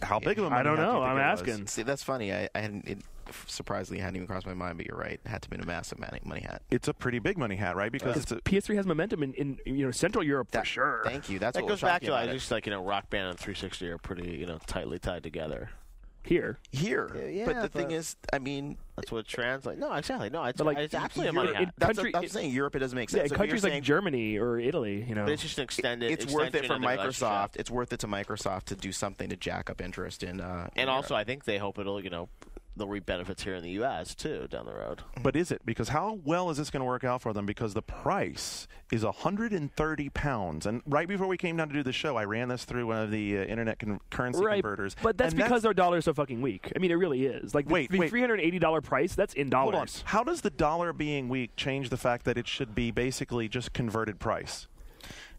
Speaker 1: How big of a money
Speaker 4: I don't
Speaker 1: hat do you
Speaker 4: know.
Speaker 1: think
Speaker 4: I'm
Speaker 1: it was?
Speaker 4: asking.
Speaker 2: See, that's funny. I hadn't. It surprisingly hadn't even crossed my mind, but you're right. It had to be a massive money hat.
Speaker 1: It's a pretty big money hat, right? Because it's a,
Speaker 4: PS3 has momentum in Central Europe for sure.
Speaker 2: Thank you. That's
Speaker 7: That
Speaker 2: what
Speaker 7: goes
Speaker 2: was
Speaker 7: back
Speaker 2: shocking
Speaker 7: to
Speaker 2: about
Speaker 7: I
Speaker 2: it.
Speaker 7: just like Rock Band and 360 are pretty tightly tied together.
Speaker 4: Here.
Speaker 2: Here.
Speaker 7: Yeah,
Speaker 2: but the
Speaker 7: but-
Speaker 2: thing is, I mean,
Speaker 7: That's what it translates. No, exactly. No, it's,
Speaker 4: But, like,
Speaker 7: it's absolutely a
Speaker 4: Europe-
Speaker 7: money hat.
Speaker 2: that's
Speaker 4: country-
Speaker 2: what I'm saying. Europe, it doesn't make
Speaker 4: Yeah,
Speaker 2: sense. So if
Speaker 4: countries
Speaker 2: you're
Speaker 4: like
Speaker 2: saying
Speaker 4: Germany or Italy,
Speaker 7: But it's just an extended.
Speaker 2: it's worth it
Speaker 7: extension
Speaker 2: for
Speaker 7: of the relationship.
Speaker 2: Microsoft. It's worth it to Microsoft to do something to jack up interest in.
Speaker 7: And also, I think they hope it'll they'll reap benefits here in the U.S. too down the road.
Speaker 1: but is it? Because how well is this going to work out for them? Because the price is £130. And right before we came down to do the show, I ran this through one of the internet currency
Speaker 4: right,
Speaker 1: converters.
Speaker 4: but that's
Speaker 1: and
Speaker 4: because our dollar is so fucking weak. I mean, it really is. Like
Speaker 1: Wait,
Speaker 4: the
Speaker 1: wait.
Speaker 4: $380 price, that's in
Speaker 1: Hold on.
Speaker 4: dollars.
Speaker 1: How does the dollar being weak change the fact that it should be basically just converted price?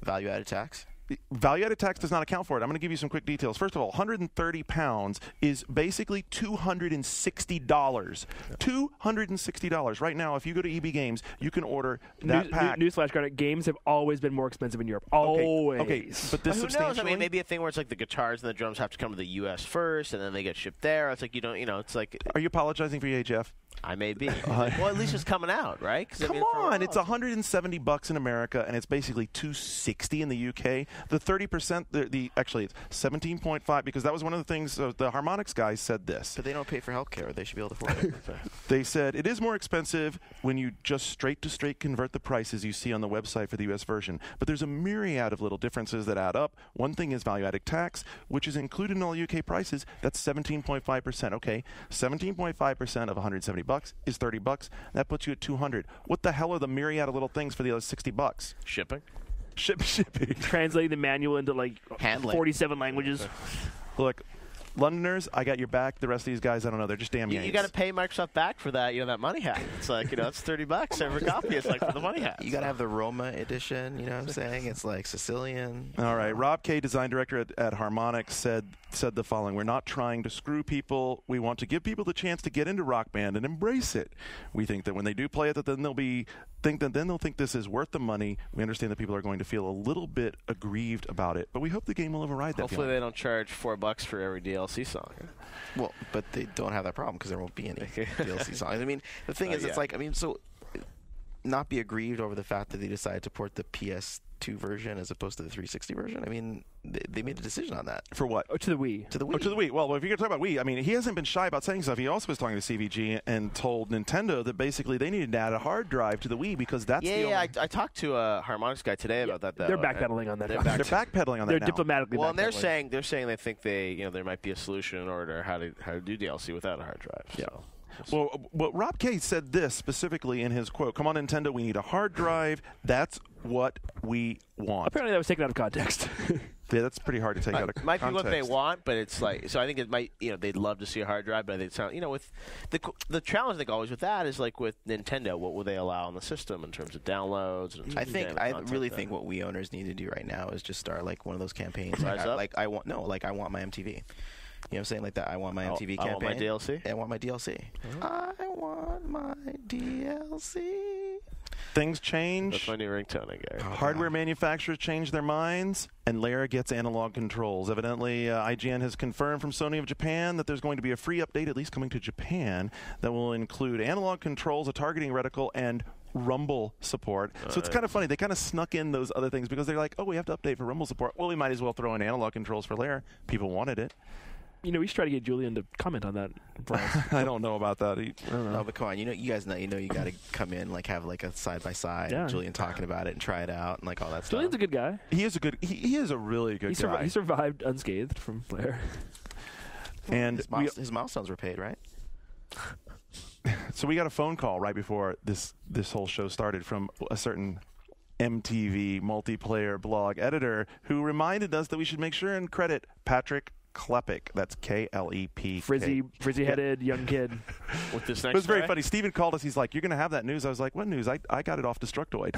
Speaker 2: value-added tax.
Speaker 1: Value-added tax does not account for it. I'm going to give you some quick details. First of all, £130 is basically $260. $260. Right now, if you go to EB Games, you can order that pack.
Speaker 4: Newsflash, Garnet, games have always been more expensive in Europe.
Speaker 1: Okay,
Speaker 4: Always.
Speaker 1: okay, but this
Speaker 7: Who knows?
Speaker 1: substantially.
Speaker 7: I mean, maybe a thing where it's like the guitars and the drums have to come to the U.S. first, and then they get shipped there. It's like it's like.
Speaker 1: Are you apologizing for EHF?
Speaker 7: I may be. Well, at least it's coming out, right?
Speaker 1: Come on, it's $170 in America, and it's basically $260 in the UK. The 30%, actually it's 17.5 because that was one of the things the Harmonix guys said this.
Speaker 2: But they don't pay for healthcare. They should be able to afford it.
Speaker 1: They said it is more expensive when you just straight to straight convert the prices you see on the website for the US version. But there's a myriad of little differences that add up. One thing is value-added tax, which is included in all UK prices. That's 17.5%. Okay, 17.5% of $170 is $30. That puts you at $200. What the hell are the myriad of little things for the other $60?
Speaker 3: Shipping.
Speaker 1: Shipping.
Speaker 4: Translating the manual into like
Speaker 2: Handling.
Speaker 4: 47 languages.
Speaker 1: Look, Londoners, I got your back. The rest of these guys, I don't know. They're just damn Yanks.
Speaker 7: You got to pay Microsoft back for that, that money hack. It's like, it's $30 every copy. It's like for the money hack.
Speaker 2: You got to have the Roma edition, you know what I'm saying? It's like Sicilian.
Speaker 1: All right. Rob Kay, design director at Harmonix, said the following. We're not trying to screw people. We want to give people the chance to get into Rock Band and embrace it. We think that when they do play it, then they'll think this is worth the money. We understand that people are going to feel a little bit aggrieved about it, but we hope the game will override that.
Speaker 7: Hopefully they don't charge $4 for every DLC song.
Speaker 2: Well, but they don't have that problem because there won't be any DLC songs. I mean, the thing is, it's like, so not be aggrieved over the fact that they decided to port the PS2 version as opposed to the 360 version. I mean, they made a decision on that.
Speaker 1: For what?
Speaker 4: Oh, to the Wii.
Speaker 2: To the Wii.
Speaker 1: Oh, to the Wii. Well, if you're going to talk about Wii, I mean, he hasn't been shy about saying stuff. He also was talking to CVG and told Nintendo that basically they needed to add a hard drive to the Wii because that's the only...
Speaker 7: I talked to a Harmonix guy today about that.
Speaker 4: They're backpedaling on that.
Speaker 1: They're backpedaling on that
Speaker 4: They're
Speaker 1: now.
Speaker 4: diplomatically
Speaker 7: Well, and they're
Speaker 4: backpedaling.
Speaker 7: saying they think there might be a solution in order how to do DLC without a hard drive.
Speaker 4: Yeah.
Speaker 7: So.
Speaker 1: Well, Rob Kay said this specifically in his quote. Come on, Nintendo, we need a hard drive. That's what we want.
Speaker 4: Apparently that was taken out of context.
Speaker 1: Yeah, that's pretty hard to take out of
Speaker 7: Might
Speaker 1: context.
Speaker 7: be what they want, but it's like, so I think it might, they'd love to see a hard drive, but it's not, with the challenge I think always with that is like with Nintendo, what will they allow on the system in terms of downloads? And
Speaker 2: I really think what Wii owners need to do right now is just start like one of those campaigns. I want my MTV. You know what I'm saying? Like that. I want my MTV campaign.
Speaker 7: I want my DLC.
Speaker 2: I want my DLC. I want my DLC.
Speaker 1: Things change.
Speaker 7: That's my new ringtone, I guess.
Speaker 1: Hardware manufacturers change their minds, and Lara gets analog controls. Evidently, IGN has confirmed from Sony of Japan that there's going to be a free update, at least coming to Japan, that will include analog controls, a targeting reticle, and Rumble support. So it's kind of funny. They kind of snuck in those other things because they're like, oh, we have to update for Rumble support. Well, we might as well throw in analog controls for Lara. People wanted it.
Speaker 4: We should try to get Julian to comment on that for us.
Speaker 1: I don't know about that. I don't know.
Speaker 2: No, but come on, you guys know, you got to come in, like have like a side by side, Julian talking about it and try it out and like all that stuff.
Speaker 4: Julian's a good guy.
Speaker 1: He is a good. He is a really good guy.
Speaker 4: He survived unscathed from Blair.
Speaker 1: And
Speaker 2: his milestones were paid, right?
Speaker 1: So we got a phone call right before this whole show started from a certain MTV multiplayer blog editor who reminded us that we should make sure and credit Patrick Klepek. That's Klepk.
Speaker 4: Frizzy-headed young kid.
Speaker 7: With this next
Speaker 1: It was very
Speaker 7: story?
Speaker 1: funny. Steven called us. He's like, "You're going to have that news." I was like, "What news?" I got it off Destructoid.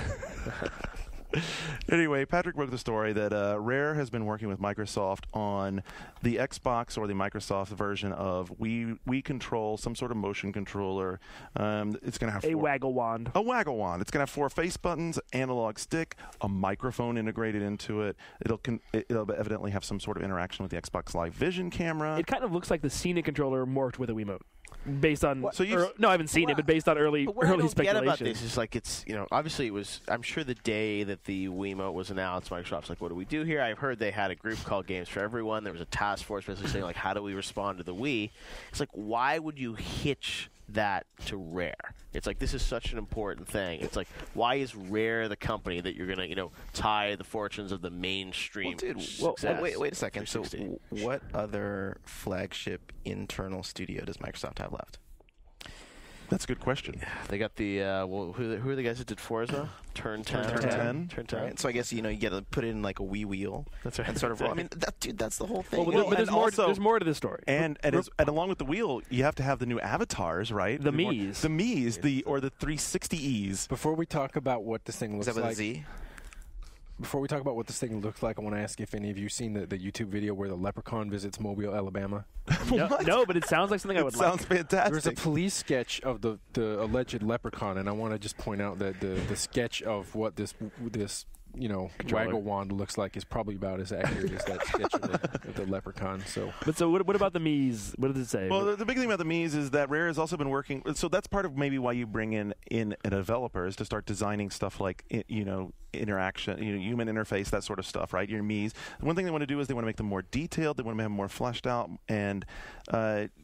Speaker 1: Anyway, Patrick broke the story that Rare has been working with Microsoft on the Xbox or the Microsoft version of Wii Control, some sort of motion controller. It's going to have
Speaker 4: a waggle wand.
Speaker 1: A waggle wand. It's going to have 4 face buttons, analog stick, a microphone integrated into it. It'll evidently have some sort of interaction with the Xbox Live Vision camera.
Speaker 4: It kind of looks like the Scenic controller morphed with a Wiimote. Based on
Speaker 1: no,
Speaker 4: I haven't seen it, but based on early
Speaker 7: But what I don't
Speaker 4: speculation.
Speaker 7: get about this is like it's obviously it was. I'm sure the day that the Wiimote was announced, Microsoft's like, what do we do here? I've heard they had a group called Games for Everyone. There was a task force basically saying like, how do we respond to the Wii? It's like, why would you hitch that to Rare? It's like, this is such an important thing. It's like, why is Rare the company that you're gonna tie the fortunes of the mainstream?
Speaker 2: Wait a second. So what other flagship internal studio does Microsoft have left?
Speaker 1: That's a good question.
Speaker 7: They got the who are the guys that did Forza? Turn 10.
Speaker 2: Right. So I guess you got to put it in like a Wii wheel.
Speaker 7: That's right.
Speaker 2: And sort of. I mean, that's the whole thing.
Speaker 4: Well, but there's more to the story.
Speaker 1: And along with the wheel, you have to have the new avatars, right?
Speaker 4: The Miis.
Speaker 1: The Miis, or the 360Es.
Speaker 5: Before we talk about what this thing looks
Speaker 2: Is that with
Speaker 5: like,
Speaker 2: a Z?
Speaker 5: before we talk about what this thing looks like, I want to ask if any of you seen the YouTube video where the leprechaun visits Mobile, Alabama.
Speaker 4: No, but it sounds like something I would like.
Speaker 1: Sounds fantastic.
Speaker 5: There's a police sketch of the alleged leprechaun, and I want to just point out that the sketch of what this waggle wand looks like is probably about as accurate as that sketch of the leprechaun. So,
Speaker 4: But so what about the Mii's? What does it say?
Speaker 1: Well, the big thing about the Mii's is that Rare has also been working. So that's part of maybe why you bring in a developer is to start designing stuff like interaction, human interface, that sort of stuff, right? Your Mii's. One thing they want to do is they want to make them more detailed. They want to have them more fleshed out, and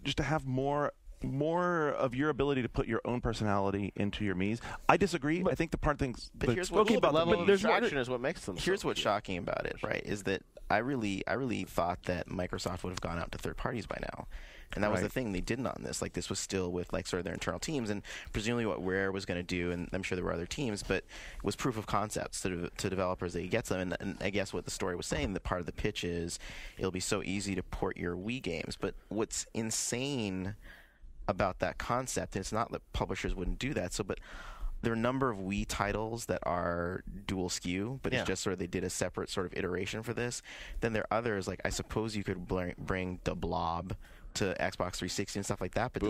Speaker 1: just to have more of your ability to put your own personality into your Mii's. I disagree. I think the part things.
Speaker 2: But here's what
Speaker 7: The level of
Speaker 4: there's
Speaker 7: abstraction is what makes them.
Speaker 2: Here's
Speaker 7: so
Speaker 2: what's
Speaker 7: cute.
Speaker 2: shocking about it, right? Is that I really thought that Microsoft would have gone out to third parties by now. And that was the thing they didn't on this. Like, this was still with like sort of their internal teams, and presumably what Rare was going to do, and I'm sure there were other teams, but it was proof of concepts to developers that he gets them. And I guess what the story was saying, that part of the pitch is it'll be so easy to port your Wii games. But what's insane about that concept, and it's not that publishers wouldn't do that. But there are a number of Wii titles that are dual SKU, but it's just sort of they did a separate sort of iteration for this. Then there are others, like I suppose you could bring the Blob to Xbox 360 and stuff like that, but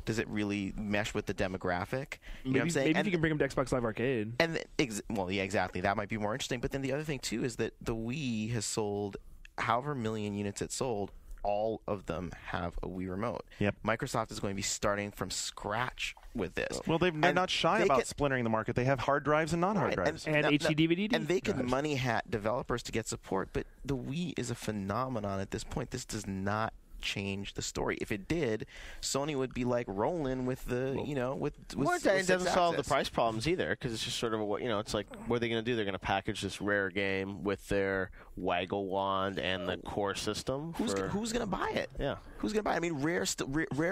Speaker 2: does it really mesh with the demographic? You know what I'm saying?
Speaker 4: Maybe if you can bring them to Xbox Live Arcade.
Speaker 2: And exactly. That might be more interesting. But then the other thing too is that the Wii has sold however million units it sold. All of them have a Wii remote.
Speaker 1: Yep.
Speaker 2: Microsoft is going to be starting from scratch with this.
Speaker 1: Well, they're not shy about splintering the market. They have hard drives and non-hard drives.
Speaker 4: And HD DVD?
Speaker 2: And they could money hat developers to get support, but the Wii is a phenomenon at this point. This does not change the story. If it did, Sony would be like rolling with the, with
Speaker 7: It doesn't solve the
Speaker 2: Six-axis.
Speaker 7: price problems either, because it's just sort of it's like, what are they going to do? They're going to package this Rare game with their Waggle Wand and the core system.
Speaker 2: Who's going to buy it?
Speaker 7: Yeah.
Speaker 2: Who's going to buy it? I mean, Rare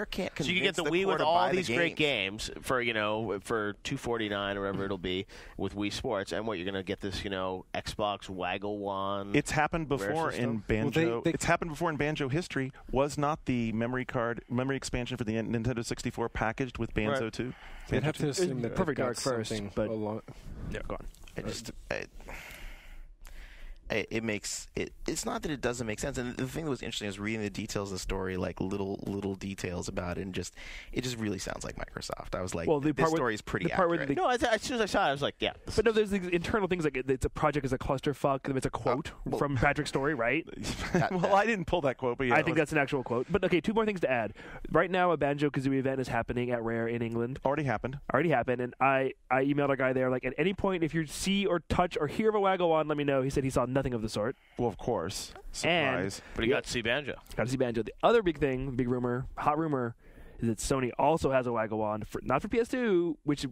Speaker 2: can't convince
Speaker 7: So you get the
Speaker 2: the
Speaker 7: Wii
Speaker 2: core
Speaker 7: with
Speaker 2: to
Speaker 7: all
Speaker 2: buy
Speaker 7: these
Speaker 2: the
Speaker 7: great games for for $249 or whatever it'll be with Wii Sports, and what you're going to get this Xbox Waggle Wand.
Speaker 1: It's happened before in Banjo. It's happened before in Banjo history. Was not the memory expansion for the Nintendo 64 packaged with Banjo 2?
Speaker 5: I'd have to assume that
Speaker 4: Perfect
Speaker 5: they've
Speaker 4: Dark
Speaker 5: got
Speaker 4: first,
Speaker 5: something
Speaker 4: but
Speaker 5: yeah,
Speaker 4: go on.
Speaker 2: It makes it. It's not that it doesn't make sense. And the thing that was interesting is reading the details of the story, like little details about it, and it just really sounds like Microsoft. I was like, this story is pretty accurate.
Speaker 7: No, as soon as I saw it, I was like, yeah.
Speaker 4: But no, there's these internal things like it's a project is a clusterfuck. It's a quote from Patrick's story, right?
Speaker 1: Well, I didn't pull that quote, but yeah,
Speaker 4: I think that's an actual quote. But okay, two more things to add. Right now, a Banjo-Kazooie event is happening at Rare in England.
Speaker 1: already happened.
Speaker 4: And I emailed a guy there, like, at any point, if you see or touch or hear of a Waggle Wand, let me know. He said he saw nothing of the sort.
Speaker 1: Well, of course. Surprise.
Speaker 7: But you got to see Banjo.
Speaker 4: Got to see Banjo. The other big thing, big rumor, hot rumor, is that Sony also has a Waggle Wand, not for PS2, which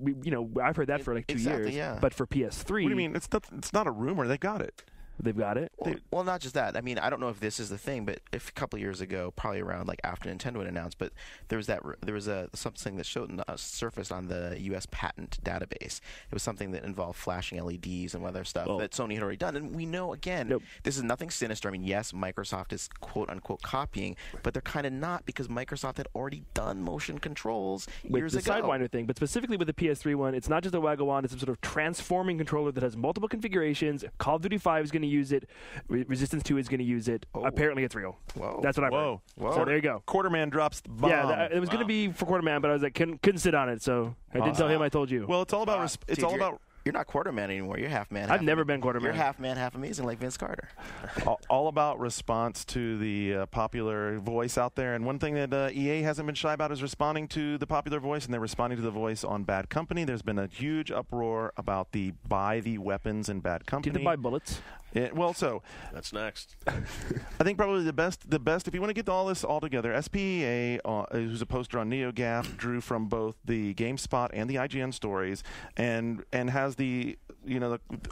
Speaker 4: I've heard that for like 2 years,
Speaker 2: but
Speaker 4: for PS3.
Speaker 1: What do you mean? It's not a rumor. They got it.
Speaker 4: They've got it.
Speaker 2: Well, not just that. I mean, I don't know if this is the thing, but a couple of years ago, probably around like after Nintendo had announced, but there was something that surfaced on the U.S. patent database. It was something that involved flashing LEDs and other stuff that Sony had already done. And we know, again, this is nothing sinister. I mean, yes, Microsoft is quote unquote copying, but they're kind of not, because Microsoft had already done motion controls years
Speaker 4: with the
Speaker 2: ago.
Speaker 4: Sidewinder thing, but specifically with the PS3 one, it's not just a Waggle Wand. It's some sort of transforming controller that has multiple configurations. Call of Duty 5 is going to use it. Resistance 2 is going to use it. Apparently, it's real.
Speaker 2: Whoa.
Speaker 4: That's what I've heard.
Speaker 2: Whoa.
Speaker 4: So there you go.
Speaker 1: Quarterman drops the bomb.
Speaker 4: Yeah, it was going to be for Quarterman, but I was like, couldn't sit on it, so I didn't tell him. I told you.
Speaker 1: Well, it's all about.
Speaker 2: You're not Quarterman anymore. You're half man.
Speaker 4: I've never been Quarterman.
Speaker 2: You're half man, half amazing, like Vince Carter.
Speaker 1: all about response to the popular voice out there. And one thing that EA hasn't been shy about is responding to the popular voice, and they're responding to the voice on Bad Company. There's been a huge uproar about the buy the weapons in Bad Company.
Speaker 4: Did they buy bullets?
Speaker 7: That's next.
Speaker 1: I think probably the best, if you want to get all this all together, SPEA, who's a poster on NeoGAF, drew from both the GameSpot and the IGN stories, and has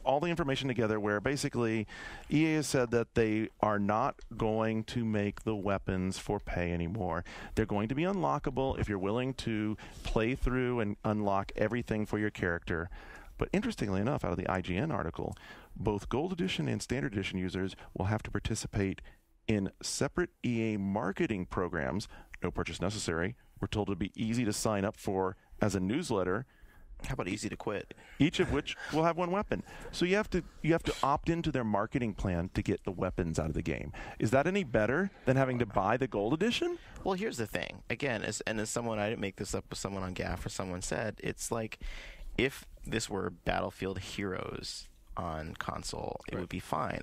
Speaker 1: all the information together, where basically EA has said that they are not going to make the weapons for pay anymore. They're going to be unlockable if you're willing to play through and unlock everything for your character. But interestingly enough, out of the IGN article, both Gold Edition and Standard Edition users will have to participate in separate EA marketing programs. No purchase necessary. We're told it'll be easy to sign up for as a newsletter.
Speaker 2: How about easy to quit?
Speaker 1: Each of which will have one weapon. So you have to opt into their marketing plan to get the weapons out of the game. Is that any better than having to buy the Gold Edition?
Speaker 2: Well, here's the thing. Again, as someone, I didn't make this up with someone on GAF or someone said, it's like if this were Battlefield Heroes on console, it would be fine.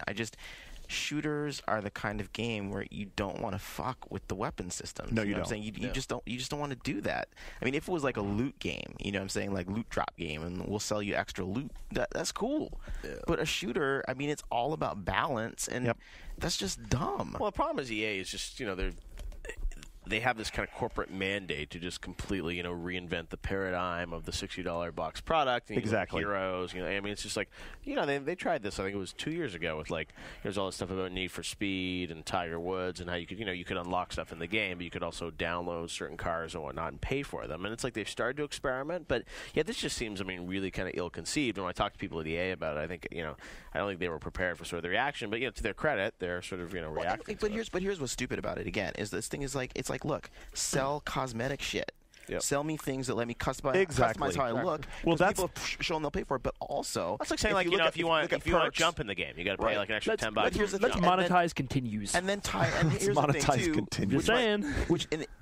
Speaker 2: Shooters are the kind of game where you don't want to fuck with the weapon systems.
Speaker 1: No,
Speaker 2: you
Speaker 1: you
Speaker 2: know
Speaker 1: don't.
Speaker 2: what I'm saying? You just don't want to do that. I mean, if it was like a loot game, you know what I'm saying, like loot drop game, and we'll sell you extra loot, that's cool. Yeah. But a shooter, I mean, it's all about balance, and that's just dumb.
Speaker 7: Well, the problem is EA is just, they have this kind of corporate mandate to just completely, reinvent the paradigm of the $60 box product. And,
Speaker 1: Exactly.
Speaker 7: Heroes, I mean, it's just like, they tried this, I think it was 2 years ago with there's all this stuff about Need for Speed and Tiger Woods and how you could, you could unlock stuff in the game, but you could also download certain cars and whatnot and pay for them. And it's like they've started to experiment, but this just seems, really kind of ill-conceived. And when I talk to people at EA about it, I think, I don't think they were prepared for sort of the reaction, but, to their credit, they're sort of, reacting.
Speaker 2: But here's what's stupid about it, again, is this thing is it's like, look, sell cosmetic shit.
Speaker 7: Yep.
Speaker 2: Sell me things that let me customize how I look.
Speaker 1: Well, that's
Speaker 2: people show them they'll pay for it, but also
Speaker 7: that's like saying if you want to jump in the game, you got to pay like an extra $10.
Speaker 4: Let's monetize continues.
Speaker 2: And then here's the thing too.
Speaker 1: Continues.
Speaker 2: And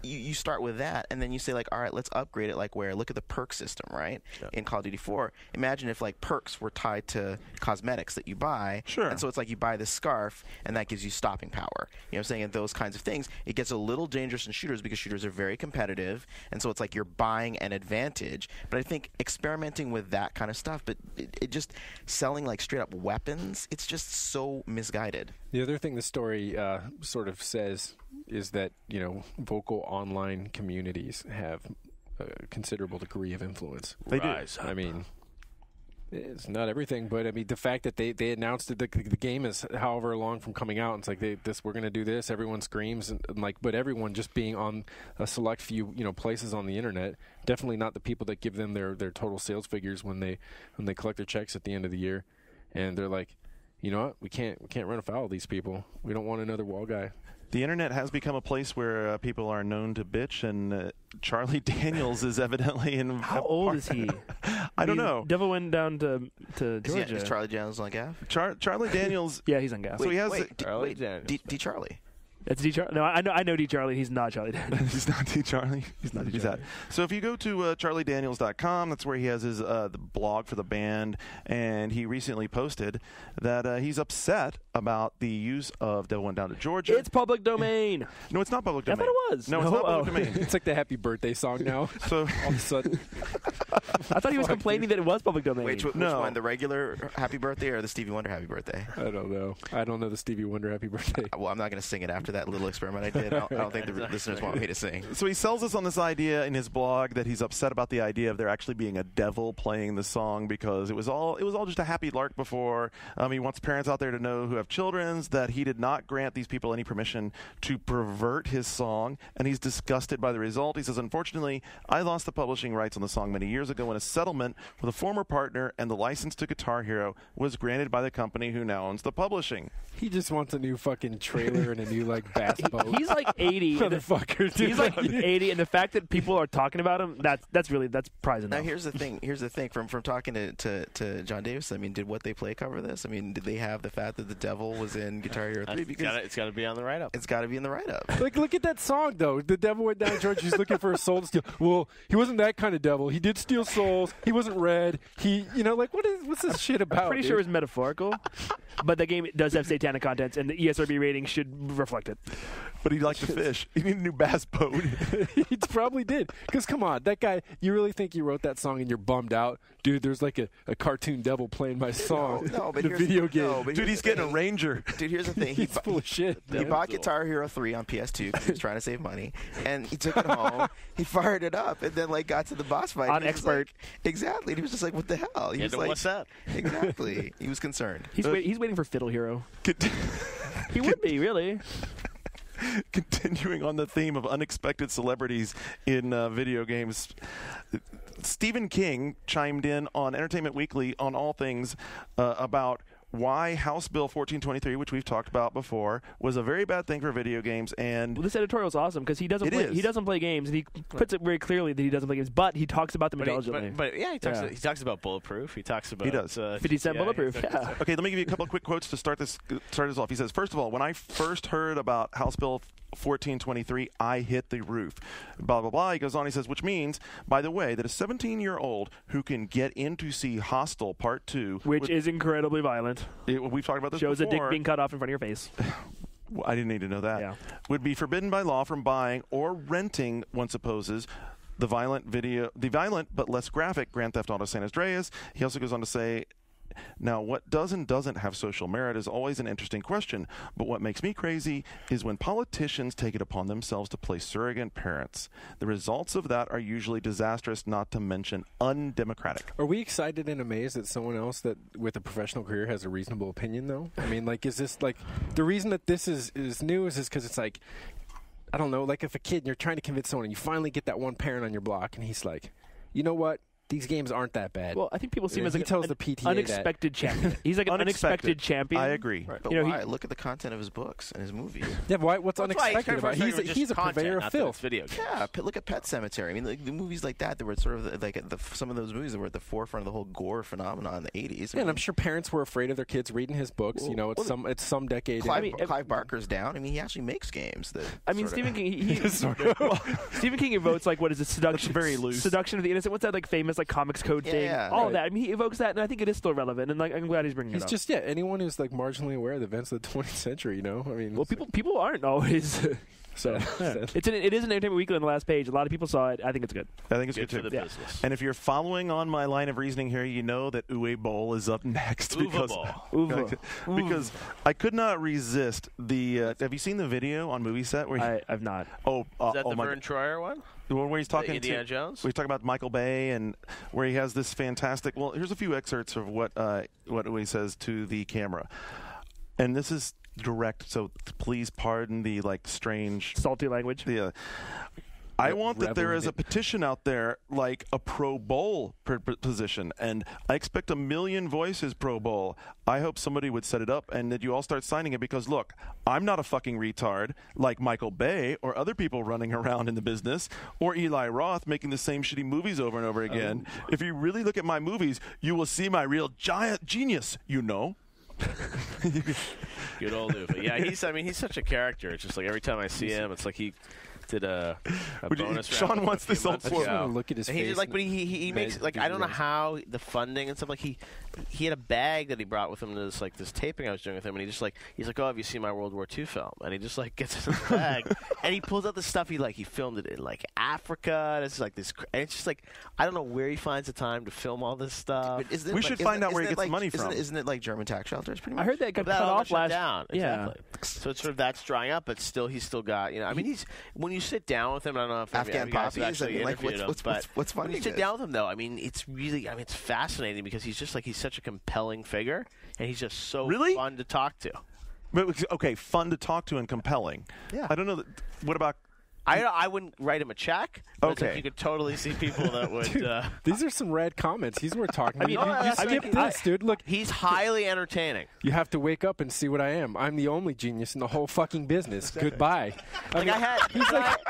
Speaker 2: you start with that, and then you say all right, let's upgrade it. Look at the perk system, right? Yeah. In Call of Duty 4, imagine if perks were tied to cosmetics that you buy.
Speaker 1: Sure.
Speaker 2: And so it's like you buy this scarf, and that gives you stopping power. You know what I'm saying? And those kinds of things. It gets a little dangerous in shooters because shooters are very competitive, and so it's like you're buying an advantage. But I think experimenting with that kind of stuff, but it just selling straight up weapons, it's just so misguided.
Speaker 5: The other thing the story sort of says is that, vocal online communities have a considerable degree of influence.
Speaker 1: They do.
Speaker 5: I mean, it's not everything, but I mean the fact that they announced that the game is however long from coming out, and it's like we're going to do this. Everyone screams, and but everyone just being on a select few places on the internet. Definitely not the people that give them their total sales figures when they collect their checks at the end of the year, and they're like, you know what, we can't run afoul of these people. We don't want another wall guy.
Speaker 1: The internet has become a place where people are known to bitch, and Charlie Daniels is evidently in.
Speaker 4: How old is he?
Speaker 1: I don't know.
Speaker 4: Devil went down to Georgia.
Speaker 2: Is Charlie Daniels on gas?
Speaker 1: Charlie Daniels.
Speaker 4: Yeah, he's on gas.
Speaker 1: So he has
Speaker 2: D. Charlie.
Speaker 4: That's D. Charlie. No, I know D. Charlie. He's not Charlie Daniels.
Speaker 1: He's not D. Charlie. He's not D. Charlie. So if you go to charliedaniels.com, that's where he has his the blog for the band, and he recently posted that he's upset about the use of Devil Went Down to Georgia.
Speaker 4: It's public domain.
Speaker 1: No, it's not public domain.
Speaker 4: I thought it was.
Speaker 1: No, it's not public domain.
Speaker 5: It's like the Happy Birthday song now.
Speaker 1: So
Speaker 5: all of a sudden,
Speaker 4: I thought he was complaining that it was public domain.
Speaker 2: Wait, which one? The regular Happy Birthday or the Stevie Wonder Happy Birthday?
Speaker 5: I don't know. I don't know the Stevie Wonder Happy Birthday.
Speaker 2: Well, I'm not going to sing it after that little experiment I did. I don't think the listeners want me to sing.
Speaker 1: So he sells us on this idea in his blog that he's upset about the idea of there actually being a devil playing the song because it was all just a happy lark before. He wants parents out there to know who have children that he did not grant these people any permission to pervert his song, and he's disgusted by the result. He says, unfortunately, I lost the publishing rights on the song many years ago when a settlement with a former partner and the license to Guitar Hero was granted by the company who now owns the publishing.
Speaker 5: He just wants a new fucking trailer and a new bass boat.
Speaker 4: He's like 80.
Speaker 5: Motherfucker.
Speaker 4: He's like 80, and the fact that people are talking about him, that's prize enough.
Speaker 2: Now here's the thing. From talking to John Davis, I mean, did What They Play cover this? I mean, did they have the fact that the devil was in Guitar Hero 3? Because
Speaker 7: it's got to be on the write-up.
Speaker 2: It's got to be in the write-up.
Speaker 5: Look at that song though. The devil went down George. He's looking for a soul to steal. Well, he wasn't that kind of devil. He did steal souls. He wasn't red. He, what's this shit about?
Speaker 4: I'm pretty sure it's metaphorical, but the game does have satanic contents, and the ESRB rating should reflect it.
Speaker 1: But he liked to fish. He needed a new bass boat.
Speaker 5: He probably did. Because come on, that guy, you really think he wrote that song and you're bummed out? Dude, there's like a cartoon devil playing my song.
Speaker 2: No, but
Speaker 5: the video game.
Speaker 2: No,
Speaker 1: Dude, he's getting a Ranger.
Speaker 2: Dude, here's the thing.
Speaker 5: He's full of shit.
Speaker 2: He bought Guitar Hero 3 on PS2 because he was trying to save money, and he took it home. He fired it up, and then got to the boss fight.
Speaker 4: On Expert.
Speaker 2: Exactly. And he was just like, "What the hell?" He was like,
Speaker 7: "What's that?"
Speaker 2: Exactly. He was concerned.
Speaker 4: He's waiting for Fiddle Hero. He would be, really.
Speaker 1: Continuing on the theme of unexpected celebrities in video games, Stephen King chimed in on Entertainment Weekly on All Things about why House Bill 1423, which we've talked about before, was a very bad thing for video games. And
Speaker 4: this editorial is awesome because he doesn't play games, and he puts it very clearly that he doesn't play games, but he talks about them intelligently.
Speaker 7: He talks about Bulletproof. He talks about
Speaker 4: 50 Cent Bulletproof. Yeah.
Speaker 1: Okay, let me give you a couple of quick quotes to start this off. He says, first of all, when I first heard about House Bill 14:23, I hit the roof. Blah, blah, blah. He goes on, he says, which means, by the way, that a 17-year-old who can get in to see Hostel Part 2.
Speaker 4: Which is incredibly violent.
Speaker 1: We've talked about this
Speaker 4: Shows
Speaker 1: before.
Speaker 4: a dick being cut off in front of your face.
Speaker 1: I didn't need to know that.
Speaker 4: Yeah.
Speaker 1: Would be forbidden by law from buying or renting, one supposes, the violent but less graphic Grand Theft Auto San Andreas. He also goes on to say, now, what does and doesn't have social merit is always an interesting question, but what makes me crazy is when politicians take it upon themselves to play surrogate parents. The results of that are usually disastrous, not to mention undemocratic.
Speaker 5: Are we excited and amazed that someone else that with a professional career has a reasonable opinion, though? I mean, like, is this, like, the reason that this is new is because it's like, I don't know, like if a kid and you're trying to convince someone and you finally get that one parent on your block and he's like, you know what? These games aren't that bad.
Speaker 4: Well, I think people see him as
Speaker 5: he
Speaker 4: like
Speaker 5: tells
Speaker 4: an
Speaker 5: the PTA
Speaker 4: unexpected champion. He's like an unexpected champion.
Speaker 1: I agree.
Speaker 2: But
Speaker 4: You know,
Speaker 2: why? Look at the content of his books and his movies.
Speaker 5: Yeah, but what's
Speaker 7: That's why
Speaker 5: unexpected about it? He's a purveyor of filth.
Speaker 7: Video games.
Speaker 2: Yeah, look at Pet Sematary. I mean, like, the movies like that were sort of like some of those movies that were at the forefront of the whole gore phenomenon in the 80s.
Speaker 5: Yeah, and I'm sure parents were afraid of their kids reading his books. You know, it's some decade.
Speaker 2: Clive Barker's down. I mean, he actually makes games that.
Speaker 4: I mean, Stephen King. Stephen King evokes like what is it? Seduction.
Speaker 1: very loose.
Speaker 4: Seduction of the innocent. What's that like famous like comics code thing?
Speaker 2: Yeah,
Speaker 4: All
Speaker 5: right.
Speaker 4: of that. I mean, he evokes that, and I think it is still relevant. And like, I'm glad he's bringing
Speaker 5: He's
Speaker 4: it up.
Speaker 5: just anyone who's like marginally aware of the events of the 20th century. You know, I mean,
Speaker 4: Well, people aren't always. So it is an Entertainment Weekly on the last page. A lot of people saw it. I think it's good.
Speaker 1: I think it's good,
Speaker 7: Good
Speaker 1: too.
Speaker 7: for the business.
Speaker 1: And if you're following on my line of reasoning here, you know that Uwe Boll is up next.
Speaker 4: Uwe.
Speaker 1: Because I could not resist the. Have you seen the video on Movie Set where
Speaker 4: I've not.
Speaker 1: oh,
Speaker 7: Is that the
Speaker 1: my,
Speaker 7: Vern Troyer one?
Speaker 1: the one where he's talking
Speaker 7: Indiana
Speaker 1: to
Speaker 7: Jones?
Speaker 1: where he's talking about Michael Bay and where he has this fantastic. Well, here's a few excerpts of what Uwe says to the camera, and this is direct. So please pardon the strange
Speaker 4: Salty language.
Speaker 1: I want that there is a petition out there, like a Pro Bowl position, and I expect 1 million voices Pro Bowl. I hope somebody would set it up and that you all start signing it because, look, I'm not a fucking retard like Michael Bay or other people running around in the business or Eli Roth making the same shitty movies over and over again. If you really look at my movies, you will see my real giant genius, you know.
Speaker 7: Good old Uwe. Yeah, he's such a character. It's just like every time I see him, it's like he did a bonus
Speaker 1: Sean
Speaker 7: round
Speaker 1: wants
Speaker 7: a few
Speaker 1: this old
Speaker 7: months
Speaker 5: I just
Speaker 7: ago.
Speaker 5: want to look at his
Speaker 7: And he
Speaker 5: face.
Speaker 7: just but he makes I don't know how the funding and stuff he had a bag that he brought with him to this taping I was doing with him, and he's like, oh, have you seen my World War II film? And he just gets in his bag and he pulls out the stuff he filmed it in Africa, and it's this, and it's just I don't know where he finds the time to film all this stuff.
Speaker 1: We should find out where he gets the money from.
Speaker 2: Isn't it like German tax shelters? Pretty much.
Speaker 4: I heard that got
Speaker 7: But that
Speaker 4: cut
Speaker 7: all
Speaker 4: off
Speaker 7: shut
Speaker 4: last.
Speaker 7: down.
Speaker 4: Yeah.
Speaker 7: Exactly. So it's that's drying up, but he's still got I mean he's when you sit down with him, I don't know if
Speaker 2: Afghan
Speaker 7: you guys have
Speaker 2: poppies.
Speaker 7: actually
Speaker 2: I mean,
Speaker 7: interviewed him, but
Speaker 2: what's funny?
Speaker 7: when you sit down with him though, I mean it's really it's fascinating because he's just he's such a compelling figure, and he's just so
Speaker 1: Really?
Speaker 7: fun to talk to.
Speaker 1: But, okay, fun to talk to and compelling.
Speaker 7: Yeah.
Speaker 1: I don't know. What about?
Speaker 7: I wouldn't write him a check. But it's
Speaker 1: Okay.
Speaker 7: you could totally see people that would.
Speaker 5: These are some rad comments. He's worth talking.
Speaker 4: I mean,
Speaker 5: you skip this, dude. Look,
Speaker 7: He's highly entertaining.
Speaker 5: you have to wake up and see what I am. I'm the only genius in the whole fucking business. Goodbye.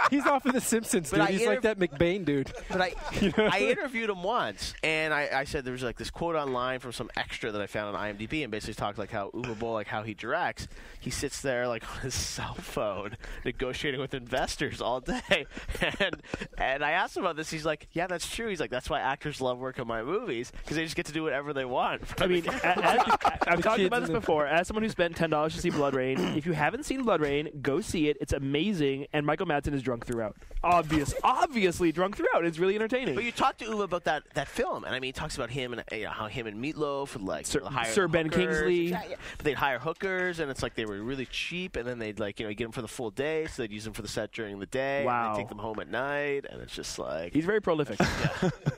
Speaker 5: He's off of The Simpsons,
Speaker 7: But
Speaker 5: dude.
Speaker 7: I
Speaker 5: He's like that McBain dude.
Speaker 7: But I interviewed him once, and I said there was this quote online from some extra that I found on IMDb, and basically talked how Uwe Boll, how he directs. He sits there on his cell phone negotiating with investors all day, and I asked him about this. He's like, yeah, that's true. He's like, that's why actors love working on my movies because they just get to do whatever they want.
Speaker 4: I mean, I've talked about this before. As someone who spent $10 to see Blood Rain, if you haven't seen Blood Rain, go see it. It's amazing, and Michael Madsen is drunk throughout. Obviously drunk throughout. It's really entertaining.
Speaker 7: But you talk to Uwe about that film, and I mean, he talks about him and how him and Meatloaf would hire
Speaker 4: Sir Ben
Speaker 7: hookers.
Speaker 4: Kingsley.
Speaker 7: Yeah. But they'd hire hookers, and it's they were really cheap, and then they'd get them for the full day, so they'd use them for the set during the day.
Speaker 4: Wow.
Speaker 7: And they'd take them home at night, and it's just
Speaker 4: He's very prolific.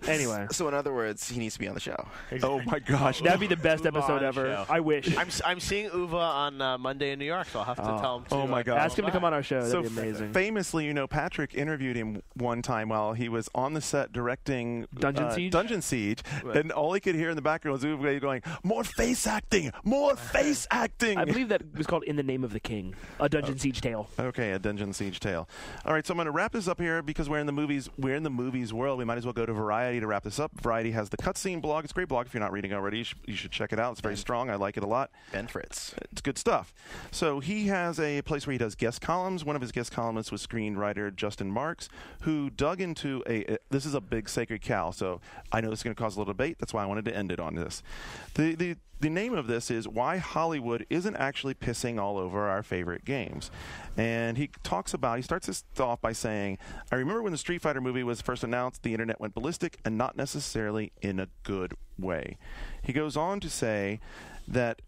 Speaker 4: Anyway.
Speaker 2: So in other words, he needs to be on the show.
Speaker 1: Oh my gosh!
Speaker 4: That'd be the best
Speaker 7: Move
Speaker 4: episode
Speaker 7: on,
Speaker 4: ever.
Speaker 7: show.
Speaker 4: I wish.
Speaker 7: I'm seeing Uwe on Monday in New York, so I'll have to tell him.
Speaker 1: Oh my God!
Speaker 4: Ask him to come on our show.
Speaker 1: So
Speaker 4: That'd be amazing.
Speaker 1: famously, Patrick interviewed him one time while he was on the set directing
Speaker 4: Dungeon Siege?
Speaker 1: Right. And all he could hear in the background was Uwe going, "More face acting, more face acting."
Speaker 4: I believe that was called In the Name of the King, a Dungeon Siege tale.
Speaker 1: Okay, a Dungeon Siege tale. All right, so I'm going to wrap this up here because we're in the movies world. We might as well go to Variety to wrap this up. Variety has the Cutscene blog. It's a great blog. If you're not reading already, you should check it out. It's very strong. I like it a lot.
Speaker 2: Ben Fritz.
Speaker 1: It's good stuff. So he has a place where he does guest columns. One of his guest columnists was screenwriter Justin Marks, who dug into this is a big sacred cow, so I know this is going to cause a little debate. That's why I wanted to end it on this. The name of this is Why Hollywood Isn't Actually Pissing All Over Our Favorite Games. And he starts this off by saying, I remember when the Street Fighter movie was first announced, the internet went ballistic, and not necessarily in a good way. He goes on to say that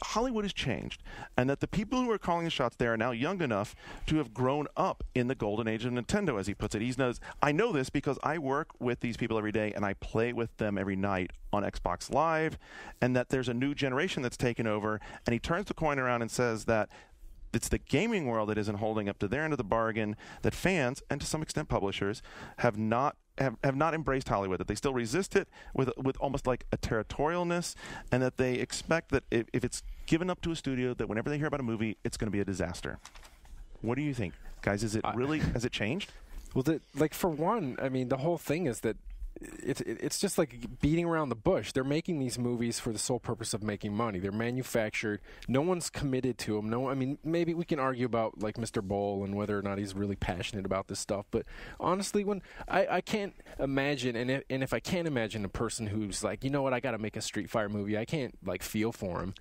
Speaker 1: Hollywood has changed, and that the people who are calling the shots there are now young enough to have grown up in the golden age of Nintendo, as he puts it. I know this because I work with these people every day, and I play with them every night on Xbox Live, and that there's a new generation that's taken over. And he turns the coin around and says that it's the gaming world that isn't holding up to their end of the bargain, that fans, and to some extent publishers, have not embraced Hollywood, that they still resist it with almost like a territorialness, and that they expect that if it's given up to a studio, that whenever they hear about a movie, it's going to be a disaster. What do you think, guys? Has it changed?
Speaker 5: Well, for one, I mean, the whole thing is that it's just like beating around the bush. They're making these movies for the sole purpose of making money. They're manufactured. No one's committed to them. I mean, maybe we can argue about like Mr. Bowl and whether or not he's really passionate about this stuff. But honestly, when I can't imagine, and if I can't imagine a person who's like, you know what, I got to make a Street Fighter movie, I can't like feel for him.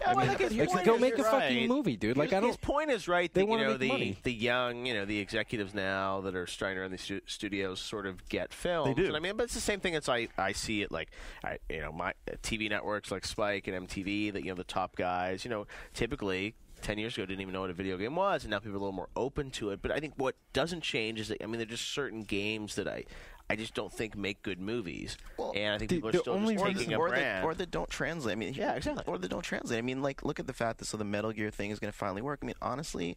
Speaker 7: Yeah,
Speaker 5: Go make a fucking movie, dude. Like,
Speaker 7: his point is right. That,
Speaker 5: the
Speaker 7: young, the executives now that are starting around these studios sort of get films.
Speaker 1: They do.
Speaker 7: And I mean, but it's the same thing as I see it like, my TV networks like Spike and MTV. That the top guys, typically 10 years ago didn't even know what a video game was, and now people are a little more open to it. But I think what doesn't change is that there are just certain games that I just don't think make good movies, and I think people are still just taking a brand.
Speaker 2: Or that don't translate. I mean,
Speaker 7: yeah, exactly.
Speaker 2: Or that don't translate. I mean, like, look at the fact that the Metal Gear thing is going to finally work. I mean, honestly,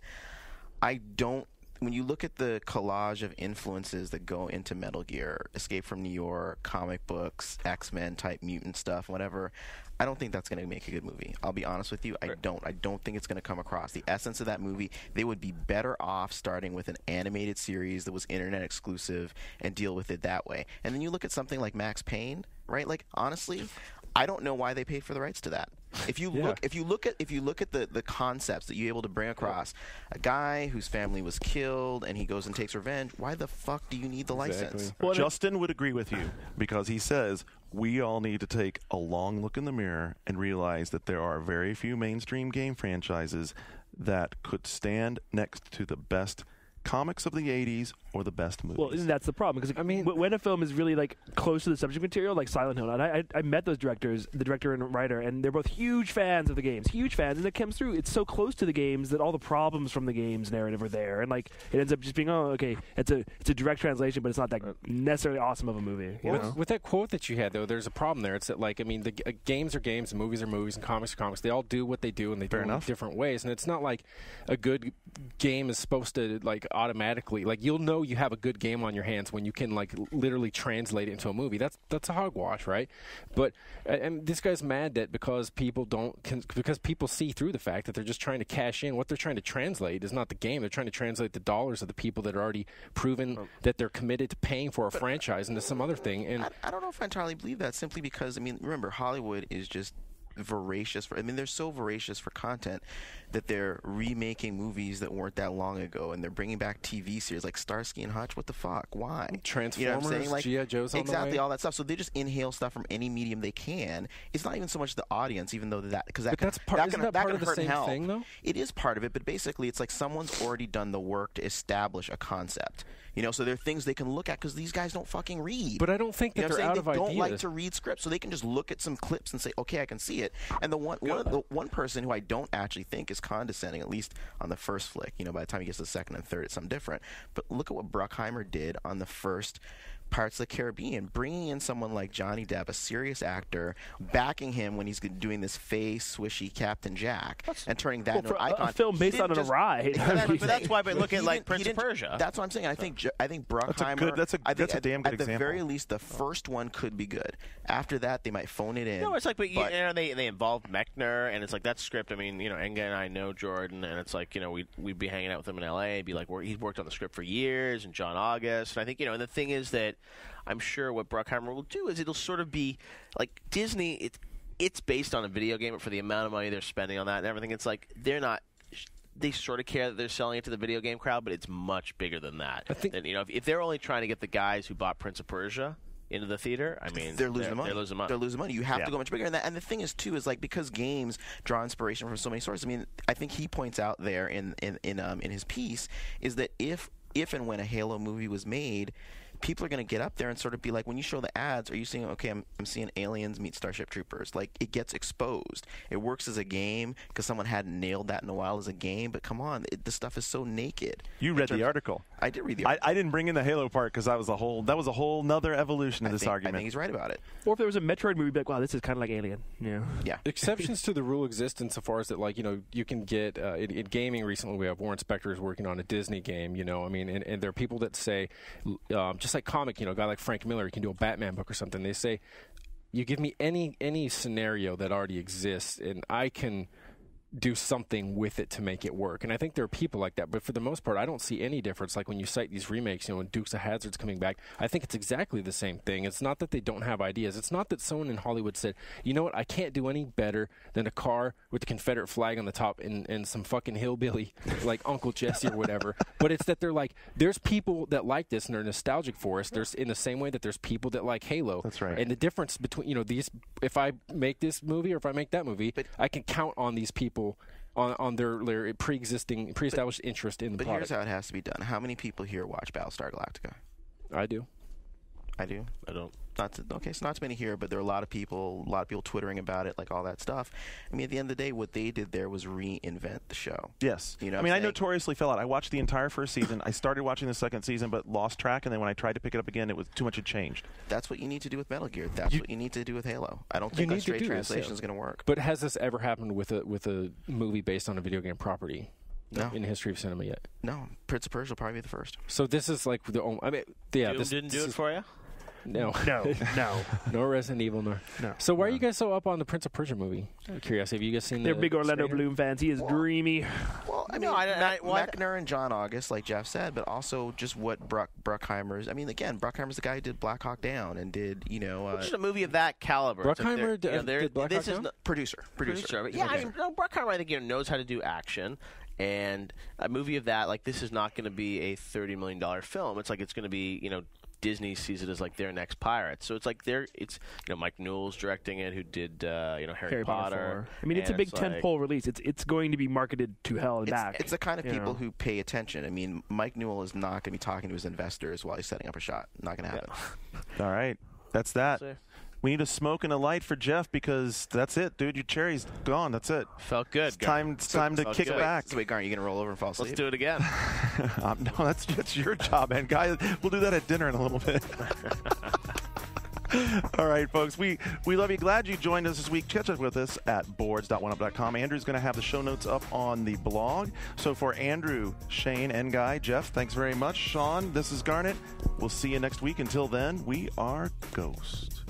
Speaker 2: when you look at the collage of influences that go into Metal Gear, Escape from New York, comic books, X-Men type mutant stuff, whatever, I don't think that's going to make a good movie. I'll be honest with you. I don't think it's going to come across. The essence of that movie, they would be better off starting with an animated series that was internet exclusive and deal with it that way. And then you look at something like Max Payne, right? Like, honestly, I don't know why they paid for the rights to that. If you look at the concepts that you're able to bring across, a guy whose family was killed and he goes and takes revenge, why the fuck do you need the license?
Speaker 1: Well, Justin would agree with you because he says we all need to take a long look in the mirror and realize that there are very few mainstream game franchises that could stand next to the best comics of the 80s or the best movies.
Speaker 4: Well, that's the problem, because when a film is really like close to the subject material, like Silent Hill, and I met those directors, the director and writer, and they're both huge fans of the games, and it comes through. It's so close to the games that all the problems from the game's narrative are there, and like it ends up just being, it's a direct translation, but it's not that necessarily awesome of a movie.
Speaker 5: With that quote that you had, though, there's a problem there. It's that, like, the games are games, and movies are movies, and comics are comics. They all do what they do, and they do it in different ways. And it's not like a good game is supposed to like automatically, like, you'll know you have a good game on your hands when you can like literally translate it into a movie. That's a hogwash, right? But and this guy's mad that because people see through the fact that they're just trying to cash in. What they're trying to translate is not the game. They're trying to translate the dollars of the people that are already proven that they're committed to paying for a franchise into some other thing. And
Speaker 2: I don't know if I entirely believe that, simply because remember, Hollywood is just voracious they're so voracious for content that they're remaking movies that weren't that long ago, and they're bringing back TV series like Starsky and Hutch. What the fuck? Why?
Speaker 5: Transformers, like, G.I. Joe's on
Speaker 2: exactly
Speaker 5: the way.
Speaker 2: All that stuff. So they just inhale stuff from any medium they can. It's not even so much the audience, even though that
Speaker 5: isn't that part of the same thing, though?
Speaker 2: It is part of it, but basically it's like someone's already done the work to establish a concept. So there are things they can look at because these guys don't fucking read.
Speaker 5: But I don't think that they're out of ideas.
Speaker 2: They don't like to read scripts, so they can just look at some clips and say, okay, I can see it. And the one person who I don't actually think is condescending, at least on the first flick, by the time he gets to the second and third, it's something different. But look at what Bruckheimer did on the first Pirates of the Caribbean, bringing in someone like Johnny Depp, a serious actor, backing him when he's doing this swishy Captain Jack, and turning that into an icon.
Speaker 4: A film based on a ride.
Speaker 7: But that's why. But look at like Prince of Persia.
Speaker 2: That's what I'm saying. I think Bruckheimer.
Speaker 1: That's a damn good example.
Speaker 2: At the very least, the first one could be good. After that, they might phone it in.
Speaker 7: No, it's like, but they involved Mechner, and it's like that script. Enga and I know Jordan, and it's like, we'd be hanging out with him in L.A. and be like, he'd worked on the script for years, and John August. And I think, and the thing is that I'm sure what Bruckheimer will do is it'll sort of be like Disney. It's based on a video game, but for the amount of money they're spending on that and everything, it's like they're not. They sort of care that they're selling it to the video game crowd, but it's much bigger than that. I think, and, if they're only trying to get the guys who bought Prince of Persia into the theater, I mean,
Speaker 2: they're losing money.
Speaker 7: They're losing money.
Speaker 2: You have to go much bigger. And the thing is, too, is like because games draw inspiration from so many sources. I mean, I think he points out there in his piece is that if and when a Halo movie was made, people are going to get up there and sort of be like, when you show the ads, are you seeing, okay, I'm seeing aliens meet Starship Troopers. Like, it gets exposed. It works as a game because someone hadn't nailed that in a while as a game, but come on, the stuff is so naked.
Speaker 1: You read the article.
Speaker 2: I did read the article.
Speaker 1: I didn't bring in the Halo part because that was a whole nother evolution of this argument.
Speaker 2: I think he's right about it.
Speaker 4: Or if there was a Metroid movie, be like, wow, this is kind of like Alien.
Speaker 2: Yeah.
Speaker 5: Exceptions to the rule exist insofar as that, like, you can get in gaming recently. We have Warren Spector is working on a Disney game. I mean, and there are people that say, just like comic, a guy like Frank Miller, he can do a Batman book or something. They say, you give me any scenario that already exists, and I can do something with it to make it work. And I think there are people like that, but for the most part, I don't see any difference. Like when you cite these remakes, when Dukes of Hazzard's coming back, I think it's exactly the same thing. It's not that they don't have ideas. It's not that someone in Hollywood said, you know what, I can't do any better than a car with the Confederate flag on the top and some fucking hillbilly like Uncle Jesse or whatever. But it's that they're like, there's people that like this and they're nostalgic for us. There's in the same way that there's people that like Halo.
Speaker 1: That's right.
Speaker 5: And the difference between, these, if I make this movie or if I make that movie, I can count on these people on their pre-established interest in the product.
Speaker 2: But here's how it has to be done. How many people here watch Battlestar Galactica?
Speaker 5: I do.
Speaker 2: I do.
Speaker 7: I don't.
Speaker 2: Okay, so not too many here, but there are a lot of people twittering about it, like all that stuff. I mean, at the end of the day, what they did there was reinvent the show.
Speaker 1: Yes. I notoriously fell out. I watched the entire first season. I started watching the second season, but lost track, and then when I tried to pick it up again, it was too much had changed.
Speaker 2: That's what you need to do with Metal Gear. That's what you need to do with Halo. I don't think a straight translation is going to work.
Speaker 5: But has this ever happened with a movie based on a video game property?
Speaker 2: No.
Speaker 5: In the history of cinema yet?
Speaker 2: No. Prince of Persia will probably be the first.
Speaker 5: So this is like the only... I mean, yeah.
Speaker 7: Doom didn't do it for you?
Speaker 5: No.
Speaker 4: No.
Speaker 5: Nor Resident Evil, nor.
Speaker 4: No.
Speaker 5: So why are you guys so up on the Prince of Persia movie? Out of curiosity, have you guys seen
Speaker 4: They're big Orlando Bloom fans. He is dreamy.
Speaker 2: Well, I mean, Mechner and John August, like Jeff said, but also just what Bruckheimer's... I mean, again, Bruckheimer's the guy who did Black Hawk Down and did,
Speaker 7: Which is a movie of that caliber.
Speaker 5: Bruckheimer did Black Hawk Down?
Speaker 2: Producer.
Speaker 7: But yeah, I mean, Bruckheimer, I think, knows how to do action. And a movie of that, like, this is not going to be a $30 million film. It's like it's going to be, Disney sees it as like their next Pirates. So it's like Mike Newell's directing it, who did Harry Potter.
Speaker 4: 4. I mean, it's a big tentpole release. It's going to be marketed to hell and back.
Speaker 2: It's the kind of people who pay attention. I mean, Mike Newell is not going to be talking to his investors while he's setting up a shot. Not going to happen.
Speaker 1: Yeah. All right, that's that. We need a smoke and a light for Jeff because that's it, dude. Your cherry's gone. That's it.
Speaker 7: Felt good.
Speaker 1: It's time to kick it back.
Speaker 2: So wait, Garnt, you going to roll over and fall asleep?
Speaker 7: Let's do it again.
Speaker 1: No, that's your job, man. Guys, we'll do that at dinner in a little bit. All right, folks. We love you. Glad you joined us this week. Catch up with us at boards.oneup.com. Andrew's going to have the show notes up on the blog. So for Andrew, Shane, and Guy, Jeff, thanks very much. Sean, this is Garnet. We'll see you next week. Until then, we are Ghost.